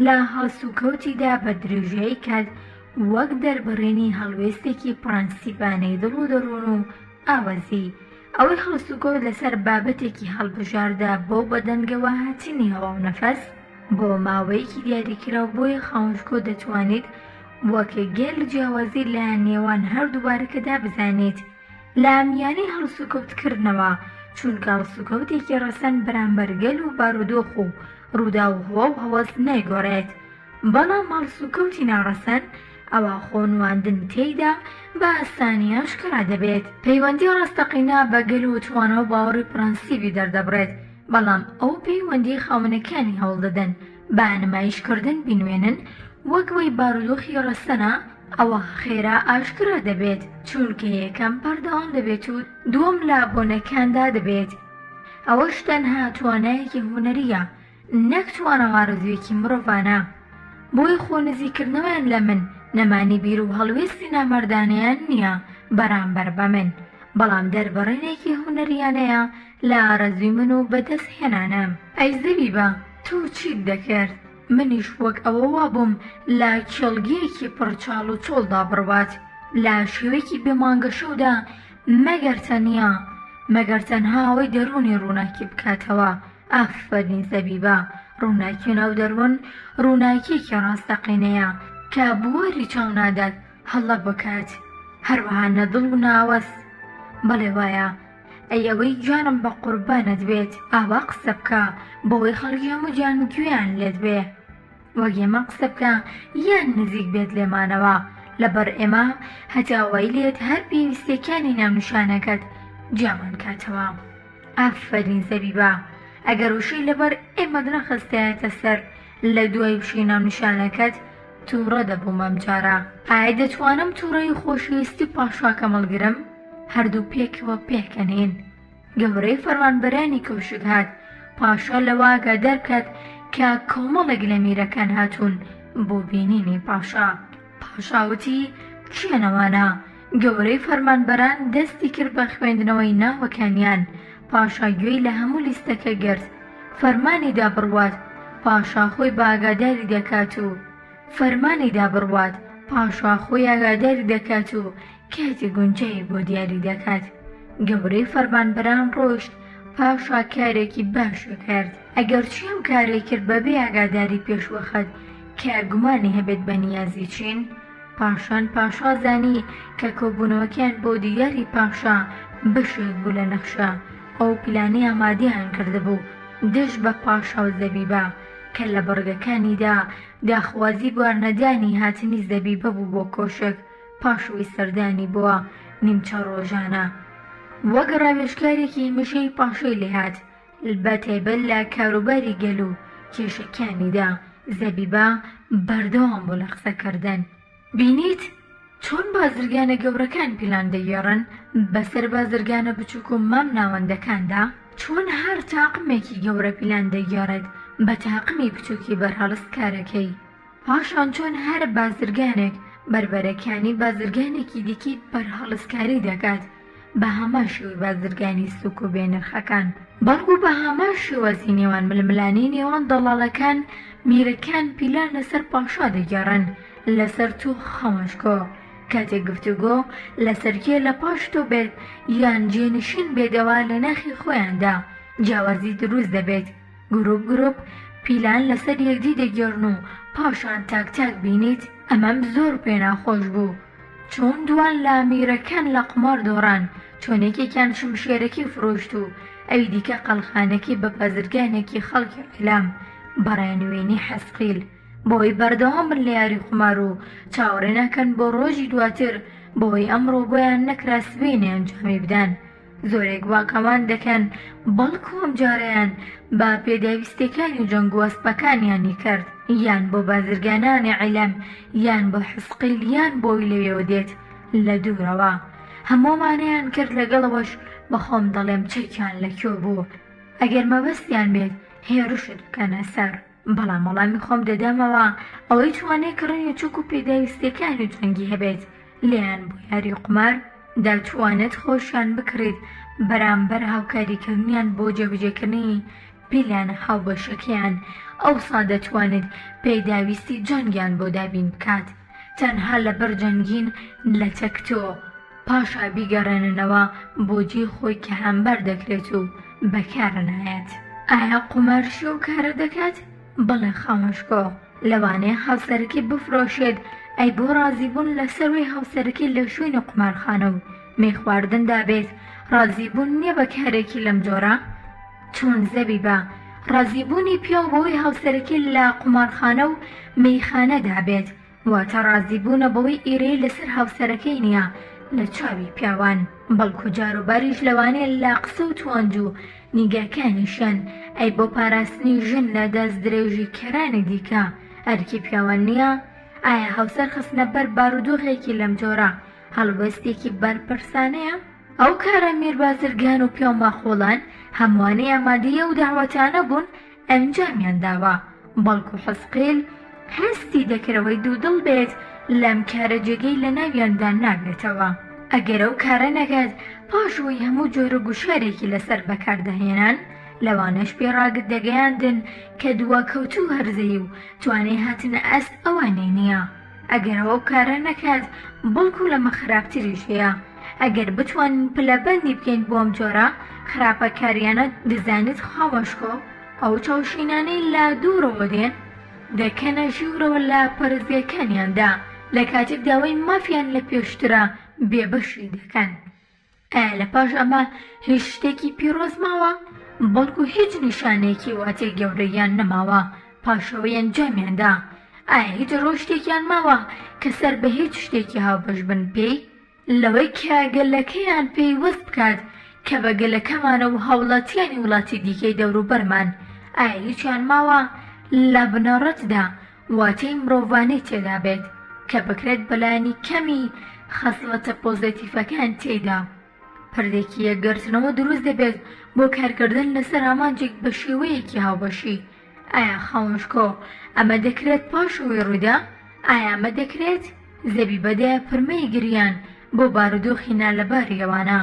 لە هەڵسوکەوتیدا بە درێژایی کات وەک دەربڕینی هەڵوێستێکی پرەنسیپانەی دڵ و دەڕۆن و ئاوەزی. ئەوەی هەڵسوکەوت لەسەر بابەتێکی هەڵبژاردا بۆ بەدەنگەوە هاتنی هەوا و نەفەس بۆ ماوەیەکی دیاریکراو. بۆیە خاوەشکۆ دەتوانیت وەکە گەل جیاوازی لە نێوان هەردوو بارەکەدا بزانیت لە ئەمیانەی هەڵسوکەوتکردنەوە، چونکە هەڵسوکەوتێکی ڕەسەن بەرامبەر گەل و بارودۆخ و ڕوودا و هەوا و هەوەس نایگۆڕێت، بەڵام هەڵسوکەوتی ناڕەسەن ئەوە خۆنواندن تێیدا بە ئاسانی ئاشکرا دەبێت. پەیوەندی ڕاستەقینە بە گەل و توانە و باوەڕی پرەنسیبی دەردەبڕێت، بەڵام ئەو پەیوەندی خاوەنەکانی هەوڵدەدەن بە نمایشکردن بینوێنن وەکەوەی بارودۆخی ڕەسەنە، ئەوە خێرا ئاشکرا دەبێت، چونکە یەکەم پەردەوام دەبێت و دووەم لە بۆنەکاندا دەبێت. ئەوەش تەنها توانایەکی هونەریە، نەک توانەوارزوێکی مرۆڤانە. بۆی خۆنزیکردنەوەیان لە من نەمانی بیر و هەڵوێستی نامەردانیان نییە بەرامبەر بە من، بەڵام دەربڕینێکی هونەریانەیە لە ئارەزوی من و بەدەست هێنانم. ئەی زەبیبە، تۆ چیت دەکرد؟ منیش وەک ئەوە وابووم لە چێڵگەیەکی پڕچاڵ و چۆڵدا بڕوات لە شێوەیەکی بێمانگە شەودا، مەگەر تەنها ئەوەی دەرونی ڕووناکی بکاتەوە. ئافرین زەبیبە، ڕووناکی ناو دەروون ڕووناکیێکی ڕاستەقینەیە کە بواری چاو نادات هەڵە بکات، هەروەها نەدڵ و ناوەس. بەڵێ وایە، ئەی ئەوەی جانم بە قوربانت بێت ئاوا قسە بکە بەوەی خەڵکی هەموو جانگوێیان لێت بێ، وەک ئێمە قسە بکە یان نزیک بێت لێمانەوە، لەبەر ئێمە هەتاوای لێت هەر پێویستیەکانی ناونیشانەکەت جامان کاتەوە. ئافرین زەبیبە، ئەگەر وشەی لەبەر ئێمە نەخستایەتە سەر لە دوای وشەی ناونیشانەکەت تووڕە دەبووم ئەم جارە. ئایا دەتوانم تووڕەی خۆشەویستی پاشا کەمەڵگرم؟ هەردوو پێکەوە پێکەنین. گەورەی فەرمانبەرانی کەوشک هات، پاشا لەوە ئاگادار بکات کە کۆمەڵێک لە میرەکان هاتوون بۆ بینینی پاشا. پاشاوتی چێنەوانە؟ گەورەی فەرمانبەران دەستی کرد بە خوێندنەوەی ناوەکانیان. پاشا گوێی لە هەموو لیستەکە گرت، فەرمانی دابڕوات. پاشا خۆی بە ئاگاداری دەکات و پاشا خۆی ئاگاداری دەکات و کاتی گونجایی بۆ دیاری دەکات. گەورەی فەرمانبەران ڕۆشت، پاشا کارێکی باشە کرد. ئەگەر چیم کارێک کرد بەبێ ئاگاداری پێشوەخت کە گومانی هەبێت بە نیازی چین، پاشان پاشا زانی کە کۆبوونەوەکیان بۆ دیاری پاشا بەشێک بوو لە نەخشە. ئەو پلانەی ئامادەیان کردبوو دژ بە پاشا و زەبیبە کە لە بەڕگەکانیدا داخوازی بوارنەدانی هاتنی زەبیبە بوو بۆ کۆشک پاشوی سەردانی بووە نیمچە ڕۆژانە. وەک ڕاوێژکارێکی مشەی پاشەی لێهات بە تایبەت لە کاروباری گەل و کێشەکانیدا زەبیبە بەردەوام بوو لە قسەکردن. بینیت چۆن بازرگانە گەورەکان پلان دەگێڕن بەسەر بازرگانە بچووک و مام ناوەندەکاندا، چۆن هەر تاقمێکی گەورە پلان دەگێڕێت بە تاقمی بچووکی بەرهەڵست کارەکەی. پاشان چۆن هەر بازرگانێک بربەرەکانی بازرگانێکی دیکی بەرهەڵستکاری دەکات بە هەمان شێوەی بازرگانی سوک و بێنرخەکان، بەڵکو بە هەمان شێوەزی نێوان ململانی نێوان دەڵاڵەکان میرەکان پیلان لەسەر پاشا دەگێڕن لەسەر تو خەمەشکۆ. کاتێک گفتوگۆ لەسەر کێ لە پاش تۆ بێت یان جێنشین بێدەوە لە ناخی خۆیاندا جیاوازی دروست دەبێت. گروپ پیلان لەسەر یەکدی دەگێڕن و پاشان تاک تاک بینیت ئەمەم زۆر پێ ناخۆش بوو. چۆن دوان لە میرەکان لە قمار دۆڕان، چۆنێکێکیان شمشێرەکی فرۆشت و ئەوی دیکە قەڵخانەکی بە بازرگانێکی خەڵکی عیلام بەڕێنوێنی حەسقیل بۆی بەردەوام بن لە یاری قمار و چاوەڕێ ناکەن بۆ ڕۆژی دواتر بۆی ئەمڕۆ بۆیان نەکرا سبەینی ئەنجامی بدەن. زۆرێک واکەمان دەکەن بەڵکو ئەم جارەیان بە پێداویستەکانی و جەنگوەسپەکانیانی کرد یان بۆ بازرگانانی عیلام یان بۆ حەسقیل یان بۆی لەوێوە دێت لە دوورەوە. هەموومانیان کرد لەگەڵەوەش بەخۆم دەڵێم چەکیان لەکوێ بوو. ئەگەر مەبەستیان بێت هێرشت بکەنە سەر، بەڵام وەڵامی خۆم دەدەمەوە ئەوەی توانێت کڕنی چوک و پێداویستەکانی و جەنگی هەبێت لێیان بۆ یاری قمار دەتوانێت خۆشیان بکرێت بەرامبەر هاوکاریکردنیان بۆ جێبەجێکردنی پیلانە هاوبەشەکەیان ئەوسا دەتوانێت پێداویستی جەنگیان بۆ دابین بکات تەنها لەبەر جەنگین لە تەکتۆ پاشا بیگەڕێننەوە بۆجێ خۆی کە هەمبەر دەکرێت و بەکارە نایەت. ئایا قومارشی و کارە دەکات؟ بەڵێ خەمەشکۆ لەوانەیە هاوسەرەکەی بفرۆشێت ئەی بۆ ڕازیبوون لەسەروی هاوسەرەکەی لە شوێنە قومارخانە و مێ خواردندا بێت ڕازیبوون نییە بە کارێکی لەم جۆرە؟ چۆن زەبیبە ڕازیبوونی پیا بەوەی هاوسەرەکەی لە قومارخانە و مەیخانەدا بێت واتە ڕازیبوونە بەوەی ئیرەی لەسەر هاوسەرەکەی نییە لە چاوی پیاوان، بەڵکو جاروباریش لەوانەیە لە قسە و توانج و نیگاکانیشان ئەی بۆ پاراستنی ژن لە دەست درێژی کەرانی دیکە ئەرکی پیاوان نییە؟ ئایا هاوسەر خستنە بەر بارودۆخێکی لەم جۆرە هەڵوەستێکی بەرپرسانەیە؟ ئەو کارە میربازرگان و پیا و ماخۆڵان هەموانەی ئامادەیە و داوەتانە بوون ئەنجامیان داوە، بەڵکو حەسقیل هەستی دەکرەوەی دوودڵ بێت لەم کارە جێگەی لە ناویاندا ناگرێتەوە. ئەگەر ئەو کارە نەکات پاشەوەی هەموو جۆرە گوشارێکی لەسەر بەکاردەهێنان لەوانەش پێڕاگت دەگەیاندن کە دواکەوتوو هەرزەی و توانەی هاتنە ئەست ئەوانەی نییە. ئەگەر ئەو کارە نەکات بەڵکو لەمە خراپتریش هەیە. ئەگەر بتوانین پلەبەندی بکەین بۆ ئەم جۆرە خراپەکاریانە دەزانیت خاوەشکۆ ئەو چاوشینانەی لە دوورەوە دێن دەکەنە ژوورەوە لە پەرزگەکانیاندا لە کاتێک داوای مافیان لە پێشترە بێبەشی دەکەن. ئایا لە پاش ئەمە هیچ شتێکی پیرۆز ماوە؟ بەڵکو هیچ نیشانێکی واتێ گەورەیان نەماوە پاشەوەی ئەنجامیاندا. ئایا هیچ ڕۆژتێکیان ماوە کە سەر بە هیچ شتێکی هاوبەش بن پێی لەوەی کە گەلەکەیان پێی وەست بکات کە بە گەلەکەمانە و هاوڵاتیانی وڵاتی دیکەی دەوروبەرمان ئایا هیچیان ماوە لە بنەڕەتدا واتەی مرۆڤانەی تێدا بێت کە بکرێت بەلایانی کەمی خەسڵەتە پۆزیتیڤەکان تێدا پردێکی یەکگرتنەوە دروست دەبێت بۆ کارکردن لەسەر ئامانجێک بە شێوەیەکی هاوبەشی. ئایا خەمۆشکۆ ئەمە دەکرێت پاشەوەی ڕوودا؟ ئایا ئەمە دەکرێت؟ زەبیبەدایە پرمەی گریان بۆ بارودۆخی نالەباری ئەوانە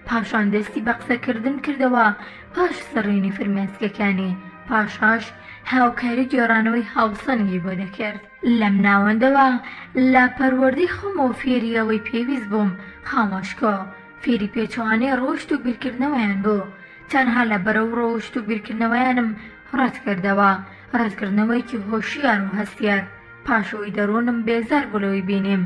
پاشان دەستی بە قسەکردن کردەوە پاش سەڕینی فرمێسکەکانی پاشاش هاوکاری گێڕانەوەی هاوسەنگی بۆ دەکرد. لەم ناوەندەوە لە پەروەردەی خۆمەوە فێریەوەی پێویست بووم خامۆشکۆ فێری پێچوانەی ڕۆشت و بیرکردنەوەیان بوو تەنها لە بەرەو ڕۆشت و بیرکردنەوەیانم ڕەت کردەوە ڕەتکردنەوەیکی هۆشیار و هەستیار پاشەوەی دەڕۆنم بێزار بۆ لەوەی بینیم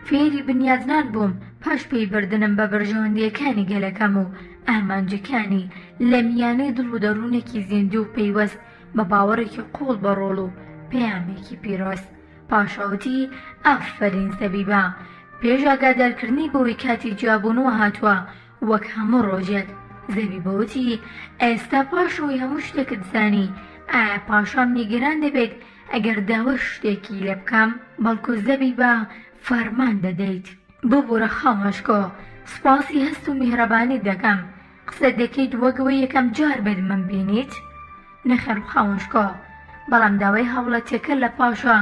فێری بنیازنان بووم پاش پێی بردنم بە بەرژەوەندیەکانی گەلەکەم و ئامانجەکانی لە میانەی دڵ و دەروونێکی زیندوو و پەیوەست بە باوەڕێکی قوڵ بەڕۆڵ و پەیامێکی پیرۆست. پاشەوتی ئافرین زەبیبە، پێش ئاگادارکردنی بەوەی کاتی جیابوونەوە هاتووە وەک هەموو ڕۆژێک. زەبیبەوتی ئێستا پاشەوەی هەموو شتێکت زانی، ئایا پاشام نیگەران دەبێت ئەگەر داوە شتێکی لێ بکەم؟ بەڵکو زەبیبە فەرمان دەدەیت ببوورە خاوەشکۆ، سوپاسی هەست و میهرەبانی دەکەم. قسە دەکەیت وەکەوەی یەکەم جار بێت من بینیت؟ نەخێر خاوەشکۆ، بەڵام داوای هەوڵەتێکە لە پاشە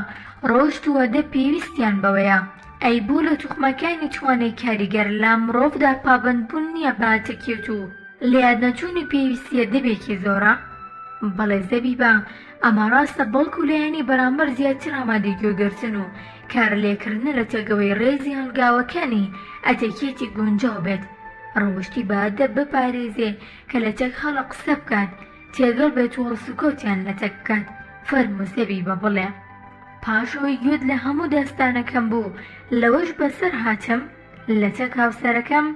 ڕۆشتووە دە پێویستیان بەوەیە. ئەی بوو لە توخمەکانی توانەی کاریگەر لە مرۆڤدا پابەندبوون نییە باتەکێت و لێیاد نەچوونی پێویستیە دەبێکی زۆرە؟ بەڵێ زەبیبە، ئەمە ڕاستە، بەڵکو لایەنی بەرامبەر زیاتر ئامادەی گوێگرتن و کار لێکردن لە تێگەوەی ڕێزی هەنگاوەکانی ئەتەکێتی گونجاو بێت. ڕۆشتی بەدە بپارێزێ کە لە تێک هەڵە قسە بکات، تێگەڵ بێت و هەڵسوکۆتیان لە تەک بکات. فەرموو زەبیبە بڵێ. پاشەوەی گوێت لە هەموو داستانەکەم بوو، لەوەش بەسەر هاتم لە تەک هاوسەرەکەم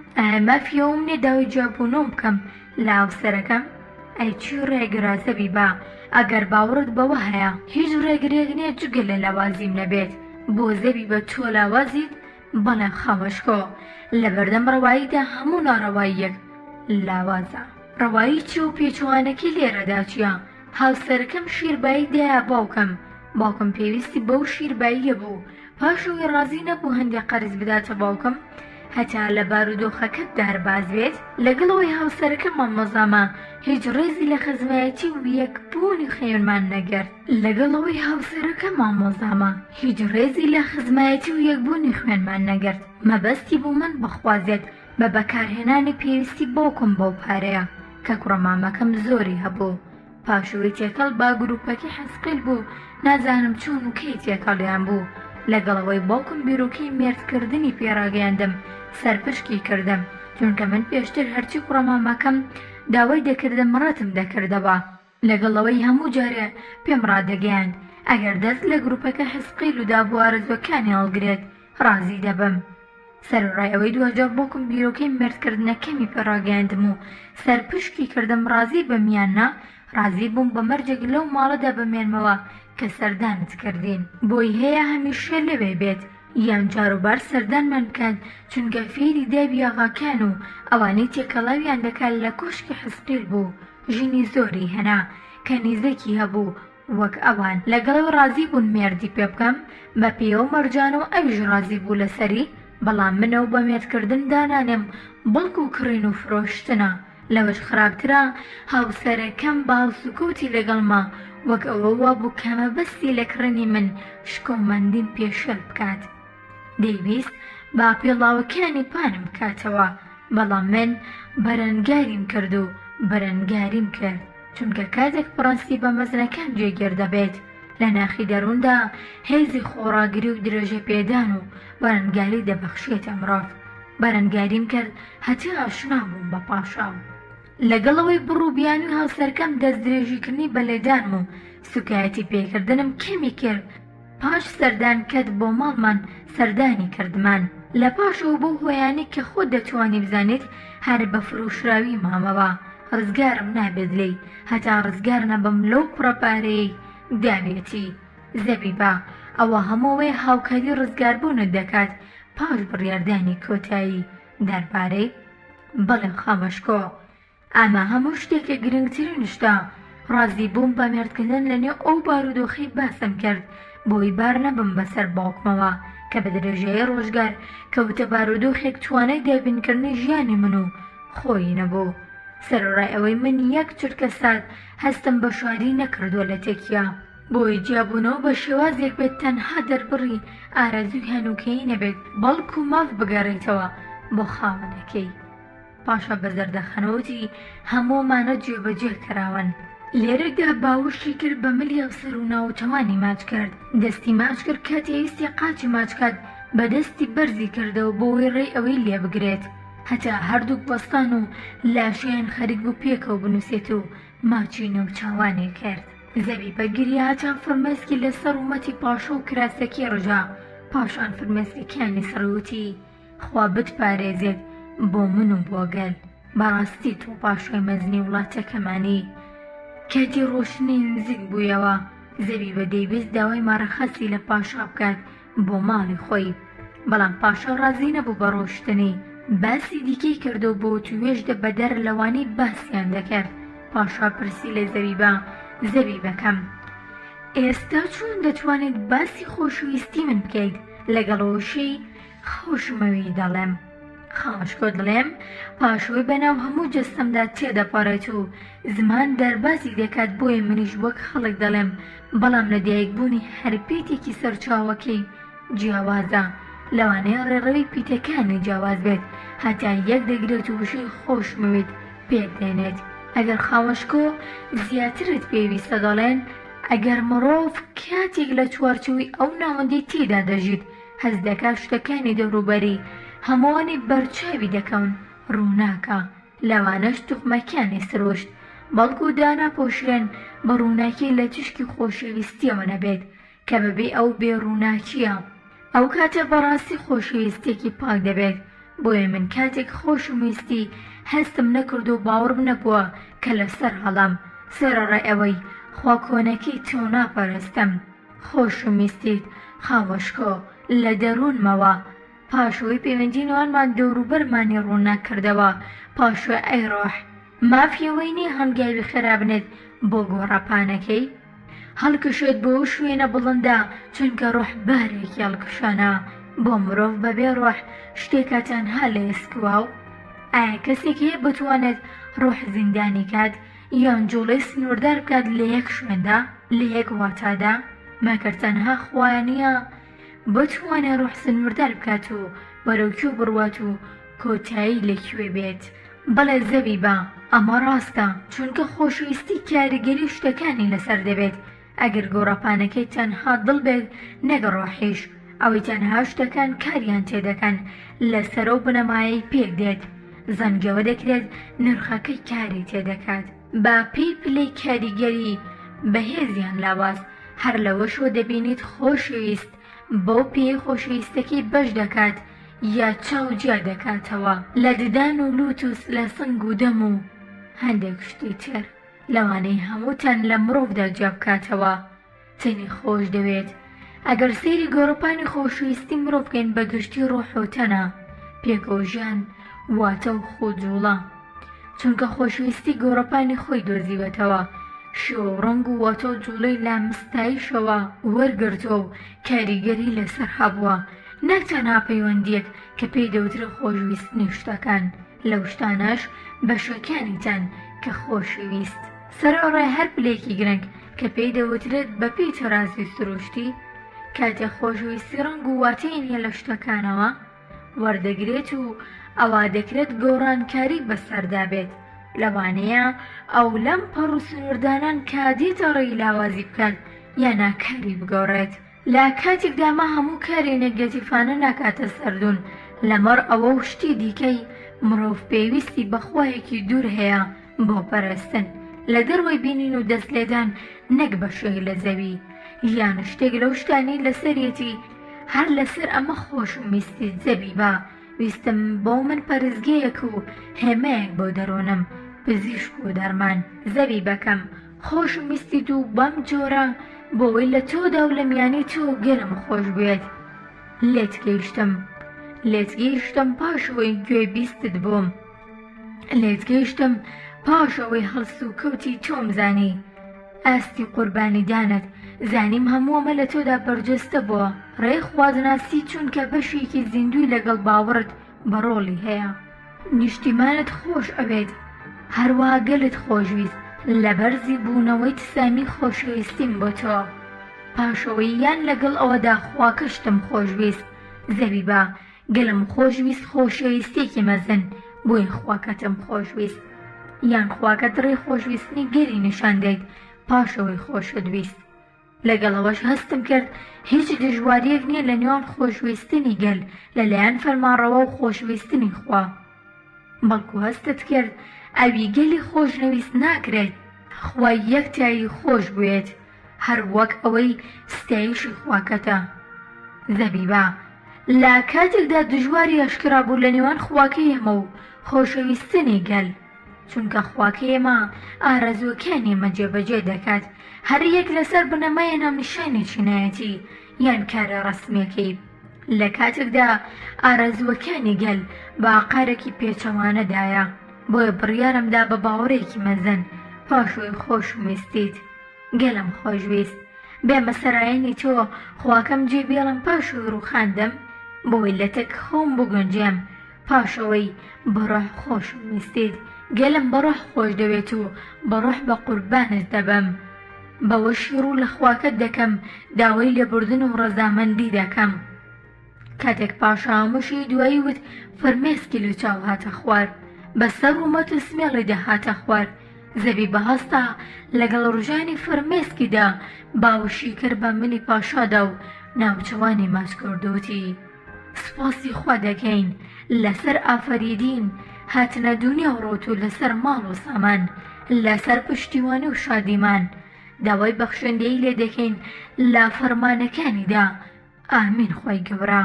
مافیەوم نێ داوای جیابوونەوە بکەم لە هاوسەرەکەم. ئەی چی ڕێگرا زەبیبە، ئەگەر باوەڕت بەوە هەیە هیچ ڕێگرێک نییە جگە لە لاوازیم نەبێت. بۆ زەبیبە تۆ لاوازیت؟ بەڵێ خاوەشکۆ، لە بەردەم ڕەواییدا هەموو ناڕەواییەک لاوازە. ڕەوایی چی و پێچوانەکەی لێرەدا چییە؟ هاوسەرەکەم شیربایی دایە باوکم پێویستی بەو شیرباییە بوو، پاشەوەی ڕازی نەبوو هەندێک قەرز بداتە باوکم هەتا لە بارودۆخەکەت دارباز بێت. لەگەڵەوەی هاوسەرەکە مامۆزامە هیچ ڕێزی لە خزمایەتی و یەکبوونی خێونمان نەگەرت. لەگەڵەوەی هاوسەرەکە مامۆزامە هیچ ڕێزی لە خزمایەتی و یەکبوونی خوێنمان نەگەرت. مەبەستی بوو من بخوازێت بە بەکارهێنانی پێویستی باوکم بەو پارەیە کە کوڕەمامەکەم زۆری هەبوو. پاشووی تێکەڵ با گروپەکە حەسقیل بوو، نازانم چۆن و کەی تێکەڵیان بوو. لەگەڵەوەی باوکم بیرۆکەی مێردکردنی پێڕاگەیاندم، سەرپشکی کردم، چونکە من پێشتر هەرچی کوڕەمامەکەم داوای دەکردم ڕەتم دەکردەوە. لەگەڵەوەی هەموو جارێ پێم ڕادەگەیاند ئەگەر دەست لە گروپەکە حەسقیل و دابوارزوەکانی هەڵگرێت ڕازی دەبم. سەرڕای ئەوەی دوجار باوکم بیرۆکەی مێردکردنەکەمی پێڕاگەیاندم و سەرپشکی کردم ڕازی بەمیاننا، ڕازی بووم بە مەرجێک لەو ماڵەدا بمێنمەوە کە سەردانت کردین. بۆی هەیە هەمیشە لەوێ بێت یان جاروبار سەردانمان بکەن، چونکە فێری دابی ئاغاکان و ئەوانەی تێکەڵاویان دەکات لە کۆشکی حەسقیل بوو. ژینی زۆری هەنا کە نیزێکی هەبوو وەک ئەوان. لەگەڵەوە ڕازی بوون مێردی پێ بکەم بە پێوە مەرجانەوە ئەویش ڕازی بوو لەسەری. بەڵام منەوە بە مێردکردن دانانێم، بەڵکو و کڕین و فرۆشتنە. لەوەش خراپترە هاوسەرەکەم باوسوکەوتی لەگەڵما وەک ئەوە وا بوو کەمە بەستی لە کڕنی من شکۆمەندیم پێشەل بکات. دەیویست با پێڵاوەکانی پانم بکاتەوە، بەڵام من بەرەنگاریم کرد و بەرەنگاریم کرد، چونکە کاتێک پڕەنسی بە مەزنەکان جێگیر دەبێت لە ناخی دەرووندا هێزی خۆڕاگری و درێژە پێدان و بەرەنگاری دەبەخشێتە مرۆڤ. بەرەنگاریم کرد هەتی ئاشنا بووم بە پاشاو. لەگەڵەوەی بڕووبیانی و هاوسەرکەم دەست درێژیکردنی بەلێدانم و سوکایەتی پێکردنم کەمی کرد. پاش سەردانکەت بۆ ماڵمان سەردانی کردمان. لە پاشەوە بۆ هۆیانی کە خۆت دەتوانی بزانیت هەر بە فرۆشراوی مامەوە ڕزگارم نابێت لێی هەتا ڕزگار نەبم لەو کوڕەپارەی دابێتی. زەبیبە، ئەوە هەمووەی هاوکاری ڕزگاربوونت دەکات پاش بڕیاردانی کۆتایی دەربارەی. بەڵێ خامەشکۆ، ئەمە هەموو شتێکە گرنگترین شتە. ڕازی بووم بە مێردکردن لەنێو ئەو بارودۆخی باسم کرد بۆی بار نەبم بەسەر باوکمەوە کە بە درێژەیە ڕۆژگار کەوتە بارودۆخێک توانای دابینکردنی ژیانی من و خۆی نەبوو. سەرڕای ئەوەی من یەک چرکە سات هەستم بە شواری نەکردووە لە تێکیا، بۆی جیابوونەوە بە شێوازێک بێت تەنها دەربڕی ئارەزوی هەنووکەی نەبێت، بەڵکو ماف بگەڕێتەوە بۆ خاوەنەکەی. پاشا بە زەردەخەنەوەتی هەموومانە جێبەجێ کراون. لێرەدا باوشی کرد بە ملی ئەفسەر و ناوچەوانی ماچ کرد. دەستی ماچ کرد کاتی ئەویستی قاچی ماچکات بە دەستی بەرزی کردەوە بۆی ڕێی ئەوەی لێ بگرێت هەتا هەردووک بەستان و لاشیان خەریک بوو پێکەوە بنووسێت و ماچی ناوچاوانی کرد. زەبیبە گریا هەتا فەرمەسکی لەسەر ومەتی پاشە و کراسەکی ڕژا. پاشان فرمێسکەکانی سڕوتی خوا بتپارێزێت بۆ من و بۆ گەل بەڕاستی تۆ پاشۆی مەزنی وڵاتەکەمانی. کاتی ڕۆشنی نزیک بوویەوە زەبیبە دەیویست داوای مارەخەسی لە پاشا بکات بۆ ماڵی خۆی، بەڵام پاشا ڕازی نەبوو بە ڕۆشتنی. باسی دیکەی کردو بۆ توێژدە بەدەر لەوانەی باسییان دەکرد. پاشا پرسی لە زەبیبە زەبیبەکەم ئێستا چۆن دەتوانێت باسی خۆشەویستی من بکەیت؟ لەگەڵەوەشەی خۆشمەوی دەڵێم خامشکۆ دڵێم پاشۆی بەناو هەموو جەستەمدا تێدەپەڕێت و زمان دەربازی دەکات بۆیە منیش وەک خەڵک دەڵێم، بەڵام لە دایکبوونی هەر پێتێکی سەرچاوەکەی جیاوازە، لەوانەیە ڕێڕەوی پیتەکانی جیاواز بێت هەتا یەک دەگرێت و وشەی خۆشمەویت پێک دێنێت. ئەگەر خامشکۆ زیاترت پێویستە دەڵێن ئەگەر مرۆڤ کاتێک لە چوارچووی ئەو ناوەندی تێدا دەژیت هەز دەکات شتەکانی دەوروبەری هەمووانی بەرچاوی دەکەون ڕووناکە، لەوانەش توخمەکانی سرۆشت بەڵکو داناپۆشرێن بە ڕووناکی لە تشکی خۆشەویستیەوە نەبێت کە بەبێ ئەو بێڕووناکیە ئەو کاتە بەڕاستی خۆشەویستێکی پاک دەبێت. بۆیە من کاتێک خۆشەویستی هەستم نەکرد و باوەڕم نەبووە کە لەسەر هەڵام سەرەڕای ئەوەی خوا کۆنەکەی تۆ ناپەرستم. خۆشەویستیت خاوەشکۆ لە دەروونمەوە پاشۆی پەیوەندی نێوانمان دەوروبەرمانی ڕوونا کردەوە. پاشۆ ئەی ڕۆح مافیەوەی نیە هەنگاوی خرابنێت بۆ گۆڕەپانەکەی هەڵکشێت بۆ شوێنە بڵندا چونکە ڕۆح بارێکی هەڵکشانە بۆ مرۆڤ بەبێ ڕۆح شتێکە تەنها لە ئێسکوا و ئایا کەسێک هەیە بتوانێت ڕۆح زیندانی کات یان جوڵەی سنووردار بکات لە یەک شوێندا لە یەک واتادا؟ مەکرد تەنها خوایانە بتوانێت ڕۆح سنووردار بکات و بەرەوکوێ بڕوات و کۆتایی لەکوێ بێت. بەڵێ زەبیبە ئەمە ڕاستە چونکە خۆشەویستی کاریگەری شتەکانی لەسەر دەبێت. ئەگەر گۆڕەپانەکەی تەنها دڵ بێت نەک ڕۆحیش ئەوەی تەنها شتەکان کاریان تێدەکەن لەسەر و بنەمایەی پێک دێت زەنگەوە دەکرێت نرخەکەی کاری تێدەکات. با پێی پلەی کاریگەری بەهێزیان لاواز هەر لەوەشەوە دەبینیت خۆشەویست بۆ پێی خۆشەویستەکەی بەش دەکات یا چاوجیا دەکاتەوە لە ددان و لوتوس لە سنگ و دەم و هەندێک شتی تر لەوانەی هەمووتان لە مرۆڤدا جیا بکاتەوە. تەنی خۆش دەوێت ئەگەر سەیری گۆڕەپانی خۆشەویستی مرۆڤ بکەین بە گشتی ڕۆح و تەنە پێکەوژیان واتە و خۆجوڵە، چونکە خۆشەویستی گۆڕەپانی خۆی دۆزیوەتەوە شێوە و ڕەنگ و واتە و جوڵەی لامستایشەوە وەرگرتووە و کاریگەری لەسەر هەبووە، نەک تەنها پەیوەندیەک کە پێی دەوترێت خۆشەویستنی شتەکان لەو شتانەش بەشەکانیتان کە خۆشەویست سەرەڕای هەر پلێکی گرنگ کە پێی دەوترێت بە پێی تەرازوی سروشتی کاتێک خۆشەویستی ڕەنگ و واتەی نیە لە شتەکانەوە وەردەگرێت و ئەوا دەکرێت گۆڕانکاری بەسەردا بێت. لەوانەیە ئەو لەم پەڕ و سنووردانان کادێتە ڕێی لاوازی بکات یا ناکاری بگۆڕێت. لا کاتێکدامە هەموو کاری نەگەتیفانە ناکاتە سەردون لەمەڕ ئەوە و شتی دیکەی مرۆڤ پێویستی بەخوایەکی دوور هەیە بۆ پەرستن لە دەروەی بینین و دەست لێدان نەک بەشەی لە زەوی یان شتێک لەو شتانی لەسەرەتی هەر لەسەر ئەمە خۆشەویستی زەبیبە ویستم بۆ من پەرزگەیەک و هێمەیەک بۆ دەڕۆنم پزیشک و دەرمان زەبیبەکەم خۆشەویستی و بەم جۆرە بۆەوەی لە تۆدا و لە میانی تۆ گەرم خۆش بێت. لێتگەیشتم پاشەوەی گوێ بیستت بووم، لێتگەیشتم پاشەوەی هەڵس و کەوتی تۆم زانی ئاستی قوربانی دانت زانیم هەمووەمە لە تۆدا بەرجەستە بووە ڕێی خوازناسی چونکە بەشێکی زیندوی لەگەڵ باوەڕت بەڕۆڵی هەیە. نیشتیمانت خۆش ئەوێت هەروەها گەلت خۆشویست لە بەرزی بوونەوەی تسامی خۆشەویستیم بۆ تۆ پاشەوەی یان لەگەڵ ئەوەدا خواکەشتم خۆشویست زەبیبە گەلم خۆشویست خۆشەویستێکی مەزن بۆی خواکەتم خۆشویست یان خواکەت ڕێی خۆشویستنی گەری نیشان دەیت پاشەوەی خۆشەویست. لەگەڵەوەش هەستم کرد هیچ دژواریەک نییە لە نێوان خۆشویستنی گەل لەلایەن فەرمانڕەوە و خۆشویستنی خوا، بەڵکو هەستت کرد ئەوی گەلی خۆشنەویست ناکرێت خوای یەکتایی خۆش بوێت هەر وەک ئەوەی ستایشی خواکەتە. زەبیبە لە کاتێکدا دژواری ئەشکرا بوو لە نێوان خواکەی ئێمە و خۆشەویستنی گەل، چونکە خواکەی ئێمە ئارەزوەکانی ئێمە جێبەجێ دەکات، هەر یەک لەسەر بنەمای ناونیشانی چینایەتی یان کارە ڕەسمیەکەی. لە کاتێکدا ئارەزوەکانی گەل بە ئاقارێکی پێچەوانەدایە، بۆیە بڕیارمدا بە باوەڕێکی مەزن پاشۆی خۆشویستیت. گەلم خۆشویست، بێمە سەرایەنی تۆ خواکەم جێ بێڵم پاشۆی ڕووخاندم بۆی لە تەک خۆم بگونجێم پاشەوەی بەڕۆح خۆشویستیت. گەلم بەڕۆح خۆش دەوێت و بەڕۆح بە قوربانت دەبەم، بەوەشی ڕوو لە خواکەت دەکەم، داوای لێبوردن و ڕەزامەندی دەکەم. کاتێک پاشا هەمووشی دوایی وت فەرمێسکی لە چاو هاتە خوار، بەسەر ڕوومەت و سمێڵی دەهاتە خوار. زەبیبە هەستا لەگەڵ ڕژانی فەرمێسکیدا باوشی کرد بە منی پاشادا و ناوچەوانی ماچ کردوتی سپاسی خوا دەکەین لەسەر ئافەریدین هاتنە دنیا و ڕۆت و لەسەر ماڵ و سامان، لەسەر پشتیوانی و شادیمان، داوای بەخشندەی لێ دەکەین لە فەرمانەکانیدا. ئامین خۆی گەورە.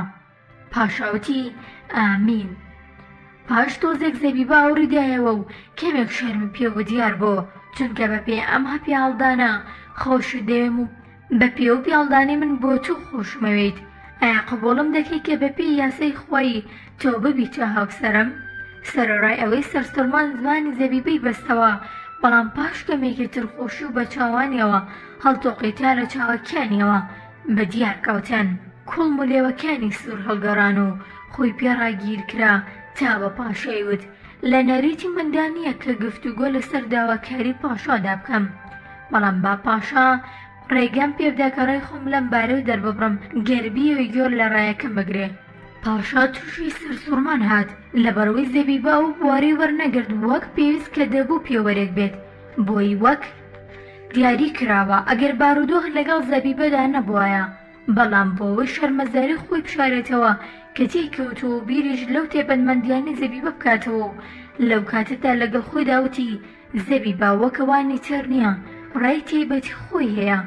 پاشاوتی ئامین. پاش تۆزێک زەبیبە ئەوڕیدایەوە و کەمێک شەرمی پێوە دیار بۆ، چونکە بەپێ ئەم هەپیاڵدانە خۆشت دەوێم و بەپێ و پیاڵدانی من بۆ تۆ خۆشمەوێیت. ئایا قبوڵم دەکەی کە بەپێ یاسەی خۆی تۆ ببیتە هاوسەرم؟ سەرەڕای ئەوەی سەرسوڕمان زمانی زەبیبەی بەستەوە، بەڵام پاش کەمێکی ترخۆشی و بە چاوانیەوە هەڵتۆقیتا لە چاوەکانیەوە بە دیار کەوتن. کوڵم و لێوەکانی سوور هەڵگەڕان و خۆی پێڕاگیر کرا تا بە پاشای وت لە نەریتی مندانیە کە گفتوگۆ لەسەر داواکاری پاشادا بکەم، بەڵام با پاشا ڕێگەم پێ بدە کە ڕێی خۆم لەم بارەی دەرببڕم گەربیەوەی گۆر لە ڕایەکەم بگرێ. پاشا تووشی سەرسوڕمان هات لەبەرەوەی زەبیبە و بواری وەرنەگرت وەک پێویست کە دەبوو پێوەرێک بێت، بۆی وەک دیاری کراوە ئەگەر بارودۆخ لەگەڵ زەبیبەدا نەبووایە، بەڵام بۆەوەی شەرمەزاری خۆی بشارێتەوە کە تێکەوتووە و بیریش لەو تێبەنمەندیانی زەبیبە بکاتەوە و لەو کاتەدا لەگەڵ خۆی داوتی زەبیبە وەکەوانی تر نییە، ڕای تێبەتی خۆی هەیە.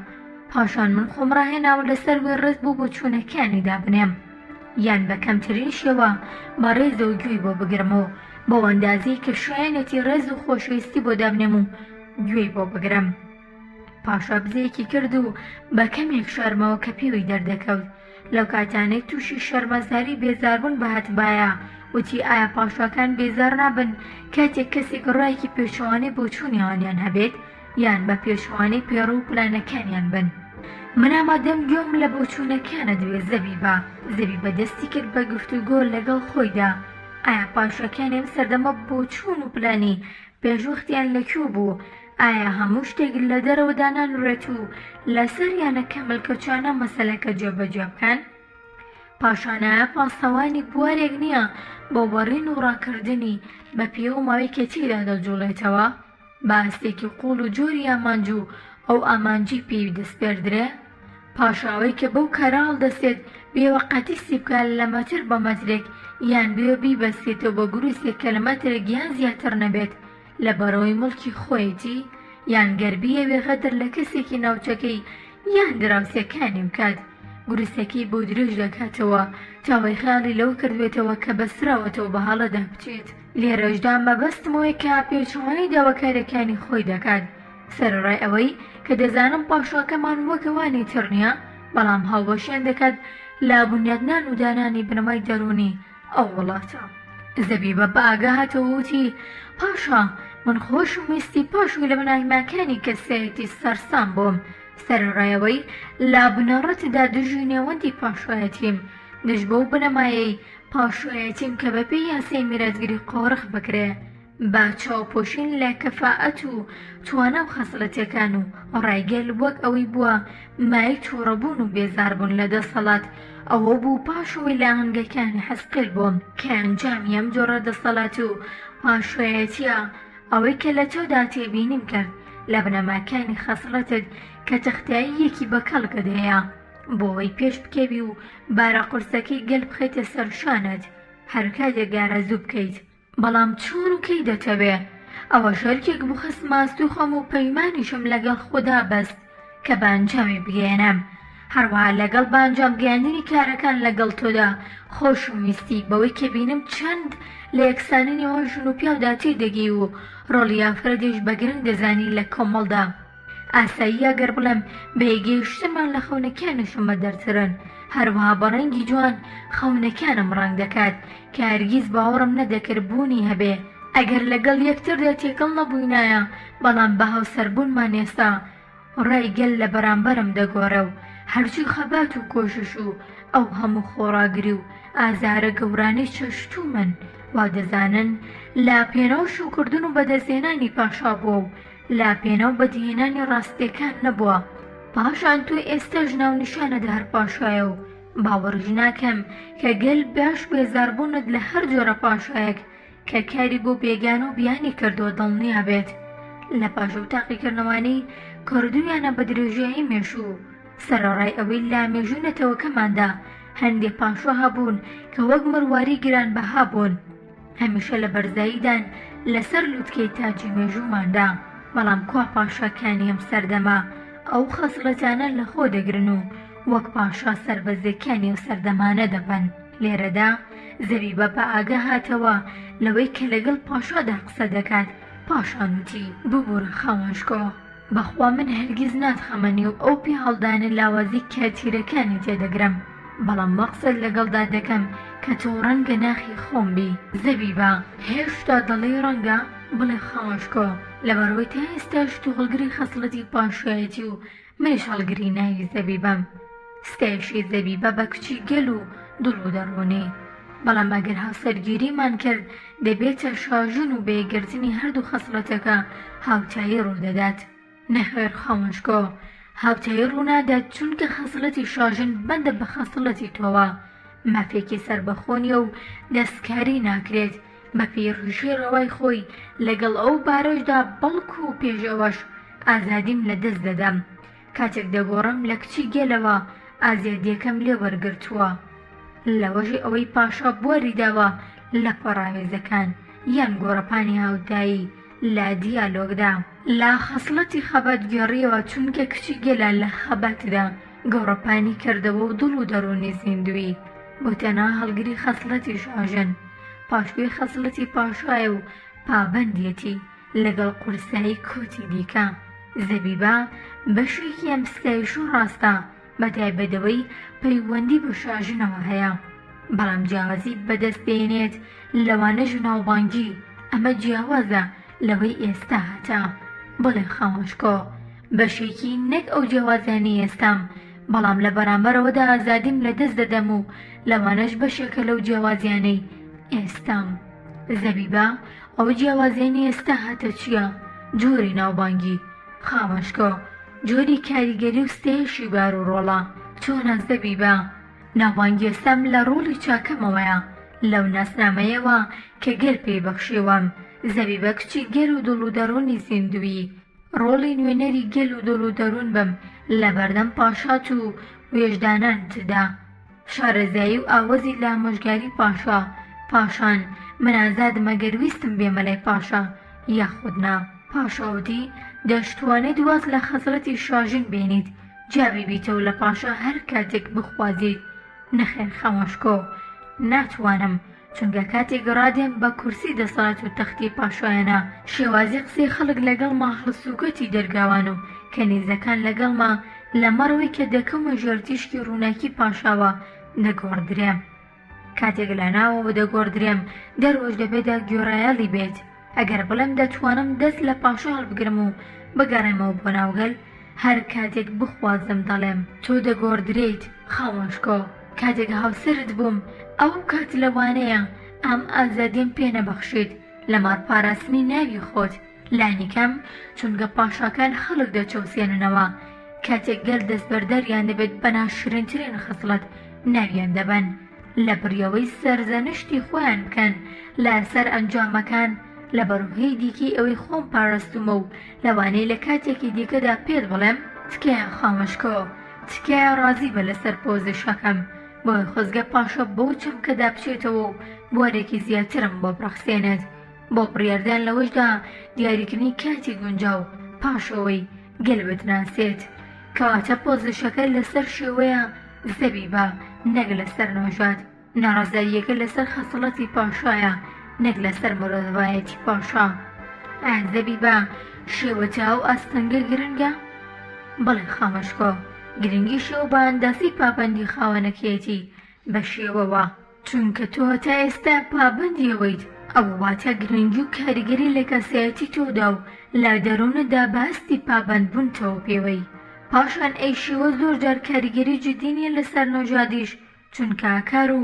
پاشان من خۆم ڕاهێناوە لەسەر وێ ڕێز بوو بۆ چوونەکانیدا بنێم، یان بە کەمترین شێوە بە ڕێزە و گوێی بۆ بگرمەوە بۆ ئەندازەی کە شایەنێتی ڕێز و خۆشەویستی بۆ دابنێم و گوێی بۆ بگرم. پاشا بزەیەکی کرد و بە کەمێک شەرمەوە کە پێوی دەردەکەوت. لەو کاتانەی تووشی شەرمەزاری بێزاربوون بەهاتبایە، وتی ئایا پاشاکان بێزار نابن کاتێک کەسێک ڕایەکی پێشەوانەی بۆ چوونیانیان هەبێت یان بە پێشەوانەی پێڕوو و پلانەکانیان بن؟ من ئامادەم گوێم لە بۆچوونەکانە دەوێت زەبیبە. زەبیبە دەستی کرد بە گفتوگۆ لەگەڵ خۆیدا. ئایا پاشاکان ئێم سەردەمە بۆ چوون و پلانی پێشوەختیان لەکوێ بوو؟ ئایا هەموو شتێک لە دەرەوە دانانڕێت و لەسەریانە کەمەلکەچانە مەسەلەکە جێبەجێ بکەن؟ پاشانایە پاسەوانی بوارێک نییە بۆ بەڕین و ڕاکردنی بە پێ و ماوەی کە تێدا دەجوڵێتەوە، بەهەستێکی قوڵ و جۆری ئامانج و ئەو ئامانجی پێوی دەستپێردرێ. پاشاوەی کە بەو کارە هەڵدەسێت بێوەقەتی سیبکات لە مەتر بە مەترێک یان بێ بیبەستێتەوە بە گروسێک کە لە مەترێک یان زیاتر نەبێت لە بەرەوەی مڵکی خۆیەتی، یان گەربیە بێغەدر لە کەسێکی ناوچەکەی یان دراوسەکانی بکات. گروسەکەی بۆ درێژ دەکاتەوە تاوەی خیاڵی لەو کردوێتەوە کە بەسراوەتەوە بە هەڵەدا بچێت. لێرەشدا مەبەستمەوەی کە پێچوانی داواکارەکانی خۆی دەکات، سەرڕای ئەوەی کە دەزانم پاشاکەمان وەکەوانی تر نییە، بەڵام هاوبەشیان دەکات لا بنیادنان و دانانی بنەمای دەرونی ئەو وڵاتە. زەبیبە بە ئاگا هاتەوە وتی پاشا من خۆشویستی پاشوی لە بنایماکانی کەسێتی سەرسام بووم، سەرڕایەوەی لا بنەڕەتدا دژی نێوەندی پاشایەتیم دژ بەو بنەمایەی پاشایەتیم کە بەپێ یاسای میراثگیری قۆڕخ بکرێ با چاوپۆشین لە کەفاعەت و توانە و خەسڵەتەکان و ڕایگەل وەک ئەوەی بووە مای تووڕەبوون و بێزاربوون لە دەسەڵات ئەوە بوو پاشەوەی لە ئاهەنگەکانی حەسقیل بووم کە ئەنجامی ئەم جۆرە دەسەڵات و پاشایەتیە ئەوەی کە لە تۆدا تێبینیم کرد لە بنەماکانی خەسڵەتت کە تەختاییەکی بەکەڵکە دەیە بۆەوەی پێش بکەوی و بارە قورسەکەی گەل بخەیتە سەرشانت هەر کاتێک گارەزوو بکەیت، بەڵام چۆن و کەی دەتەوێ؟ ئەوە شەرکێک بخەست ماست و خەم و پەیمانیشم لەگەڵ خۆدا بەست کە بانجامی بگەێنم هەروەها لەگەڵ بانجامگەیاندنی کارەکان لەگەڵ تۆدا خۆشویستی بەوەی کە بینم چەند لە یەکسانینەوە ژن و پیاودا تێدەگی و ڕۆڵی ئافرەتیش بە گرنگ دەزانی لە کۆمەڵدا. ئاسایی ئەگەر بڵێم بە یەگەیشتنمان لە خەونەکانشم بەدەرترن، هەروەها بە ڕەنگی جوان خەونەکانم ڕەنگ دەکات کە هەرگیز باوەڕم نەدەکرد بوونی هەبێ ئەگەر لەگەڵ یەکتردا تێکەڵ نەبووینایە، بەڵام بە هاوسەربوونمان ئێستا ڕای گەل لە بەرامبەرم دەگۆڕە و هەرچی خەبات و کۆشش و ئەو هەموو خۆڕاگری و ئازارە گەورانەی چەشتوو من وا دەزانن لاپێنە و شوکردن و بەدەستێنانی پاشا بووە و لاپێنە و بەدیهێنانی ڕاستیەکان نەبووە. پاشان تۆ ئێستاژ ناونیشانەدا هەر پاشایە و باوەڕژ ناکەم کە گەل باش بێزاربوونت لە هەر جۆرە پاشایەک کە کاری بۆ بێگانە و بیانی کردووە دڵنیا بێت لە پاش و تاقیکردنەوەی کردویانە بە درێژایی مێشوو. سەرەڕای ئەوەی لا مێژوونەتەوەکەماندا هەندێک پاشا هەبوون کە وەک مرواری گرانبەها بوون، هەمیشە لە بەرزاییدان لەسەر لووتکەی تاجی مێژووماندا، بەڵام کوا پاشاکانی ئەم سەردەما ئەو خەسڵەتانە لە خۆ دەگرن و وەک پاشا سەربەزەکانی و سەردەمانە دەبن. لێرەدا زەبیبە بە ئاگا هاتەوە لەوەی کە لەگەڵ پاشادا قسە دەکات. پاشان وتی ببوورە خاوەنشکۆ، بەخوا من هەرگیز ناتخەمەنی و ئەو پێ هەڵدانە لاوازی کاتیرەکانی تێدەگرم، بەڵام مەقسەد لەگەڵدا دەکەم کە تۆ ڕەنگە ناخی خۆم بی. زەبیبە هێشتا دەڵێ ڕەنگە بڵێ خاوەنشکۆ، لەبەرەوەی تا ئێستاش تو هەڵگری خەسڵەتی پاشایەتی و منیش هەڵگری ناوی زەبیبەم. ستایشی زەبیبە بە کچی گەل و دڵ و دەڕۆنی، بەڵام ئەگەر هاوسەرگیریمان کرد دەبێتە شاژن و بێگرتنی هەردوو خەسڵەتەکە هاوتایی ڕوودەدات. نەخێر خاوەنشکۆ، هاوتایی ڕوونادات چونکە خەسڵەتی شاژن بەندە بە خەسڵەتی تۆوە، مافێکی سربەخۆنیە و دەستکاری ناکرێت بە پێڕژی ڕەوای خۆی لەگەڵ ئەو بارەشدا، بەڵکو و پێشەوەش ئازادیم لە دەست دەدەم. کاتێک دەگۆڕم لە کچی گەلەوە ئازادیەکەم لێ وەرگرتووە، لەوەژی ئەوەی پاشا بواری داوە لە پەڕاوێزەکان یان گۆڕەپانی هاودایی لا دیالۆگدا لا خەسڵەتی خەبات گێڕیەوە، چونکە کچی گەلە لە خەباتدا گۆڕەپانی کردەوە و دڵ و دەڕۆنی زیندوی بۆ تەنها هەڵگری خەسڵەتی شاژن. پاشوی خەسڵەتی پاشایە و پابەندیەتی لەگەڵ قورسایی کۆتی دیکە. زەبیبە بەشێکی ئەم ستایش و ڕاستە بەتایبەتەوەی پەیوەندی بە شاژنەوە هەیە، بەڵام جیاوازی بەدەستێنێت لەوانەش ناوبانگی ئەمە جیاوازە لەوەی ئێستا هەتا. بڵێ خاوەنشکۆ، بەشێکی نەک ئەو جیاوازانی ئێستام، بەڵام لە بەرامبەرەوەدا ئازادیم لە دەست دەدەم و لەوانەش بەشێکە لەو جیاوازیانەی ئێستام. زەبیبە ئەو جیاوازیانی ئێستا هەتە چییە؟ جۆری ناوبانگی. خاوەنشکۆ، جۆری کاریگەری و ستایشی بار و ڕۆڵە. چۆنە زەبیبە؟ ناوبانگی ئێستام لە ڕۆڵی چاکەمەوەیە لەو ناسنامەیەوە کە گەل پێی بەخشیوەم. زەبیبە کچی گەل و دڵ و دەڕۆنی زیندوی، ڕۆڵی نوێنەری گەل و دڵ و دەڕون بم لە بەردەم پاشات و وێژدانانتدا، شارەزایی و ئاوەزی لە ئامۆژگاری پاشا. پاشان من ئازادم ئەگەر ویستم بێمەلای پاشا یاخودنا. پاشاوتی دەشتوانێت واز لە خەسڵەتی شاژن بێنیت، جابی بیتەوە لە پاشا هەر کاتێک بخوازیت. نەخێر خاوەنشکۆ، ناتوانم، چونکە کاتێک ڕادێم بە کورسی دەسەڵات و تەختی پاشایەنە شێوازی قسەی خەڵک لەگەڵما هەڵسوگەتی دەرگاوان و کەنیزەکان لەگەڵما لەمەڕەوەی کە دەکەمە ژێرتیشکی ڕووناکی پاشاوە دەگۆڕدرێم. کاتێک لە ناوەوە دەگۆڕدرێم دەرۆژ دەبێتە گۆڕایاڵی بێت. ئەگەر بڵێم دەتوانم دەست لە پاشا هەڵبگرم و بگەڕێمەوە بۆ ناوگەل، هەر کاتێک بخوازم دەڵێم تۆ دەگۆڕدرێیت. خاوەنشکۆ، کاتێک هاوسەرت بووم ئەو کات لەوانەیە ئەم ئازادیم پێ نەبەخشیت لە ماڕپاراستنی ناوی خۆت. لانیکەم چونکە پاشاکان خەڵک دەچەوسێننەوە، کاتێک گەل دەستبەردەریان دەبێت بە ناشرینترین خەسڵەت ناویان دەبەن، لە بڕیەوەی سەرزەنشتی خۆیان بکەن لەسەر ئەنجامەکان لە بەروهەی دیکەی ئەوەی خۆم پاراستومە و لەوانەی لە کاتێکی دیکەدا پێت بڵێم تکایە خاوەنشکۆ، تکایە ڕازی بە لەسەر پۆزیشەکەم بۆی خۆزگە پاشە بۆ چەمکەدا بچێتەوە و بوارێکی زیاترم بۆ بڕەخسێنێت. بۆ بڕیاردان لەوەشدا دیاریکردنی کاتی گونجاو پاشەوەی گەل بتناسێت. کەواتە پۆزیشەکە لەسەر شێوەیە زەبیبە نەک لەسەر نۆژاد، ناڕەزاییەکە لەسەر خەسڵەتی پاشایە نەک لەسەر مرۆڤایەتی پاشا. زەبیبە شێوە چاو ئاستەنگە گرنگە؟ بەڵێ خامەشکۆ، گرنگی شێوە بە ئەندازی پابەندی خاوەنەکەیەتی بە شێوەوە، چونکە تۆ تا ئێستا پابەندیەوەیت، ئەو واتە گرنگی و کاریگەری لە کەسایەتی تۆدا و لە دەروونەدا باستی پابەندبوونتەوە پێوەی. پاشان ئەی شێوە زۆر جار کاریگەری جدی نیە لەسەر نۆژادیش، چونکە ئاکار و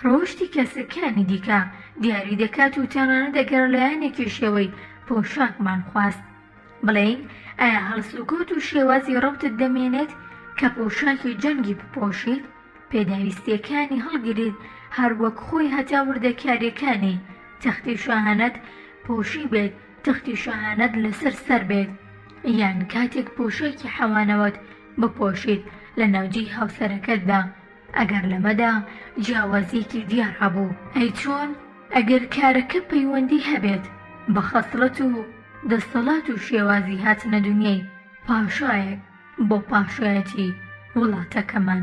ڕۆشتی کەسەکانی دیکە دیاری دەکات و تەنانەت ئەگەر لایەنێکی شێوەی پۆشاکمان خواست بڵێین ئایا هەڵسوکەوت و شێوازی ڕەوتت دەمێنێت کە پۆشاکی جەنگی بپۆشیت، پێداویستیەکانی هەڵگیرێت هەروەک خۆی هەتا وردەکاریەکانی تەختی شاهانەت پۆشی بێت، تەختی شاهانەت لەسەر سەر بێت، یان کاتێک پۆشاکی حەوانەوەت بپۆشیت لە ناوجی هاوسەرەکەتدا. ئەگەر لەمەدا جیاوازیەکی دیار هەبوو، ئەی چۆن ئەگەر کارەکە پەیوەندی هەبێت بە خەسڵەت و دەسەڵات و شێوازی هاتنە دنیای پاشایەک بۆ پاشایەتی وڵاتەکەمان.